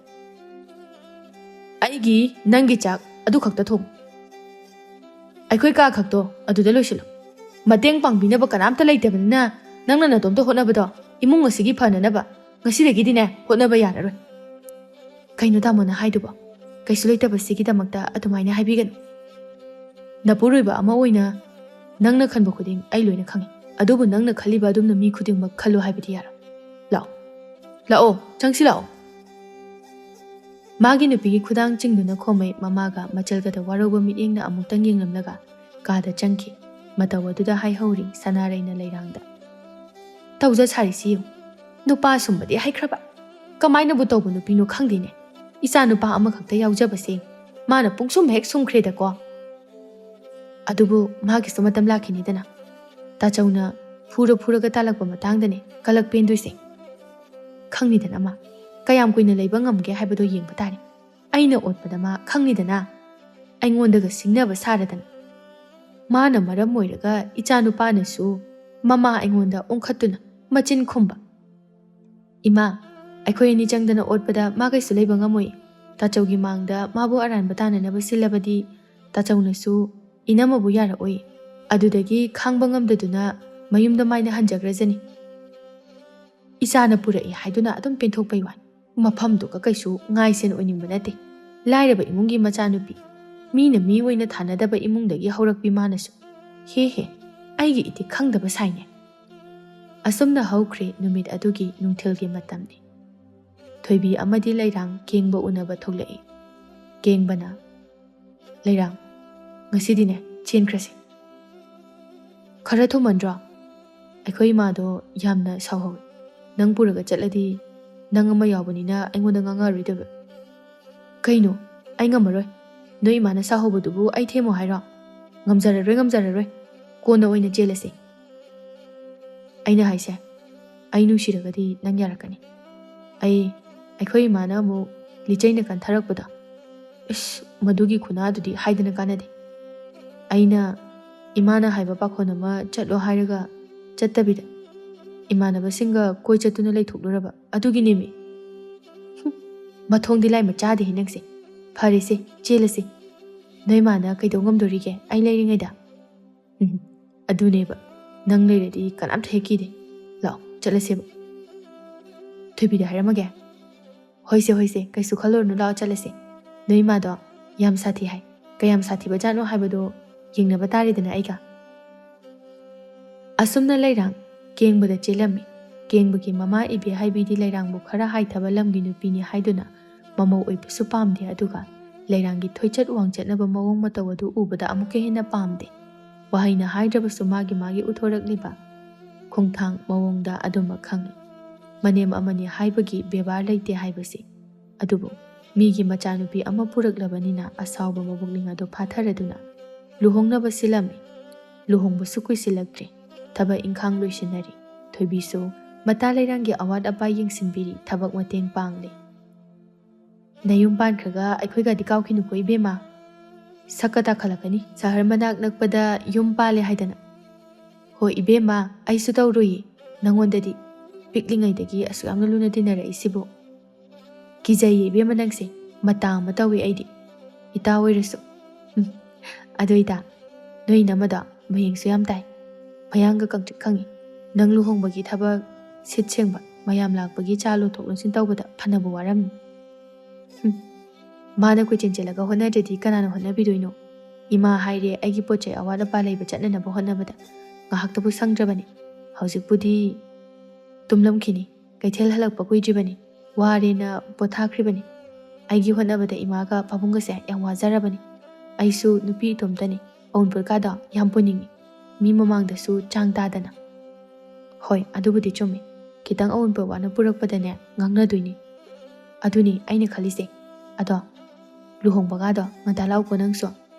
ꯑꯩꯒꯤ ꯅꯪꯒꯤ ꯆꯥꯛ ꯑꯗꯨ ꯈꯛꯇ ꯊꯣꯡꯉꯨ ꯑꯩꯈꯣꯏ ꯀꯥ ꯈꯛꯇꯣ ꯑꯗꯨꯗ ꯂꯣꯏꯁꯤꯜꯂꯨ ꯃꯇꯦꯡ ꯄꯥꯡꯕꯤꯅꯕ ꯀꯅꯥꯝꯇ ꯂꯩꯇꯕꯅꯤꯅ ꯅꯪꯅ ꯅꯇꯣꯝꯇ ꯍꯣꯠꯅꯕꯗꯣ ꯏꯃꯨꯡ ꯑꯁꯤꯒꯤ ꯐꯅꯅꯕ ꯉꯁꯤꯗꯒꯤꯗꯤꯅꯦ ꯍꯣꯠꯅꯕ ꯌꯥꯔꯔꯣꯏ ꯀꯩꯅꯣ ꯇꯥꯃꯣꯅ ꯍꯥꯏꯗꯨꯕꯣ ꯀꯩꯁꯨ ꯂꯩꯇꯕꯁꯤꯒꯤꯗꯃꯛꯇ ꯑꯗꯨꯃꯥꯏꯅ ꯍꯥꯏꯕꯤꯒꯅꯨ ꯅꯄꯨꯔꯣꯏꯕ ꯑꯃ ꯑꯣꯏꯅ ꯅꯪꯅ ꯈꯟꯕ ꯈꯨꯗꯤꯡ ꯑꯩ ꯂꯣꯏꯅ ꯈꯪꯏ ꯑꯗꯨꯕꯨ ꯅꯪꯅ ꯈꯜꯂꯤꯕ ꯑꯗꯨꯝꯅ ꯃꯤ ꯈꯨꯗꯤꯡꯃꯛ ꯈꯜꯂꯨ ꯍꯥꯏꯕꯗꯤ ꯌꯥꯔꯣꯏ ꯂꯥꯛꯑꯣ ꯆꯪꯁꯤ ꯂꯥꯛꯑꯣ ꯃꯥꯒꯤ ꯅꯨꯄꯤꯒꯤ ꯈꯨꯗꯥꯡ ꯆꯤꯡꯗꯨꯅ ꯈꯣꯃꯩ ꯃꯃꯥꯒ ꯃꯆꯜꯒꯗ ꯋꯥꯔꯧꯕ ꯃꯤꯠꯌꯦꯡꯅ ꯑꯃꯨꯛꯇꯪ ꯌꯦꯡꯂꯝꯂꯒ ꯀꯥꯗ ꯆꯪꯈꯤ ꯃꯇꯧ ꯑꯗꯨꯗ ꯍꯥꯏꯍꯧꯔꯤ ꯁꯅꯥꯔꯩꯅ ꯂꯩꯔꯥꯡꯗ ꯇꯧꯖ ꯁꯥꯔꯤꯁꯤ ꯌꯦꯡꯉꯨ ꯅꯨꯄꯥ ꯁꯨꯝꯕꯗꯤ ꯍꯩꯈ꯭ꯔꯕ ꯀꯃꯥꯏꯅꯕꯨ ꯇꯧꯕ ꯅꯨꯄꯤꯅꯣ ꯈꯪꯗꯦꯅꯦ ꯏꯆꯥ ꯅꯨꯄꯥ ꯑꯃꯈꯛꯇ ꯌꯥꯎꯖꯕꯁꯦ ꯃꯥꯅ ꯄꯨꯡꯁꯨꯝ ꯍꯦꯛ ꯁꯨꯝꯈ꯭ꯔꯦꯗꯀꯣ ꯑꯗꯨꯕꯨ ꯃꯥꯒꯤꯁꯨ ꯃꯇꯝ ꯂꯥꯛꯈꯤꯅꯤꯗꯅ ꯇꯥꯆꯧꯅ ꯐꯨꯔꯒ ꯇꯥꯜꯂꯛꯄ ꯃꯇꯥꯡꯗꯅꯦ ꯀꯂꯛ ꯄꯦꯟꯗꯣꯏꯁꯦ ꯈꯪꯅꯤꯗꯅ ꯃꯥ ꯀꯌꯥꯝ ꯀꯨꯏꯅ ꯂꯩꯕ ꯉꯝꯒꯦ ꯍꯥꯏꯕꯗꯣ ꯌꯦꯡꯕ ꯇꯥꯔꯦ ꯑꯩꯅ ꯑꯣꯠꯄꯗ ꯃꯥ ꯈꯪꯅꯤꯗꯅ ꯑꯩꯉꯣꯟꯗꯒ ꯁꯤꯡꯅꯕ ꯁꯥꯔꯗꯅ ꯃꯥꯅ ꯃꯔꯝ ꯑꯣꯏꯔꯒ ꯏꯆꯥ ꯅꯨꯄꯥꯅꯁꯨ ꯃꯃꯥ ꯑꯩꯉꯣꯟꯗ ꯑꯣꯟꯈꯠꯇꯨꯅ ꯃꯆꯤꯟ ꯈꯨꯝꯕ ꯏꯃꯥ ꯑꯩꯈꯣꯏ ꯑꯅꯤ ꯆꯪꯗꯅ ꯑꯣꯠꯄꯗ ꯃꯥ ꯀꯩꯁꯨ ꯂꯩꯕ ꯉꯝꯃꯣꯏ ꯇꯥꯆꯧꯒꯤ ꯃꯥꯡꯗ ꯃꯥꯕꯨ ꯑꯔꯥꯟꯕ ꯇꯥꯅꯅꯕ ꯁꯤꯜꯂꯕꯗꯤ ꯇꯥꯆꯧꯅꯁꯨ ꯏꯅꯝꯃꯕꯨ ꯌꯥꯔꯛꯑꯣꯏ ꯑꯗꯨꯗꯒꯤ ꯈꯥꯡꯕ ꯉꯝꯗꯗꯨꯅ ꯃꯌꯨꯝꯗ ꯃꯥꯏꯅ ꯍꯟꯖꯈ꯭ꯔꯖꯅꯤ ꯏꯆꯥꯅ ꯄꯨꯔꯛꯏ ꯍꯥꯏꯗꯨꯅ ꯑꯗꯨꯝ ꯄꯦꯟꯊꯣꯛꯄꯩ ꯋꯥꯅꯤ ꯃꯐꯝꯗꯨꯒ ꯀꯩꯁꯨ ꯉꯥꯏꯁꯦꯟ ꯑꯣꯏꯅꯤꯡꯕ ꯅꯠꯇꯦ ꯂꯥꯏꯔꯕ ꯏꯃꯨꯡꯒꯤ ꯃꯆꯥꯅꯨꯄꯤ ꯃꯤꯅ ꯃꯤ ꯑꯣꯏꯅ ꯊꯥꯅꯗꯕ ꯏꯃꯨꯡꯗꯒꯤ ꯍꯧꯔꯛꯄꯤ ꯃꯥꯅꯁꯨ ꯍꯦ ꯑꯩꯒꯤ ꯏꯇꯤ ꯈꯪꯗꯕ ꯁꯥꯏꯅꯦ ꯑꯁꯨꯝꯅ ꯍꯧꯈ꯭ꯔꯦ ꯅꯨꯃꯤꯠ ꯑꯗꯨꯒꯤ ꯅꯨꯡꯊꯤꯜꯒꯤ ꯃꯇꯝꯅꯤ ꯊꯣꯏꯕꯤ ꯑꯃꯗꯤ ꯂꯩꯔꯥꯡ ꯀꯦꯡꯕ ꯎꯅꯕ ꯊꯣꯛꯂꯛꯏ ꯀꯦꯡꯕꯅ ꯂꯩꯔꯥꯡ ꯉꯁꯤꯗꯤꯅꯦ ꯆꯦꯟꯈ꯭ꯔꯁꯤ ꯈꯔ ꯊꯨꯃꯟꯗ꯭ꯔꯣ ꯑꯩꯈꯣꯏ ꯏꯃꯥꯗꯣ ꯌꯥꯝꯅ ꯁꯥꯎꯍꯧꯏ ꯅꯪ ꯄꯨꯔꯒ ꯆꯠꯂꯗꯤ ꯅꯪ ꯑꯃ ꯌꯥꯎꯕꯅꯤꯅ ꯑꯩꯉꯣꯟꯗ ꯉꯥꯡꯉꯔꯣꯏꯗꯕ. ꯀꯩꯅꯣ ꯑꯩ ꯉꯝꯃꯔꯣꯏ. ꯅꯣꯏ ꯏꯃꯥꯅ ꯁꯥꯍꯧꯕꯗꯨꯕꯨ ꯑꯩ ꯊꯦꯝꯃꯣ ꯍꯥꯏꯔꯣ? ꯉꯝꯖꯔꯔꯣꯏ. ꯀꯣꯟꯅ ꯑꯣꯏꯅ ꯆꯦꯜꯂꯁꯤ. ꯑꯩꯅ ꯍꯥꯏꯁꯦ ꯑꯩ ꯅꯨꯡꯁꯤꯔꯒꯗꯤ ꯅꯪ ꯌꯥꯔꯛꯀꯅꯤ. ꯑꯩꯈꯣꯏ ꯏꯃꯥꯅ ꯑꯃꯨꯛ ꯂꯤꯆꯩꯅ ꯀꯟꯊꯔꯛꯄꯗꯣ, ꯏꯁ ꯃꯗꯨꯒꯤ ꯈꯨꯅꯥꯗꯨꯗꯤ ꯍꯥꯏꯗꯅ ꯀꯥꯟꯅꯗꯦ. ꯑꯩꯅ ꯏꯃꯥꯅ ꯍꯥꯏꯕ ꯄꯥꯈꯣꯟ ꯑꯃ ꯆꯠꯂꯣ ꯍꯥꯏꯔꯒ ꯆꯠꯇꯕꯤꯗ ꯏꯃꯥꯟꯅꯕꯁꯤꯡꯒ ꯀꯣꯏ ꯆꯠꯇꯨꯅ ꯂꯩꯊꯣꯛꯂꯨꯔꯕ ꯑꯗꯨꯒꯤꯅꯦꯃꯤ. ꯃꯊꯣꯡꯗꯤ ꯂꯥꯏ ꯃꯆꯥꯗꯦꯍꯦ ꯅꯪꯁꯦ. ꯐꯔꯦꯁꯦ ꯆꯦꯜꯂꯁꯤ. ꯅꯣꯏ ꯃꯥꯅ ꯀꯩꯗꯧ ꯉꯝꯗꯣꯔꯤꯒꯦ ꯑꯩ ꯂꯩꯔꯤꯉꯩꯗ. ꯑꯗꯨꯅꯦꯕ, ꯅꯪ ꯂꯩꯔꯗꯤ ꯀꯅꯥꯝꯇ ꯍꯦꯛ ꯀꯤꯗꯦ. ꯂꯥꯛꯑꯣ ꯆꯠꯂꯁꯦꯕ. ꯊꯣꯏꯕꯤꯗ ꯍꯥꯏꯔꯝꯃꯒꯦ. ꯍꯣꯏꯁꯦ ꯀꯩꯁꯨ ꯈꯜꯂꯨꯔꯅꯨ, ꯂꯥꯛꯑꯣ ꯆꯠꯂꯁꯦ. ꯅꯣꯏ ꯏꯃꯥꯗꯣ ꯌꯥꯝ ꯁꯥꯊꯤ ꯍꯥꯏ. ꯀꯌꯥꯝ ꯁꯥꯊꯤꯕꯖꯥꯠꯅꯣ ꯍꯥꯏꯕꯗꯣ ꯌꯦꯡꯅꯕ ꯇꯥꯔꯦꯗꯅ ꯑꯩꯒ. ꯑꯁꯨꯝꯅ ꯂꯩꯔꯥꯡ ꯀꯦꯡꯕꯗ ꯆꯦꯜꯂꯝꯃꯤ. ꯀꯦꯡꯕꯒꯤ ꯃꯃꯥ ꯏꯕꯦ ꯍꯥꯏꯕꯤꯗꯤ ꯂꯩꯔꯥꯡꯕꯨ ꯈꯔ ꯍꯥꯏꯊꯕ ꯂꯝꯒꯤ ꯅꯨꯄꯤꯅꯤ ꯍꯥꯏꯗꯨꯅ ꯃꯃꯧ ꯑꯣꯏꯕꯁꯨ ꯄꯥꯝꯗꯦ, ꯑꯗꯨꯒ ꯂꯩꯔꯥꯡꯒꯤ ꯊꯣꯏꯆꯠ ꯋꯥꯡꯆꯠꯅꯕ ꯃꯑꯣꯡ ꯃꯇꯧ ꯑꯗꯨ ꯎꯕꯗ ꯑꯃꯨꯛꯀ ꯍꯦꯟꯅ ꯄꯥꯝꯗꯦ. ꯋꯥꯍꯩꯅ ꯍꯥꯏꯗ꯭ꯔꯕꯁꯨ ꯃꯥꯒꯤ ꯎꯠꯊꯣꯔꯛꯂꯤꯕ ꯈꯣꯡꯊꯥꯡ ꯃꯑꯣꯡꯗ ꯑꯗꯨꯃꯛ ꯈꯪꯏ. ꯃꯅꯦꯝ ꯑꯃꯅꯤ ꯍꯥꯏꯕꯒꯤ ꯕꯦꯕꯥꯔ ꯂꯩꯇꯦ ꯍꯥꯏꯕꯁꯤ. ꯑꯗꯨꯕꯨ ꯃꯤꯒꯤ ꯃꯆꯥꯅꯨꯄꯤ ꯑꯃ ꯄꯨꯔꯛꯂꯕꯅꯤꯅ ꯑꯁꯥꯎꯕ ꯃꯕꯨꯛꯅꯤꯡ ꯑꯗꯨ ꯐꯥꯊꯔꯗꯨꯅ ꯂꯨꯍꯣꯡꯅꯕ ꯁꯤꯜꯂꯝꯃꯤ. ꯂꯨꯍꯣꯡꯕꯁꯨ ꯀꯨꯏꯁꯤꯜꯂꯛꯇ꯭ꯔꯤ. ꯊꯕꯛ ꯏꯪꯈꯥꯡ ꯂꯣꯏꯁꯤꯟꯅꯔꯤ. ꯊꯣꯏꯕꯤꯁꯨ ꯃꯇꯥ ꯂꯩꯔꯥꯡꯒꯤ ꯑꯋꯥꯠ ꯑꯄꯥ ꯌꯦꯡꯁꯤꯟꯕꯤꯔꯤ, ꯊꯕꯛ ꯃꯇꯦꯡ ꯄꯥꯡꯂꯤ. ꯅꯌꯨꯝ ꯄꯥꯟꯈ꯭ꯔꯒ ꯑꯩꯈꯣꯏꯒꯗꯤ ꯀꯥꯎꯈꯤꯅꯨꯀꯣ ꯏꯕꯦꯝꯃ. ꯁꯛꯀ ꯇꯥꯈꯠꯂꯛꯀꯅꯤ ꯁꯍꯔ ꯃꯅꯥꯛ ꯅꯛꯄꯗ ꯌꯨꯝ ꯄꯥꯜꯂꯦ ꯍꯥꯏꯗꯅ. ꯍꯣꯏ ꯏꯕꯦꯝꯃ, ꯑꯩꯁꯨ ꯇꯧꯔꯨꯏ. ꯅꯪꯉꯣꯟꯗꯗꯤ ꯄꯤꯛꯂꯤꯉꯩꯗꯒꯤ ꯑꯁꯨꯛ ꯌꯥꯝꯅ ꯂꯨꯅ ꯇꯤꯟꯅꯔꯛꯏꯁꯤꯕꯨ. ꯀꯤꯖꯩꯌꯦ ꯏꯕꯦꯝꯃ ꯅꯪꯁꯦ. ꯃꯇꯥ ꯑꯃ ꯇꯧꯏ ꯑꯩꯗꯤ, ꯏꯇꯥ ꯑꯣꯏꯔꯁꯨ. ꯑꯗꯨ ꯏꯇꯥ, ꯅꯣꯏ ꯏꯅꯝꯃꯗꯣ ꯃꯌꯦꯡꯁꯨ ꯌꯥꯝ ꯇꯥꯏ. ꯃꯌꯥꯡꯒ ꯀꯪꯇ꯭ꯔꯤꯛ ꯈꯪꯉꯤ. ꯅꯪ ꯂꯨꯍꯣꯡꯕꯒꯤ ꯊꯕꯛ ꯁꯤꯠ ꯁꯦꯡꯕ, ꯃꯌꯥꯝ ꯂꯥꯛꯄꯒꯤ ꯆꯥ ꯂꯣꯟꯊꯣꯛ ꯂꯣꯟꯁꯤꯟ ꯇꯧꯕꯗ ꯐꯅꯕꯨ ꯋꯥꯔꯝꯅꯤ. ꯃꯥꯅ ꯀꯣꯏꯆꯦꯟ ꯆꯦꯜꯂꯒ ꯍꯣꯠꯅꯗ꯭ꯔꯗꯤ ꯀꯅꯥꯅ ꯍꯣꯠꯅꯕꯤꯗꯣꯏꯅꯣ? ꯏꯃꯥ ꯍꯥꯏꯔꯦ ꯑꯩꯒꯤ ꯄꯣꯠ ꯆꯩ ꯑꯋꯥꯠ ꯑꯄꯥ ꯂꯩꯕ ꯆꯠꯅꯅꯕ ꯍꯣꯠꯅꯕꯗ ꯉꯥꯏꯍꯥꯛꯇꯕꯨ ꯁꯪꯗ꯭ꯔꯕꯅꯤ. ꯍꯧꯖꯤꯛꯄꯨꯗꯤ ꯇꯨꯝꯂꯝꯈꯤꯅꯤ. ꯀꯩꯊꯦꯜ ꯍꯜꯂꯛꯄ ꯀꯨꯏꯗ꯭ꯔꯤꯕꯅꯤ. ꯋꯥꯔꯦꯅ ꯄꯣꯊꯥꯈ꯭ꯔꯤꯕꯅꯤ. ꯑꯩꯒꯤ ꯍꯣꯠꯅꯕꯗ ꯏꯃꯥꯒ ꯄꯥꯕꯨꯡꯒꯁꯦ ꯌꯥꯝ ꯋꯥꯖꯔꯕꯅꯤ. ꯑꯩꯁꯨ ꯅꯨꯄꯤ ꯏꯇꯣꯝꯇꯅꯤ. ꯑꯋꯨꯟꯄꯣꯠꯀꯥꯗꯣ ꯌꯥꯝ ꯄꯨꯅꯤꯡꯉꯤ, ꯃꯤ ꯃꯃꯥꯡꯗꯁꯨ ꯆꯥꯡ ꯇꯥꯗꯅ. ꯍꯣꯏ ꯑꯗꯨꯕꯨꯗꯤ ꯆꯨꯝꯃꯤ. ꯈꯤꯇꯪ ꯑꯋꯨꯟꯄꯣꯠ ꯋꯥꯅ ꯄꯨꯔꯛꯄꯗꯅꯦ ꯉꯥꯡꯅꯗꯣꯏꯅꯤ. ꯑꯗꯨꯅꯤ ꯑꯩꯅ ꯈꯜꯂꯤꯁꯦ. ꯑꯗꯣ ꯂꯨꯍꯣꯡꯕꯒꯥꯗꯣ ꯉꯟꯇꯥ ꯂꯥꯛꯎꯀꯣ ꯅꯪꯁꯨ.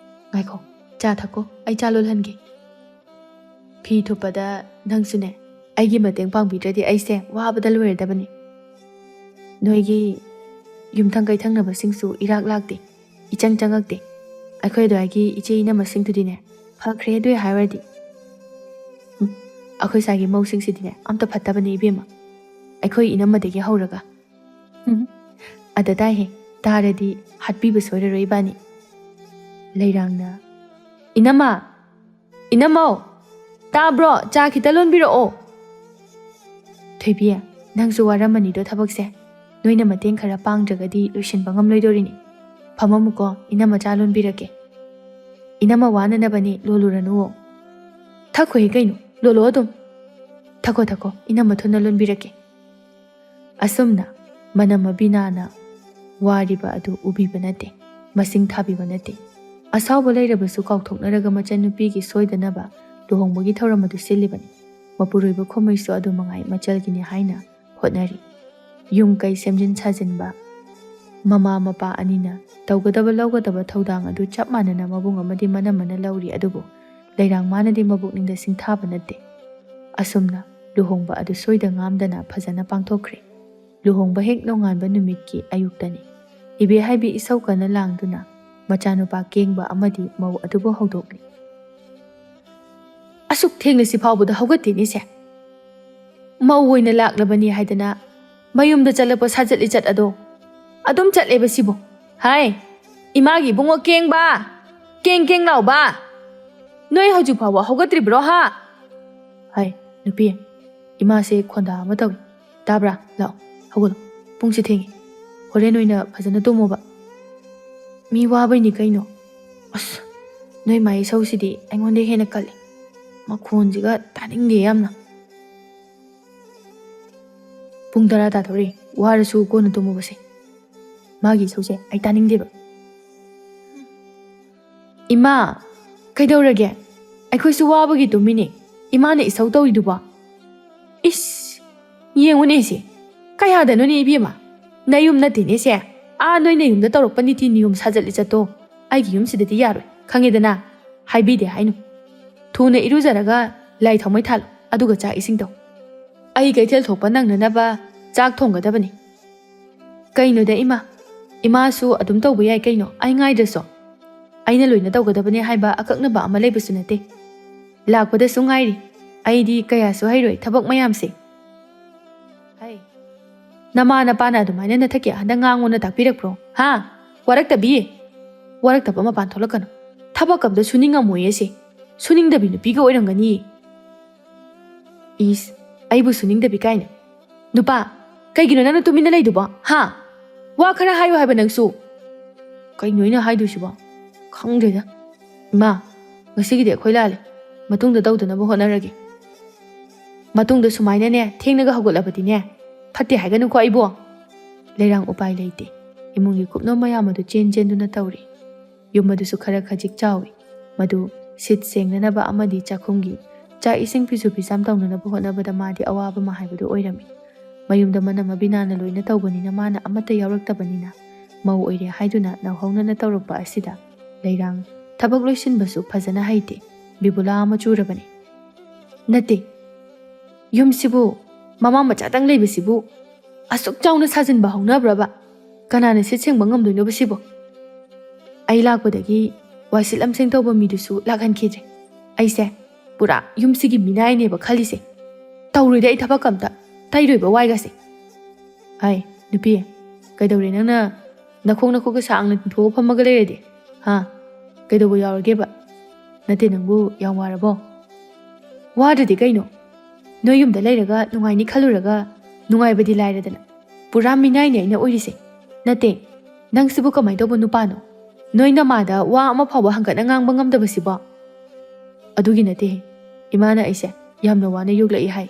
ꯉꯥꯏꯈꯣ, ꯆꯥ ꯊꯛꯀꯣ, ꯑꯩ ꯆꯥ ꯂꯣꯜꯍꯟꯒꯦ. ꯐꯤ ꯊꯨꯞꯄꯗ ꯅꯪꯁꯨꯅꯦ ꯑꯩꯒꯤ ꯃꯇꯦꯡ ꯄꯥꯡꯕꯤꯗ꯭ꯔꯗꯤ ꯑꯩꯁꯦ ꯋꯥꯕꯗ ꯂꯣꯏꯔꯗꯕꯅꯤ. ꯅꯣꯏꯒꯤ ꯌꯨꯝꯊꯪ ꯀꯩꯊꯪꯅꯕꯁꯤꯡꯁꯨ ꯏꯔꯥꯛ ꯂꯥꯛꯇꯦ, ꯏꯆꯪ ꯆꯪꯉꯛꯇꯦ. ꯑꯩꯈꯣꯏ ꯑꯗꯨꯋꯥꯏꯒꯤ ꯏꯆꯦ ꯏꯅꯝꯃꯁꯤꯡꯗꯨꯗꯤꯅꯦ ꯐꯈ꯭ꯔꯦ ꯑꯗꯨꯏ ꯍꯥꯏꯔꯗꯤ. ꯑꯩꯈꯣꯏ ꯁꯥꯏꯒꯤ ꯃꯧꯁꯤꯡꯁꯤꯗꯤꯅꯦ ꯑꯝꯇ ꯐꯠꯇꯕꯅꯤ ꯏꯕꯦꯝꯃ, ꯑꯩꯈꯣꯏ ꯏꯅꯝꯃꯗꯒꯤ ꯍꯧꯔꯒ. ꯑꯗ ꯇꯥꯏꯍꯦ, ꯇꯥꯔꯗꯤ ꯍꯥꯠꯄꯤꯕ ꯁꯣꯏꯔꯔꯣꯏ ꯏꯕꯥꯅꯤ. ꯂꯩꯔꯥꯡꯅ, ꯏꯅꯝꯃꯧ ꯇꯥꯕ꯭ꯔꯣ? ꯆꯥ ꯈꯤꯇ ꯂꯣꯟꯕꯤꯔꯛꯑꯣ. ꯊꯣꯏꯕꯤ, ꯅꯪꯁꯨ ꯋꯥꯔꯝꯃꯅꯤꯗꯣ ꯊꯕꯛꯁꯦ. ꯅꯣꯏꯅ ꯃꯇꯦꯡ ꯈꯔ ꯄꯥꯡꯗ꯭ꯔꯒꯗꯤ ꯂꯣꯏꯁꯤꯟꯕ ꯉꯝꯂꯣꯏꯗꯣꯔꯤꯅꯤ. ꯐꯝꯃꯝꯃꯨꯀꯣ, ꯏꯅꯝꯃ ꯆꯥ ꯂꯣꯟꯕꯤꯔꯛꯀꯦ. ꯏꯅꯝꯃ ꯋꯥꯅꯅꯕꯅꯤ, ꯂꯣꯜꯂꯨꯔꯅꯨꯋꯣ. ꯊꯛꯈꯣꯍꯦ ꯀꯩꯅꯣ, ꯂꯣꯜꯂꯣ ꯑꯗꯨꯝ. ꯊꯛꯀꯣ, ꯏꯅꯝꯃ ꯊꯨꯅ ꯂꯣꯟꯕꯤꯔꯛꯀꯦ. ꯑꯁꯨꯝꯅ ꯃꯅꯝ ꯃꯕꯤꯅꯥꯅ ꯋꯥꯔꯤꯕ ꯑꯗꯨ ꯎꯕꯤꯕ ꯅꯠꯇꯦ, ꯃꯁꯤꯡ ꯊꯥꯕꯤꯕ ꯅꯠꯇꯦ. ꯑꯁꯥꯎꯕ ꯂꯩꯔꯕꯁꯨ ꯀꯥꯎꯊꯣꯛꯅꯔꯒ ꯃꯆꯟꯅꯨꯄꯤꯒꯤ ꯁꯣꯏꯗꯅꯕ ꯂꯨꯍꯣꯡꯕꯒꯤ ꯊꯧꯔꯝ ꯑꯗꯨ ꯁꯤꯜꯂꯤꯕꯅꯤ. ꯃꯄꯨꯔꯣꯏꯕ ꯈꯣꯃꯩꯁꯨ ꯑꯗꯨ ꯃꯉꯥꯏ ꯃꯆꯜꯒꯤꯅꯤ ꯍꯥꯏꯅ ꯍꯣꯠꯅꯔꯤ. ꯌꯨꯝ ꯀꯩ ꯁꯦꯝꯖꯤꯟ ꯁꯥꯖꯤꯟꯕ ꯃꯃꯥ ꯃꯄꯥ ꯑꯅꯤꯅ ꯇꯧꯒꯗꯕ ꯂꯧꯒꯗꯕ ꯊꯧꯗꯥꯡ ꯑꯗꯨ ꯆꯞ ꯃꯥꯟꯅꯅ ꯃꯕꯨꯡ ꯑꯃꯗꯤ ꯃꯅꯝꯃꯅ ꯂꯧꯔꯤ. ꯑꯗꯨꯕꯨ ꯂꯩꯔꯥꯡ ꯃꯥꯅꯗꯤ ꯃꯕꯨꯛꯅꯤꯡꯗ ꯁꯤꯡꯊꯥꯕ ꯅꯠꯇꯦ. ꯑꯁꯨꯝꯅ ꯂꯨꯍꯣꯡꯕ ꯑꯗꯨ ꯁꯣꯏꯗ ꯉꯥꯝꯗꯅ ꯐꯖꯅ ꯄꯥꯡꯊꯣꯛꯈ꯭ꯔꯦ. ꯂꯨꯍꯣꯡꯕ ꯍꯦꯛ ꯅꯣꯡꯉꯥꯟꯕ ꯅꯨꯃꯤꯠꯀꯤ ꯑꯌꯨꯛꯇꯅꯤ. ꯏꯕꯦꯍꯥꯏꯕꯤ ꯏꯁꯧ ꯀꯟꯅ ꯂꯥꯡꯗꯨꯅ ꯃꯆꯥꯅꯨꯄꯥ ꯀꯦꯡꯕ ꯑꯃꯗꯤ ꯃꯧ ꯑꯗꯨꯕꯨ ꯍꯧꯗꯣꯛꯂꯤ. ꯑꯁꯨꯛ ꯊꯦꯡꯂꯁꯤ ꯐꯥꯎꯕꯗ ꯍꯧꯒꯠꯇꯦꯅꯦꯁꯦ. ꯃꯧ ꯑꯣꯏꯅ ꯂꯥꯛꯂꯕꯅꯤ ꯍꯥꯏꯗꯅ ꯃꯌꯨꯝꯗ ꯆꯠꯂꯛꯄ ꯁꯥꯖꯠ ꯂꯤꯆꯠ ꯑꯗꯣ ꯑꯗꯨꯝ ꯆꯠꯂꯦꯕ ꯁꯤꯕꯨ. ꯍꯥꯏ ꯏꯃꯥꯒꯤ ꯏꯕꯨꯡꯉꯣ ꯀꯦꯡꯕ, ꯀꯦꯡ ꯂꯥꯎꯕ, ꯅꯣꯏ ꯍꯧꯖꯤꯛ ꯐꯥꯎꯕ ꯍꯧꯒꯠꯇ꯭ꯔꯤꯕ꯭ꯔꯣ ꯍꯥ? ꯍꯥꯏ ꯅꯨꯄꯤ, ꯏꯃꯥꯁꯦ ꯈꯣꯟꯗꯥ ꯑꯃ ꯇꯧꯏ. ꯇꯥꯕ꯭ꯔꯥ? ꯂꯥꯛꯑꯣ ꯍꯧꯒꯠꯂꯣ, ꯄꯨꯡꯁꯦ ꯊꯦꯡꯉꯤ. ꯍꯣꯔꯦꯟ ꯑꯣꯏꯅ ꯐꯖꯅ ꯇꯨꯝꯃꯣꯕ. ꯃꯤ ꯋꯥꯕꯩꯅꯤ ꯀꯩꯅꯣ. ꯑꯁ, ꯅꯣꯏ ꯃꯥ ꯏꯁꯧꯁꯤꯗꯤ ꯑꯩꯉꯣꯟꯗ ꯍꯦꯟꯅ ꯀꯜꯂꯤ. ꯃꯈꯣꯟꯁꯤꯒ ꯇꯥꯅꯤꯡꯗꯦ ꯌꯥꯝꯅ. ꯄꯨꯡ 10 ꯇꯥꯗꯧꯔꯦ, ꯋꯥꯔꯁꯨ ꯀꯣꯟꯅ ꯇꯨꯝꯃꯨꯕꯁꯦ. ꯃꯥꯒꯤ ꯏꯁꯧꯁꯦ ꯑꯩ ꯇꯥꯅꯤꯡꯗꯦꯕ. ꯏꯃꯥ, ꯀꯩꯗꯧꯔꯒꯦ? ꯑꯩꯈꯣꯏꯁꯨ ꯋꯥꯕꯒꯤ ꯇꯨꯝꯃꯤꯅꯦ. ꯏꯃꯥꯅ ꯏꯁꯧ ꯇꯧꯏꯗꯨꯕꯣ. ꯏꯁ, ꯌꯦꯡꯉꯨꯅꯦ ꯁꯤ, ꯀꯌꯥꯗꯅꯣꯅꯦ ꯏꯕꯦꯝꯃ ꯅꯌꯨꯝ ꯅꯠꯇꯦꯅꯦ ꯁꯦ ꯅꯣꯏ ꯅꯌꯨꯝꯗ ꯇꯧꯔꯛꯄ ꯅꯤꯇꯤ ꯅꯤꯌꯣꯝ ꯁꯥꯖꯠꯂꯤ ꯆꯠꯇꯣ ꯑꯩꯒꯤ ꯌꯨꯝꯁꯤꯗꯗꯤ ꯌꯥꯔꯣꯏ ꯈꯪꯉꯦꯗꯅ ꯍꯥꯏꯕꯤꯗꯦ ꯍꯥꯏꯅꯨ ꯊꯨꯅ ꯏꯔꯨꯖꯔꯒ ꯂꯥꯏ ꯊꯥꯎꯃꯩ ꯊꯥꯜꯂꯨ ꯑꯗꯨꯒ ꯆꯥꯛ ꯏꯁꯤꯡ ꯇꯧ ꯑꯩ ꯀꯩꯊꯦꯜ ꯊꯣꯛꯄ ꯅꯪꯅꯅꯕ ꯆꯥꯛ ꯊꯣꯡꯒꯗꯕꯅꯤ ꯀꯩꯅꯣꯗ ꯏꯃꯥꯁꯨ ꯑꯗꯨꯝ ꯇꯧꯕ ꯌꯥꯏ ꯀꯩꯅꯣ ꯑꯩ ꯉꯥꯏꯗ꯭ꯔꯁꯨ ꯑꯩꯅ ꯂꯣꯏꯅ ꯇꯧꯒꯗꯕꯅꯦ ꯍꯥꯏꯕ ꯑꯀꯛꯅꯕ ꯑꯃ ꯂꯩꯕꯁꯨ ꯅꯠꯇꯦ ꯂꯥꯛꯄꯗꯁꯨ ꯉꯥꯏꯔꯤ ꯑꯩꯗꯤ ꯀꯌꯥꯁꯨ ꯍꯩꯔꯣꯏ ꯊꯕꯛ ꯃꯌꯥꯝꯁꯦ ꯍꯩ ꯅꯃꯥ ꯅꯄꯥꯅ ꯑꯗꯨꯃꯥꯏꯅ ꯅꯊꯛꯀꯤ ꯑꯍꯟꯗ ꯉꯥꯡꯉꯣꯅ ꯇꯥꯛꯄꯤꯔꯛꯄ꯭ꯔꯣ ꯋꯥꯔꯛꯇꯕꯤ ꯋꯥꯔꯛꯇꯕ ꯃꯄꯥꯟ ꯊꯣꯛꯂꯛꯀꯅꯨ ꯊꯕꯛ ꯑꯝꯇ ꯁꯨꯅꯤꯡꯉꯝꯃꯣꯏꯌꯦ ꯁꯦ ꯁꯨꯅꯤꯡꯗꯕꯤ ꯅꯨꯄꯤꯒ ꯑꯣꯏꯔꯝꯒꯅꯤ ꯏꯁ ꯑꯩꯕꯨ ꯁꯨꯅꯤꯡꯗꯕꯤ ꯀꯥꯏꯅ ꯅꯨꯄꯥ ꯀꯩꯒꯤꯅꯣ ꯅꯪꯅ ꯇꯨꯃꯤꯟꯅ ꯂꯩꯗꯨꯕꯣ ꯋꯥ ꯈꯔ ꯍꯥꯏꯌꯨ ꯍꯥꯏꯕ ꯅꯪꯁꯨ ꯀꯩꯅꯣ ꯑꯩꯅ ꯍꯥꯏꯗꯣꯏꯁꯤꯕꯣ ꯈꯪꯗ꯭ꯔꯦꯗ ꯏꯃꯥ ꯉꯁꯤꯒꯤꯗꯤ ꯑꯩꯈꯣꯏ ꯂꯥꯜꯂꯦ ꯃꯇꯨꯡꯗ ꯇꯧꯗꯅꯕ ꯍꯣꯠꯅꯔꯒꯦ ꯃꯇꯨꯡꯗ ꯁꯨꯃꯥꯏꯅꯅꯦ ꯊꯦꯡꯅꯒ ꯍꯧꯒꯠꯂꯕꯗꯤꯅꯦ ꯐꯠꯇꯦ ꯍꯥꯏꯒꯅꯨꯀꯣ ꯑꯩꯕꯣ ꯂꯩꯔꯥꯡ ꯎꯄꯥꯏ ꯂꯩꯇꯦ ꯏꯃꯨꯡꯒꯤ ꯀꯨꯞꯅꯣꯝ ꯃꯌꯥꯝ ꯑꯗꯨ ꯆꯦꯟꯗꯨꯅ ꯇꯧꯔꯤ ꯌꯨꯝ ꯑꯗꯨꯁꯨ ꯈꯔ ꯈꯖꯤꯛ ꯆꯥꯎꯏ ꯃꯗꯨ ꯁꯤꯠ ꯁꯦꯡꯅꯅꯕ ꯑꯃꯗꯤ ꯆꯥꯛꯈꯨꯝꯒꯤ ꯆꯥꯛ ꯏꯁꯤꯡ ꯐꯤꯁꯨ ꯐꯤꯖꯥꯝ ꯇꯧꯅꯅꯕ ꯍꯣꯠꯅꯕꯗ ꯃꯥꯗꯤ ꯑꯋꯥꯕ ꯑꯃ ꯍꯥꯏꯕꯗꯨ ꯑꯣꯏꯔꯝꯃꯤ ꯃꯌꯨꯝꯗ ꯃꯅꯝ ꯃꯕꯤꯅꯥꯅ ꯂꯣꯏꯅ ꯇꯧꯕꯅꯤꯅ ꯃꯥꯅ ꯑꯃꯠꯇ ꯌꯥꯎꯔꯛꯇꯕꯅꯤನ ꯃꯧ ꯑꯣꯏꯔꯦ ꯍꯥꯏꯗꯨꯅ ꯅꯧꯍꯧꯅꯅ ꯇꯧꯔꯛꯄ ꯑꯁꯤꯗ ꯂꯩꯔꯥꯡ ꯊꯕꯛ ꯂꯣꯏꯁꯤꯟꯕꯁꯨ ꯐꯖꯅ ꯍꯩꯇꯦ ꯕꯤꯕꯨꯂꯥ ꯑꯃ ꯆꯨꯔꯕꯅꯤ ꯅꯠꯇꯦ ꯌꯨꯝꯁꯤꯕꯨ ꯃꯃꯥ ꯃꯆꯥꯇꯪ ꯂꯩꯕꯁꯤꯕꯨ ꯑꯁꯨꯛ ꯆꯥꯎꯅ ꯁꯥꯖꯤꯟꯕ ꯍꯧꯅꯕ꯭ꯔꯕ ꯀꯅꯥꯅ ꯁꯤꯠ ꯁꯦꯡꯕ ꯉꯝꯗꯣꯏꯅꯣꯕ ꯁꯤꯕꯨ ꯑꯩ ꯂꯥꯛꯄꯗꯒꯤ ꯋꯥꯏꯁꯤꯠ ꯂꯝꯁꯦꯡ ꯇꯧꯕ ꯃꯤꯗꯨꯁꯨ ꯂꯥꯛꯍꯟꯈꯤꯗ꯭ꯔꯦ ꯑꯩꯁꯦ ꯄꯨꯔꯥ ꯌꯨꯝꯁꯤꯒꯤ ꯃꯤꯅꯥꯏꯅꯦꯕ ꯈꯜꯂꯤꯁꯦ ꯇꯧꯔꯣꯏꯗ ꯑꯩ ꯊꯕꯛ ꯑꯝꯇ ꯇꯩꯔꯣꯏꯕ ꯋꯥꯏꯒꯁꯦ ꯅꯨꯄꯤ ꯀꯩꯗꯧꯔꯦ ꯅꯪꯅ ꯅꯈꯣꯡꯒ ꯁꯥꯡꯅ ꯇꯤꯡꯊꯣꯛꯑ ꯐꯝꯃꯒ ꯂꯩꯔꯗꯤ ꯀꯩꯗꯧꯕ ꯌꯥꯎꯔꯒꯦꯕ ꯅꯠꯇꯦ ꯅꯪꯕꯨ ꯌꯥꯝ ꯋꯥꯔꯕꯣ ꯋꯥꯗ꯭ꯔꯗꯤ ꯀꯩꯅꯣ ꯅꯣꯏ ꯌꯨꯝꯗ ꯂꯩꯔꯒ ꯅꯨꯡꯉꯥꯏꯅꯤ ꯈꯜꯂꯨꯔꯒ ꯅꯨꯡꯉꯥꯏꯕꯗꯤ ꯂꯥꯏꯔꯗꯅ ꯄꯨꯔꯥ ꯃꯤꯅꯥꯏꯅꯦ ꯑꯩꯅ ꯑꯣꯏꯔꯤꯁꯦ ꯅꯠꯇꯦ ꯅꯪꯁꯤꯕꯨ ꯀꯃꯥꯏꯅ ꯇꯧꯕ ꯅꯨꯄꯥꯅꯣ ꯅꯣꯏ ꯅꯃꯥꯗ ꯋꯥ ꯑꯃ ꯐꯥꯎꯕ ꯍꯪꯒꯠꯅ ꯉꯥꯡꯕ ꯉꯝꯗꯕꯁꯤꯕꯣ ꯑꯗꯨꯒꯤ ꯅꯠꯇꯦꯍꯦ ꯏꯃꯥꯅ ꯑꯩꯁꯦ ꯌꯥꯝꯅ ꯋꯥꯅ ꯌꯣꯛꯂꯛꯏ ꯍꯥꯏ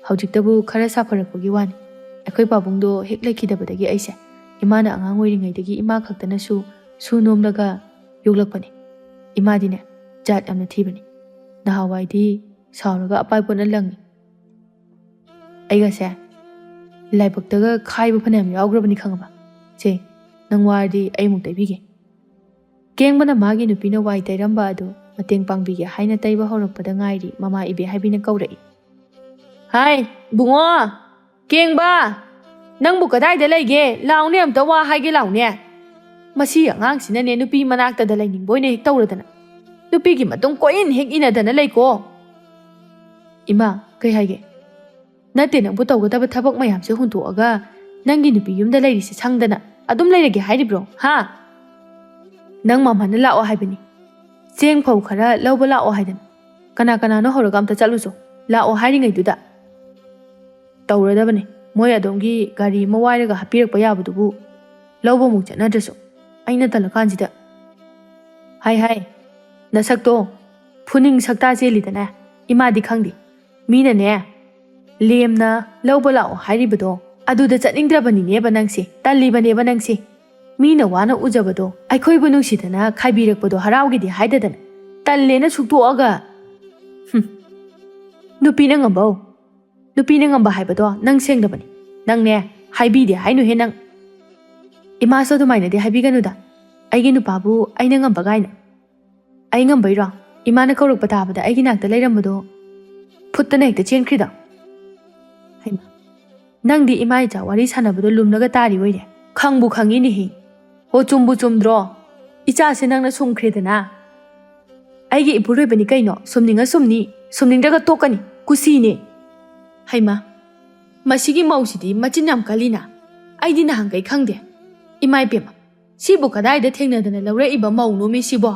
ꯍꯧꯖꯤꯛꯇꯕꯨ ꯈꯔ ꯁꯥꯐꯔꯛꯄꯒꯤ ꯋꯥꯅꯤ ꯑꯩꯈꯣꯏ ꯄꯥꯕꯨꯡꯗꯣ ꯍꯦꯛ ꯂꯩꯈꯤꯗꯕꯗꯒꯤ ꯑꯩꯁꯦ ꯏꯃꯥꯅ ꯑꯉꯥꯡ ꯑꯣꯏꯔꯤꯉꯩꯗꯒꯤ ꯏꯃꯥ ꯈꯛꯇꯅꯁꯨ ꯁꯨ ꯅꯣꯝꯂꯒ ꯌꯣꯛꯂꯛꯄꯅꯤ ꯏꯃꯥꯗꯤꯅꯦ ꯖꯥꯠ ꯌꯥꯝꯅ ꯊꯤꯕꯅꯤ ꯅꯍꯥꯟꯋꯥꯏꯗꯤ ꯁꯥꯎꯔꯒ ꯑꯄꯥꯏꯄꯣꯠꯅ ꯂꯪꯉꯤ ꯑꯩꯒꯁꯦ ꯂꯥꯏꯕꯛꯇꯒ ꯈꯥꯏꯕ ꯐꯅꯌꯥꯝ ꯌꯥꯎꯈ꯭ꯔꯕꯅꯤ ꯈꯪꯉꯕ ꯁꯦ ꯅꯪ ꯋꯥꯔꯗꯤ ꯑꯩ ꯑꯃꯨꯛ ꯇꯩꯕꯤꯒꯦ ꯀꯦꯡꯕꯅ ꯃꯥꯒꯤ ꯅꯨꯄꯤꯅ ꯋꯥꯏ ꯇꯩꯔꯝꯕ ꯑꯗꯨ ꯃꯇꯦꯡ ꯄꯥꯡꯕꯤꯒꯦ ꯍꯥꯏꯅ ꯇꯩꯕ ꯍꯧꯔꯛꯄꯗ ꯉꯥꯏꯔꯤ ꯃꯃꯥ ꯏꯕꯦ ꯍꯥꯏꯕꯤꯅ ꯀꯧꯔꯛꯏ ꯕꯨꯡꯉꯣ ꯀꯦꯡꯕ ꯅꯪꯕꯨ ꯀꯗꯥꯏꯗ ꯂꯩꯒꯦ ꯂꯥꯎꯅꯦ ꯑꯝꯇ ꯋꯥ ꯍꯥꯏꯒꯦ ꯂꯥꯎꯅꯦ ꯃꯁꯤ ꯑꯉꯥꯡꯁꯤꯅꯅꯦ ꯅꯨꯄꯤ ꯃꯅꯥꯛꯇꯗ ꯂꯩꯅꯤꯡꯕ ꯑꯣꯏꯅ ꯍꯦꯛ ꯇꯧꯔꯗꯅ ꯅꯨꯄꯤꯒꯤ ꯃꯇꯨꯡ ꯀꯣꯏꯏꯟ ꯍꯦꯛ ꯏꯟꯅꯗꯅ ꯂꯩꯀꯣ ꯏꯃꯥ ꯀꯩ ꯍꯥꯏꯒꯦ ꯅꯠꯇꯦ ꯅꯪꯕꯨ ꯇꯧꯒꯗꯕ ꯊꯕꯛ ꯃꯌꯥꯝꯁꯦ ꯍꯨꯟꯇꯣꯛꯑꯒ ꯅꯪꯒꯤ ꯅꯨꯄꯤ ꯌꯨꯝꯗ ꯂꯩꯔꯤꯁꯦ ꯁꯪꯗꯅ ꯑꯗꯨꯝ ꯂꯩꯔꯒꯦ ꯍꯥꯏꯔꯤꯕ꯭ꯔꯣ ꯅꯪ ꯃꯃꯥꯅ ꯂꯥꯛꯑꯣ ꯍꯥꯏꯕꯅꯤ ꯆꯦꯡ ꯐꯧ ꯈꯔ ꯂꯧꯕ ꯂꯥꯛꯑꯣ ꯍꯥꯏꯗꯅ ꯀꯅꯥꯅꯣ ꯍꯧꯔꯒ ꯑꯝꯇ ꯆꯠꯂꯨꯁꯨ ꯂꯥꯛꯑꯣ ꯍꯥꯏꯔꯤꯉꯩꯗꯨꯗ ꯇꯧꯔꯗꯕꯅꯤ ꯃꯣꯏ ꯑꯗꯣꯝꯒꯤ ꯒꯥꯔꯤ ꯑꯃ ꯋꯥꯏꯔꯒ ꯍꯥꯞꯄꯤꯔꯛꯄ ꯌꯥꯕꯗꯨꯕꯨ ꯂꯧꯕꯃꯨꯛ ꯆꯠꯅꯗ꯭ꯔꯁꯨ ꯑꯩꯅ ꯇꯜꯂꯀꯥꯟꯁꯤꯗ ꯍꯥꯏ ꯅꯁꯛꯇꯣ ꯐꯨꯅꯤꯡ ꯁꯛꯇꯥ ꯆꯦꯜꯂꯤꯗꯅ ꯏꯃꯥꯗꯤ ꯈꯪꯗꯦ ꯃꯤꯅꯅꯦ ꯂꯦꯝꯅ ꯂꯧꯕ ꯂꯥꯛꯑꯣ ꯍꯥꯏꯔꯤꯕꯗꯣ ꯑꯗꯨꯗ ꯆꯠꯅꯤꯡꯗ꯭ꯔꯕꯅꯤꯅꯦꯕ ꯅꯪꯁꯦ ꯇꯜꯂꯤꯕꯅꯦꯕ ꯅꯪꯁꯦ ꯃꯤꯅ ꯋꯥꯅ ꯎꯖꯕꯗꯣ ꯑꯩꯈꯣꯏꯕꯨ ꯅꯨꯡꯁꯤꯗꯅ ꯈꯥꯏꯕꯤꯔꯛꯄꯗꯣ ꯍꯔꯥꯎꯒꯤꯗꯤ ꯍꯥꯏꯗꯗꯅ ꯇꯜꯂꯦꯅ ꯁꯨꯛꯇꯣꯛꯑꯒ ꯅꯨꯄꯤꯅ ꯉꯝꯕ ꯍꯥꯏꯕꯗꯣ ꯅꯪ ꯁꯦꯡꯗꯕꯅꯤ ꯅꯪꯅꯦ ꯍꯥꯏꯕꯤꯗꯦ ꯍꯥꯏꯅꯨꯍꯦ ꯅꯪ ꯏꯃꯥꯁꯨ ꯑꯗꯨꯃꯥꯏꯅꯗꯤ ꯍꯥꯏꯕꯤꯒꯅꯨꯗ ꯑꯩꯒꯤ ꯅꯨꯄꯥꯕꯨ ꯑꯩꯅ ꯉꯝꯕ ꯒꯥꯏꯅ ꯑꯩ ꯉꯝꯕꯩꯔꯣ ꯏꯃꯥꯅ ꯀꯧꯔꯛꯄ ꯇꯥꯕꯗ ꯑꯩꯒꯤ ꯅꯥꯛꯇ ꯂꯩꯔꯝꯕꯗꯣ ꯐꯨꯠꯇꯅ ꯍꯦꯛꯇ ꯆꯦꯟꯈ꯭ꯔꯤꯗꯣ ꯍꯩꯃꯥ ꯅꯪꯗꯤ ꯏꯃꯥ ꯏꯆꯥ ꯋꯥꯔꯤ ꯁꯥꯟꯅꯕꯗꯣ ꯂꯨꯝꯂꯒ ꯇꯥꯔꯤ ꯑꯣꯏꯔꯦ ꯈꯪꯕꯨ ꯈꯪꯉꯤꯅꯦꯍꯦ ꯍꯣ ꯆꯨꯝꯕꯨ ꯆꯨꯝꯗ꯭ꯔꯣ ꯏꯆꯥꯁꯦ ꯅꯪꯅ ꯁꯨꯝꯈ꯭ꯔꯦꯗꯅ ꯑꯩꯒꯤ ꯏꯄꯨꯔꯣꯏꯕꯅꯤ ꯀꯩꯅꯣ ꯁꯨꯝꯅꯤꯡꯉ ꯁꯨꯝꯅꯤ ꯁꯨꯝꯅꯤꯡꯗ꯭ꯔꯒ ꯇꯣꯛꯀꯅꯤ ꯀꯨꯁꯤꯅꯦ ꯍꯩꯃꯥ ꯃꯁꯤꯒꯤ ꯃꯧꯁꯤꯗꯤ ꯃꯆꯤꯟ ꯌꯥꯝ ꯀꯜꯂꯤꯅ ꯑꯩꯗꯤ ꯅꯍꯥꯟꯈꯩ ꯈꯪꯗꯦ ꯏꯃꯥ ꯏꯄꯦꯝꯃ ꯁꯤꯕꯨ ꯀꯗꯥꯏꯗ ꯊꯦꯡꯅꯗꯅ ꯂꯧꯔꯛꯏꯕ ꯃꯧꯅꯣꯃꯤ ꯁꯤꯕꯣ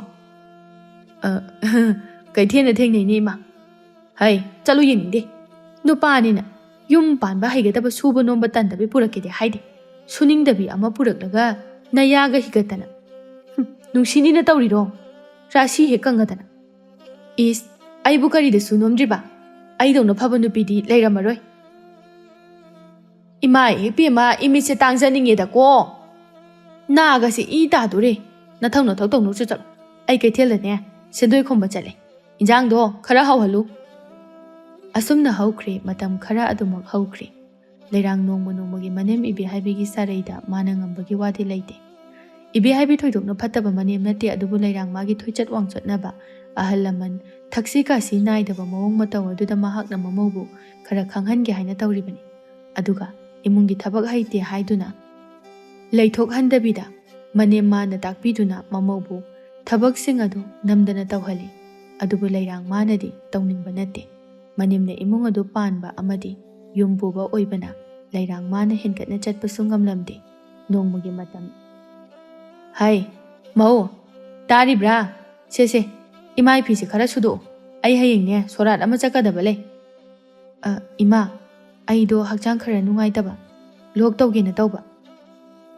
ꯀꯩꯊꯦꯜꯗ ꯊꯦꯡꯅꯩꯅꯦ ꯏꯃꯥ ꯆꯠꯂꯨ ꯌꯦꯡꯅꯤꯡꯗꯦ ꯅꯨꯄꯥꯅꯤꯅ ꯌꯨꯝ ꯄꯥꯟꯕ ꯍꯩꯒꯗꯕ ꯁꯨꯕ ꯅꯣꯝꯕ ꯇꯟꯗꯕꯤ ꯄꯨꯔꯛꯀꯦꯗꯤ ꯍꯥꯏꯗꯦ ꯁꯨꯅꯤꯡꯗꯕꯤ ꯑꯃ ꯄꯨꯔꯛꯂꯒ ꯅꯌꯥꯒ ꯍꯤꯒꯠꯇꯅ ꯅꯨꯡꯁꯤꯅꯤꯅ ꯇꯧꯔꯤꯔꯣ ꯔꯥꯁꯤ ꯍꯦꯛ ꯀꯪꯉꯗꯅ ꯏꯁ ꯑꯩꯕꯨ ꯀꯔꯤꯗ ꯁꯨ ꯅꯣꯝꯗ꯭ꯔꯤꯕ ꯑꯩꯗꯧꯅ ꯐꯕ ꯅꯨꯄꯤꯗꯤ ꯂꯩꯔꯝꯃꯔꯣꯏ ꯏꯃꯥ ꯏꯄꯦꯝꯃ ꯏꯃꯤꯠꯁꯦ ꯇꯥꯡꯖꯅꯤꯡꯉꯦꯗꯀꯣ ꯅꯥꯒꯁꯦ ꯏ ꯇꯥꯗꯣꯔꯦ ꯅꯊꯧ ꯇꯧꯅꯨꯁꯨ ꯆꯠꯂꯣ ꯑꯩ ꯀꯩꯊꯦꯜꯗꯅꯦ ꯁꯦꯟꯗꯣꯏ ꯈꯣꯝꯕ ꯆꯠꯂꯦ ꯏꯟꯖꯥꯡꯗꯣ ꯈꯔ ꯍꯥꯎꯍꯜꯂꯨ ꯑꯁꯨꯝꯅ ꯍꯧꯈ꯭ꯔꯦ ꯃꯇꯝ ꯈꯔ ꯑꯗꯨꯃꯛ ꯍꯧꯈ꯭ꯔꯦ ꯂꯩꯔꯥꯡ ꯅꯣꯡꯃ ꯅꯣꯡꯃꯒꯤ ꯃꯅꯦꯝ ꯏꯕꯦꯍꯥꯏꯕꯤꯒꯤ ꯁꯥꯔꯩꯗ ꯃꯥꯅ ꯉꯝꯕꯒꯤ ꯋꯥꯗꯤ ꯂꯩꯇꯦ꯫ ꯏꯕꯦꯍꯥꯏꯕꯤ ꯊꯣꯏꯗꯣꯛꯅ ꯐꯠꯇꯕ ꯃꯅꯦꯝ ꯅꯠꯇꯦ, ꯑꯗꯨꯕꯨ ꯂꯩꯔꯥꯡ ꯃꯥꯒꯤ ꯊꯣꯏꯆꯠ ꯋꯥꯡꯆꯠꯅꯕ ꯑꯍꯜ ꯂꯃꯟ ꯊꯛꯁꯤ ꯈꯥꯁꯤ ꯅꯥꯏꯗꯕ ꯃꯑꯣꯡ ꯃꯇꯧ ꯑꯗꯨꯗ ꯃꯍꯥꯛꯅ ꯃꯃꯧꯕꯨ ꯈꯔ ꯈꯪꯍꯟꯒꯦ ꯍꯥꯏꯅ ꯇꯧꯔꯤꯕꯅꯤ꯫ ꯑꯗꯨꯒ ꯏꯃꯨꯡꯒꯤ ꯊꯕꯛ ꯍꯩꯇꯦ ꯍꯥꯏꯗꯨꯅ ꯂꯩꯊꯣꯛꯍꯟꯗꯕꯤꯗ ꯃꯅꯦꯝ ꯃꯥꯅ ꯇꯥꯛꯄꯤꯗꯨꯅ ꯃꯃꯧꯕꯨ ꯊꯕꯛꯁꯤꯡ ꯑꯗꯨ ꯅꯝꯗꯅ ꯇꯧꯍꯜꯂꯤ꯫ ꯑꯗꯨꯕꯨ ꯂꯩꯔꯥꯡ ꯃꯥꯅꯗꯤ ꯇꯧꯅꯤꯡꯕ ꯅꯠꯇꯦ꯫ ꯃꯅꯦꯝꯅ ꯏꯃꯨꯡ ꯑꯗꯨ ꯄꯥꯟꯕ ꯑꯃꯗꯤ ꯌꯨꯝ ꯄꯨꯕ ꯑꯣꯏꯕꯅ ꯂꯩꯔꯥꯡ ꯃꯥꯅ ꯍꯦꯟꯒꯠꯅ ꯆꯠꯄꯁꯨ ꯉꯝꯂꯝꯗꯦ꯫ ꯅꯣꯡꯃꯒꯤ ꯃꯇꯝ, ꯍꯥꯏ ꯃꯧ ꯇꯥꯔꯤꯕ꯭ꯔꯥ? ꯁꯦ ꯏꯃꯥ ꯐꯤꯁꯦ ꯈꯔ ꯁꯨꯗꯣꯛꯑꯣ, ꯑꯩ ꯍꯌꯦꯡꯅꯦ ꯁꯣꯔꯥꯠ ꯑꯃ ꯆꯠꯀꯗꯕ ꯂꯩ꯫ ꯏꯃꯥ, ꯑꯩꯗꯣ ꯍꯛꯆꯥꯡ ꯈꯔ ꯅꯨꯡꯉꯥꯏꯇꯕ, ꯂꯣꯛ ꯇꯧꯒꯦꯅ ꯇꯧꯕ꯫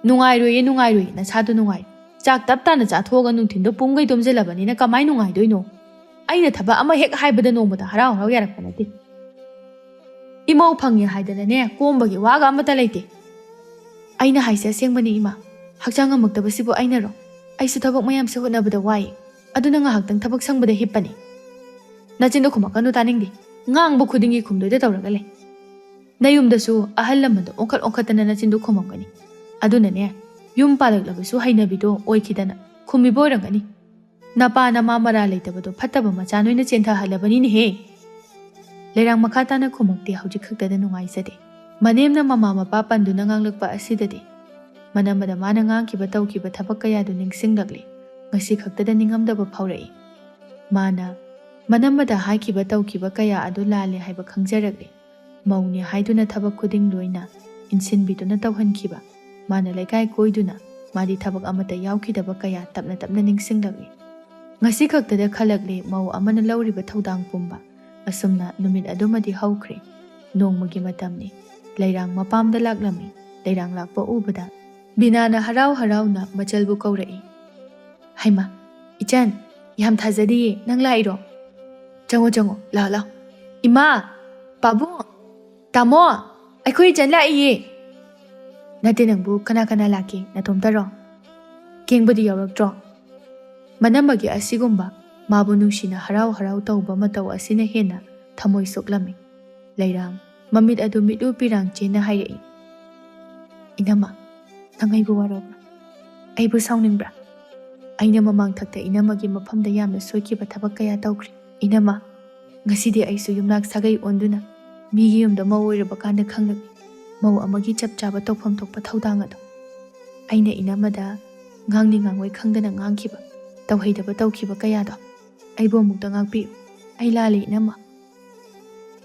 ꯅꯨꯡꯉꯥꯏꯔꯣꯏꯌꯦ ꯅꯁꯥꯗꯣ ꯅꯨꯡꯉꯥꯏ꯫ ꯆꯥꯛ ꯇꯞ ꯇꯥꯅ ꯆꯥꯊꯣꯛꯑꯒ ꯅꯨꯡꯊꯤꯟꯗꯣ ꯄꯨꯡꯈꯩ ꯇꯨꯝꯁꯤꯜꯂꯕꯅꯤꯅ ꯀꯃꯥꯏ ꯅꯨꯡꯉꯥꯏꯗꯣꯏꯅꯣ? ꯑꯩꯅ ꯊꯕꯛ ꯑꯃ ꯍꯦꯛ ꯍꯥꯏꯕꯗ ꯅꯣꯡꯃꯗ ꯍꯔꯥꯎ ꯍꯔꯥꯎ ꯌꯥꯔꯛꯄ ꯅꯠꯇꯦ꯫ ꯏꯃꯧ ꯐꯪꯉꯦ ꯍꯥꯏꯗꯅꯅꯦ ꯀꯣꯝꯕꯒꯤ ꯋꯥꯒ ꯑꯃꯠꯇ ꯂꯩꯇꯦ꯫ ꯑꯩꯅ ꯍꯥꯏꯁꯦ ꯑꯁꯦꯡꯕꯅꯤ ꯏꯃꯥ, ꯍꯛꯆꯥꯡ ꯉꯝꯃꯛꯇꯕꯁꯤꯕꯨ ꯑꯩꯅꯔꯣ? ꯑꯩꯁꯨ ꯊꯕꯛ ꯃꯌꯥꯝꯁꯦ ꯍꯣꯠꯅꯕꯗ ꯋꯥꯏꯌꯦ, ꯑꯗꯨꯅ ꯉꯥꯏꯍꯥꯛꯇꯪ ꯊꯕꯛ ꯁꯪꯕꯗ ꯍꯤꯞꯄꯅꯤ꯫ ꯅꯆꯤꯟꯗꯣ ꯈꯨꯝꯃꯛꯀꯅꯨ, ꯇꯥꯅꯤꯡꯗꯦ꯫ ꯉꯥꯡꯕ ꯈꯨꯗꯤꯡꯒꯤ ꯈꯨꯝꯗꯣꯏꯗ ꯇꯧꯔꯒ ꯂꯩ꯫ ꯅꯌꯨꯝꯗꯁꯨ ꯑꯍꯜ ꯂꯃꯟꯗꯣ ꯑꯣꯟꯈꯠꯇꯅ ꯅꯆꯤꯟꯗꯣ ꯈꯨꯝꯃꯝꯒꯅꯤ, ꯑꯗꯨꯅꯅꯦ ꯌꯨꯝ ꯄꯥꯜꯂꯛꯂꯕꯁꯨ ꯍꯩꯅꯕꯤꯗꯣ ꯑꯣꯏꯈꯤꯗꯅ ꯈꯨꯝꯃꯤꯕ ꯑꯣꯏꯔꯝꯒꯅꯤ꯫ ꯅꯄꯥ ꯅꯃꯥ ꯃꯔꯥ ꯂꯩꯇꯕꯗꯣ ꯐꯠꯇꯕ ꯃꯆꯥ ꯅꯣꯏꯅ ꯆꯦꯟꯊꯍꯜꯂꯕꯅꯤꯅꯦꯍꯦ꯫ ꯂꯩꯔꯥꯡ ꯃꯈꯥ ꯇꯥꯅ ꯈꯨꯝꯃꯛꯇꯦ, ꯍꯧꯖꯤꯛ ꯈꯛꯇꯗ ꯅꯨꯡꯉꯥꯏꯖꯗꯦ꯫ ꯃꯅꯦꯝꯅ ꯃꯃꯥ ꯃꯄꯥ ꯄꯟꯗꯨꯅ ꯉꯥꯡꯂꯛꯄ ꯑꯁꯤꯗꯗꯤ ꯃꯅꯝꯕꯗ ꯃꯥꯅ ꯉꯥꯡꯈꯤꯕ ꯇꯧꯈꯤꯕ ꯊꯕꯛ ꯀꯌꯥꯗꯨ ꯅꯤꯡꯁꯤꯡꯂꯛꯂꯤ꯫ ꯉꯁꯤ ꯈꯛꯇꯗ ꯅꯤꯡꯉꯝꯗꯕ ꯐꯥꯎꯔꯛꯏ꯫ ꯃꯥꯅ ꯃꯅꯝꯕꯗ ꯍꯥꯏꯈꯤꯕ ꯇꯧꯈꯤꯕ ꯀꯌꯥ ꯑꯗꯨ ꯂꯥꯜꯂꯦ ꯍꯥꯏꯕ ꯈꯪꯖꯔꯛꯂꯤ꯫ ꯃꯧꯅꯦ ꯍꯥꯏꯗꯨꯅ ꯊꯕꯛ ꯈꯨꯗꯤꯡ ꯂꯣꯏꯅ ꯏꯟꯁꯤꯟꯕꯤꯗꯨꯅ ꯇꯧꯍꯟꯈꯤꯕ, ꯃꯥꯅ ꯂꯩꯀꯥꯏ ꯀꯣꯏꯗꯨꯅ ꯃꯥꯗꯤ ꯊꯕꯛ ꯑꯃꯠꯇ ꯌꯥꯎꯈꯤꯗꯕ ꯀꯌꯥ ꯇꯞꯅ ꯇꯞꯅ ꯅꯤꯡꯁꯤꯡꯂꯛꯂꯤ꯫ ꯉꯁꯤ ꯈꯛꯇꯗ ꯈꯜꯂꯛꯂꯤ ꯃꯧ ꯑꯃꯅ ꯂꯧꯔꯤꯕ ꯊꯧꯗꯥꯡ ꯄꯨꯝꯕ꯫ ꯑꯁꯨꯝꯅ ꯅꯨꯃꯤꯠ ꯑꯗꯨꯃꯗꯤ ꯍꯧꯈ꯭ꯔꯦ꯫ ꯅꯣꯡꯃꯒꯤ ꯃꯇꯝꯅꯤ꯫ ꯂꯩꯔꯥꯡ ꯃꯄꯥꯝꯗ ꯂꯥꯛꯂꯝꯃꯤ꯫ ꯂꯩꯔꯥꯡ ꯂꯥꯛꯄ ꯎꯕꯗ ꯕꯤꯅꯥꯅ ꯍꯔꯥꯎ ꯍꯔꯥꯎꯅ ꯃꯆꯜꯕꯨ ꯀꯧꯔꯛꯏ꯫ ꯍꯩꯃꯥ ꯏꯆꯟ, ꯌꯥꯝ ꯊꯥꯖꯗꯤꯌꯦ, ꯅꯪ ꯂꯥꯛꯏꯔꯣ? ꯆꯪꯉꯣ, ꯂꯥꯛꯑꯣ꯫ ꯏꯃꯥ, ꯄꯥꯕꯨꯡ, ꯇꯥꯃꯣ, ꯑꯩꯈꯣꯏ ꯏꯆꯟ ꯂꯥꯛꯏꯌꯦ꯫ ꯅꯠꯇꯦ, ꯅꯪꯕꯨ ꯀꯅꯥ ꯀꯅꯥ ꯂꯥꯛꯀꯦ? ꯅꯇꯣꯝꯇꯔꯣ? ꯀꯦꯡꯕꯗꯤ ꯌꯥꯎꯔꯛꯇ꯭ꯔꯣ? ꯃꯅꯝꯕꯒꯤ ꯑꯁꯤꯒꯨꯝꯕ ꯃꯥꯕꯨ ꯅꯨꯡꯁꯤꯅ ꯍꯔꯥꯎ ꯍꯔꯥꯎ ꯇꯧꯕ ꯃꯇꯧ ꯑꯁꯤꯅ ꯍꯦꯟꯅ ꯊꯃꯣꯏ ꯁꯣꯛꯂꯝꯃꯤ꯫ ꯂꯩꯔꯥꯡ ꯃꯃꯤꯠ ꯑꯗꯨ ꯃꯤꯠꯂꯨ ꯄꯤꯔꯥꯡ ꯆꯦꯟꯅ ꯍꯥꯏꯔꯛꯏ꯫ ꯏꯅꯝꯃ, ꯅꯪ ꯑꯩꯕꯨ ꯋꯥꯔꯧꯕ꯭ꯔꯥ? ꯑꯩꯕꯨ ꯁꯥꯎꯅꯤꯡꯕ꯭ꯔꯥ? ꯑꯩꯅ ꯃꯃꯥꯡ ꯊꯛꯇ ꯏꯅꯝꯃꯒꯤ ꯃꯐꯝꯗ ꯌꯥꯝꯅ ꯁꯣꯏꯈꯤꯕ ꯊꯕꯛ ꯀꯌా ꯇꯧꯈ꯭ꯔꯦ꯫ ꯏꯅꯝꯃ, ꯉꯁꯤꯗꯤ ꯑꯩꯁꯨ ꯌꯨꯝꯅꯥꯛ ꯁꯥꯒꯩ ꯑꯣꯟꯗꯨꯅ ꯃꯤꯒꯤ ꯌꯨꯝꯗ ꯃꯧ ꯑꯣꯏꯔꯕ ꯀꯥꯟꯗ ꯈꯪꯂꯛꯏ ꯃꯧ ꯑꯃꯒꯤ ꯆꯞ ꯆꯥꯕ ꯇꯧꯐꯝ ꯊꯣꯛꯄ ꯊꯧꯗꯥꯡ ꯑꯗꯨ꯫ ꯑꯩꯅ ꯏꯅꯝꯃꯗ ꯉꯥꯡꯅꯤ ꯉꯥꯡꯉꯣꯏ ꯈꯪꯗꯅ ꯉꯥꯡꯈꯤꯕ, ꯇꯧꯍꯩꯗꯕ ꯇꯧꯈꯤꯕ ꯀꯌꯥꯗꯣ ꯑꯩꯕꯨ ꯑꯃꯨꯛꯇ ꯉꯥꯛꯄꯤꯌꯨ꯫ ꯑꯩ ꯂꯥꯜꯂꯤ ꯏꯅꯝꯃ꯫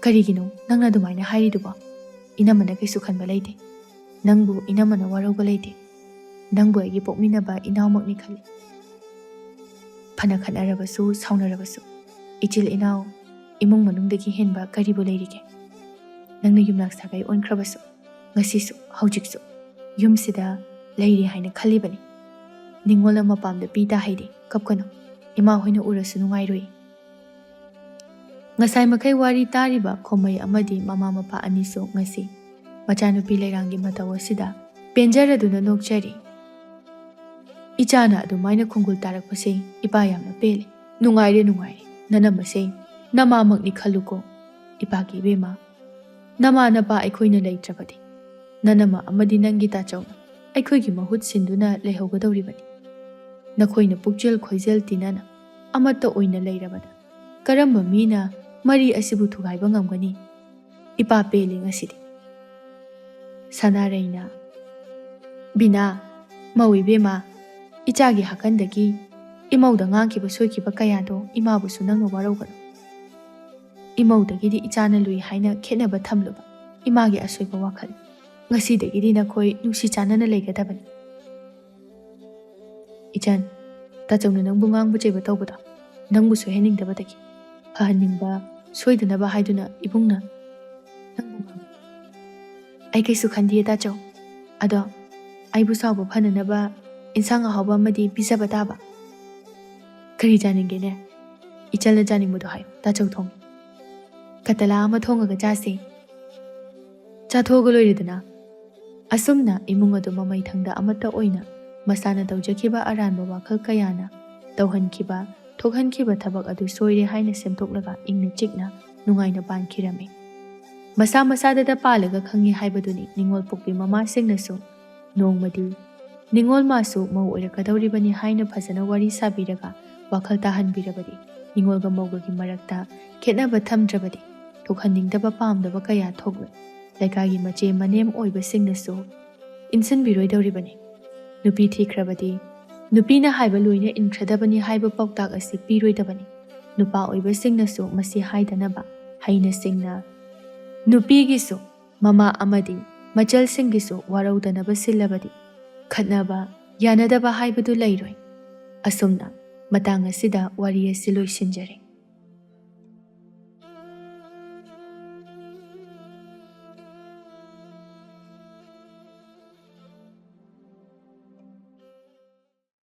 ꯀꯔꯤꯒꯤꯅꯣ ꯅꯪꯅ ꯑꯗꯨꯃꯥꯏꯅ ꯍꯥꯏꯔꯤꯗꯨꯕꯣ? ꯏꯅꯝꯃꯅ ꯀꯩꯁꯨ ꯈꯟꯕ ꯂꯩꯇꯦ꯫ ꯅꯪꯕꯨ ꯏꯅꯝꯃꯅ ꯋꯥꯔꯧꯕ ꯂꯩꯇꯦ꯫ ꯅꯪꯕꯨ ꯑꯩꯒꯤ ꯄꯣꯛꯃꯤꯟꯅꯕ ꯏꯅꯥꯎꯃꯛꯅꯤ ꯈꯜꯂꯤ꯫ ꯐꯅ ꯈꯠꯅꯔꯕꯁꯨ ꯁꯥꯎꯅꯔꯕꯁꯨ ꯏꯆꯤꯜ ꯏꯅꯥꯎ ꯏꯃꯨꯡ ꯃꯅꯨꯡꯗꯒꯤ ꯍꯦꯟꯕ ꯀꯔꯤꯕꯨ ꯂꯩꯔꯤꯒꯦ? ꯅꯪꯅ ꯌꯨꯝꯅꯥꯛ ꯁꯥꯒꯩ ꯑꯣꯟꯈ꯭ꯔꯕꯁꯨ ꯉꯁꯤꯁꯨ ꯍꯧꯖꯤꯛꯁꯨ ꯌꯨꯝꯁꯤꯗ ꯂꯩꯔꯤ ꯍꯥꯏꯅ ꯈꯜꯂꯤꯕꯅꯤ꯫ ꯅꯤꯡꯉꯣꯜ ꯑꯃ ꯃꯄꯥꯝꯗ ꯄꯤ ꯇꯥꯍꯩꯗꯦ, ꯀꯞꯀꯅꯨ꯫ ꯏꯃꯥ ꯍꯣꯏꯅ ꯎꯔꯁꯨ ꯅꯨꯡꯉꯥꯏꯔꯣꯏ꯫ ꯉꯁꯥꯏ ꯃꯈꯩ ꯋꯥꯔꯤ ꯇꯥꯔꯤꯕ ꯈꯣꯝꯃꯩ ꯑꯃꯗꯤ ꯃꯃꯥ ꯃꯄꯥ ꯑꯅꯤꯁꯨ ꯉꯁꯤ ꯃꯆꯥꯅꯨꯄꯤ ꯂꯩꯔꯥꯡꯒꯤ ꯃꯇꯧ ꯑꯁꯤꯗ ꯄꯦꯟꯖꯔꯗꯨꯅ ꯅꯣꯛꯆꯔꯤ꯫ ꯏꯆꯥꯅ ꯑꯗꯨꯃꯥꯏꯅ ꯈꯣꯡꯒꯨꯜ ꯇꯥꯔꯛꯄꯁꯦ ꯏꯄꯥ ꯌꯥꯝꯅ ꯄꯦꯜꯂꯦ꯫ ꯅꯨꯡꯉꯥꯏꯔꯦ, ꯅꯅꯝꯃꯁꯦ ꯅꯃꯥꯃꯛꯅꯤ ꯈꯜꯂꯨꯀꯣ ꯏꯄꯥꯒꯤ ꯏꯕꯦꯝꯃ꯫ ꯅꯃꯥ ꯅꯄꯥ ꯑꯩꯈꯣꯏꯅ ꯂꯩꯇ꯭ꯔꯕꯗꯤ ꯅꯅꯝꯃ ꯑꯃꯗꯤ ꯅꯪꯒꯤ ꯇꯥꯆꯧꯅ ꯑꯩꯈꯣꯏꯒꯤ ꯃꯍꯨꯠ ꯁꯤꯟꯗꯨꯅ ꯂꯩꯍꯧꯒꯗꯧꯔꯤꯕꯅꯤ꯫ ꯅꯈꯣꯏꯅ ꯄꯨꯛꯆꯦꯜ ꯈꯣꯏꯖꯦꯜ ꯇꯤꯟꯅꯅ ꯑꯃꯠꯇ ꯑꯣꯏꯅ ꯂꯩꯔꯕꯗ ꯀꯔꯝꯕ ꯃꯤꯅ ꯃꯔꯤ ꯑꯁꯤꯕꯨ ꯊꯨꯒꯥꯏꯕ ꯉꯝꯒꯅꯤ? ꯏꯄꯥ ꯄꯦꯜꯂꯤ ꯉꯁꯤꯗꯤ꯫ ꯁꯅꯥꯔꯩꯅ ꯕꯤꯅꯥ, ꯃꯧ ꯏꯕꯦꯝꯃ, ꯏꯆꯥꯒꯤ ꯍꯥꯀꯟꯗꯒꯤ ꯏꯃꯧꯗ ꯉꯥꯡꯈꯤꯕ ꯁꯣꯏꯈꯤꯕ ꯀꯌꯥꯗꯣ ꯏꯃꯥꯕꯨꯁꯨ ꯅꯪꯅ ꯋꯥꯔꯧꯒꯅꯨ꯫ ꯏꯃꯧꯗꯒꯤꯗꯤ ꯏꯆꯥꯅ ꯂꯨꯏ ꯍꯥꯏꯅ ꯈꯦꯠꯅꯕ ꯊꯝꯂꯨꯕ ꯏꯃꯥꯒꯤ ꯑꯁꯣꯏꯕ ꯋꯥꯈꯜ꯫ ꯉꯁꯤꯗꯒꯤꯗꯤ ꯅꯈꯣꯏ ꯅꯨꯡꯁꯤ ꯆꯥꯟꯅꯅ ꯂꯩꯒꯗꯕꯅꯤ꯫ ꯏꯆꯟ, ꯇꯥꯆꯧꯅ ꯅꯪꯕꯨ ꯉꯥꯡꯕ ꯆꯩꯕ ꯇꯧꯕꯗꯣ ꯅꯪꯕꯨ ꯁꯣꯏꯍꯟꯅꯤꯡꯗꯕꯗꯒꯤ ꯐꯍꯟꯅꯤꯡꯕ ꯁꯣꯏꯗꯅꯕ ꯍꯥꯏꯗꯨꯅ ꯏꯕꯨꯡꯅ ꯅꯪꯕꯨ ꯉꯥꯡꯕ꯫ ꯑꯩ ꯀꯩꯁꯨ ꯈꯟꯗꯤꯌꯦ ꯇꯥꯆꯧ꯫ ꯑꯗꯣ ꯑꯩꯕꯨ ꯁꯥꯎꯕ ꯐꯅꯅꯕ ꯏꯟꯁꯥꯡ ꯑꯍꯥꯎꯕ ꯑꯃꯗꯤ ꯄꯤꯖꯕ ꯇꯥꯕ꯫ ꯀꯔꯤ ꯆꯥꯅꯤꯡꯒꯦꯅꯦ? ꯏꯆꯜꯅ ꯆꯥꯅꯤꯡꯕꯗꯣ ꯍꯥꯏꯌꯨ, ꯇꯥꯆꯧ ꯊꯣꯡꯒꯦ꯫ ꯀꯇꯂꯥ ꯑꯃ ꯊꯣꯡꯉꯒ ꯆꯥꯁꯦ꯫ ꯆꯥꯊꯣꯛꯑꯒ ꯂꯣꯏꯔꯦꯗꯅ꯫ ꯑꯁꯨꯝꯅ ꯏꯃꯨꯡ ꯑꯗꯨ ꯃꯃꯩꯊꯪꯗ ꯑꯃꯠꯇ ꯑꯣꯏꯅ ꯃꯁꯥꯅ ꯇꯧꯖꯈꯤꯕ ꯑꯔꯥꯟꯕ ꯋꯥꯈꯜ ꯀꯌꯥꯅ ꯇꯧꯍꯟꯈꯤꯕ ꯊꯣꯛꯍꯟꯈꯤꯕ ꯊꯕꯛ ꯑꯗꯨ ꯁꯣꯏꯔꯦ ꯍꯥꯏꯅ ꯁꯦꯝꯗꯣꯛꯂꯒ ꯏꯪꯅ ꯆꯤꯛꯅ ꯅꯨꯡꯉꯥꯏꯅ ꯄꯥꯟꯈꯤꯔꯝꯃꯤ꯫ ꯃꯁꯥ ꯃꯁꯥꯗꯇ ꯄꯥꯜꯂꯒ ꯈꯪꯉꯤ ꯍꯥꯏꯕꯗꯨꯅꯤ ꯅꯤꯡꯉꯣꯜ ꯄꯣꯛꯄꯤ ꯃꯃꯥꯁꯤꯡꯅꯁꯨ ꯅꯣꯡꯃꯗꯤ ꯅꯤꯡꯉꯣꯜ ꯃꯥꯁꯨ ꯃꯧ ꯑꯣꯏꯔꯛꯀꯗꯧꯔꯤꯕꯅꯤ ꯍꯥꯏꯅ ꯐꯖꯅ ꯋꯥꯔꯤ ꯁꯥꯕꯤꯔꯒ ꯋꯥꯈꯜ ꯇꯥꯍꯟꯕꯤꯔꯕꯗꯤ ꯅꯤꯡꯉꯣꯜꯒ ꯃꯧꯒꯒꯤ ꯃꯔꯛꯇ ꯈꯦꯠꯅꯕ ꯊꯝꯗ꯭ꯔꯕꯗꯤ ꯊꯣꯛꯍꯟꯅꯤꯡꯗꯕ ꯄꯥꯝꯗꯕ ꯀꯌꯥ ꯊꯣꯛꯂꯣꯏ, ꯂꯩꯀꯥꯏꯒꯤ ꯃꯆꯦ ꯃꯅꯦꯝ ꯑꯣꯏꯕꯁꯤꯡꯅꯁꯨ ꯏꯟꯁꯤꯟꯕꯤꯔꯣꯏꯗꯧꯔꯤꯕꯅꯤ꯫ ꯅꯨꯄꯤ ꯊꯤꯈ꯭ꯔꯕꯗꯤ ꯅꯨꯄꯤꯅ ꯍꯥꯏꯕ ꯂꯣꯏꯅ ꯏꯟꯈ꯭ꯔꯗꯕꯅꯤ ꯍꯥꯏꯕ ꯄꯥꯎꯇꯥꯛ ꯑꯁꯤ ꯄꯤꯔꯣꯏꯗꯕꯅꯤ꯫ ꯅꯨꯄꯥ ꯑꯣꯏꯕꯁꯤꯡꯅꯁꯨ ꯃꯁꯤ ꯍꯥꯏꯗꯅꯕ ꯍꯩꯅ ꯁꯤꯡꯅ ꯅꯨꯄꯤꯒꯤꯁꯨ ꯃꯃꯥ ꯑꯃꯗꯤ ꯃꯆꯜꯁꯤꯡꯒꯤꯁꯨ ꯋꯥꯔꯧꯗꯅꯕ ꯁꯤꯜꯂꯕꯗꯤ ꯈꯠꯅꯕ ꯌꯥꯅꯗꯕ ꯍꯥꯏꯕꯗꯨ ꯂꯩꯔꯣꯏ꯫ ꯑꯁꯨꯝꯅ ꯃꯇꯥꯡ ꯑꯁꯤꯗ ꯋꯥꯔꯤ ꯑꯁꯤ ꯂꯣꯏꯁꯤꯟꯖꯔꯦ꯫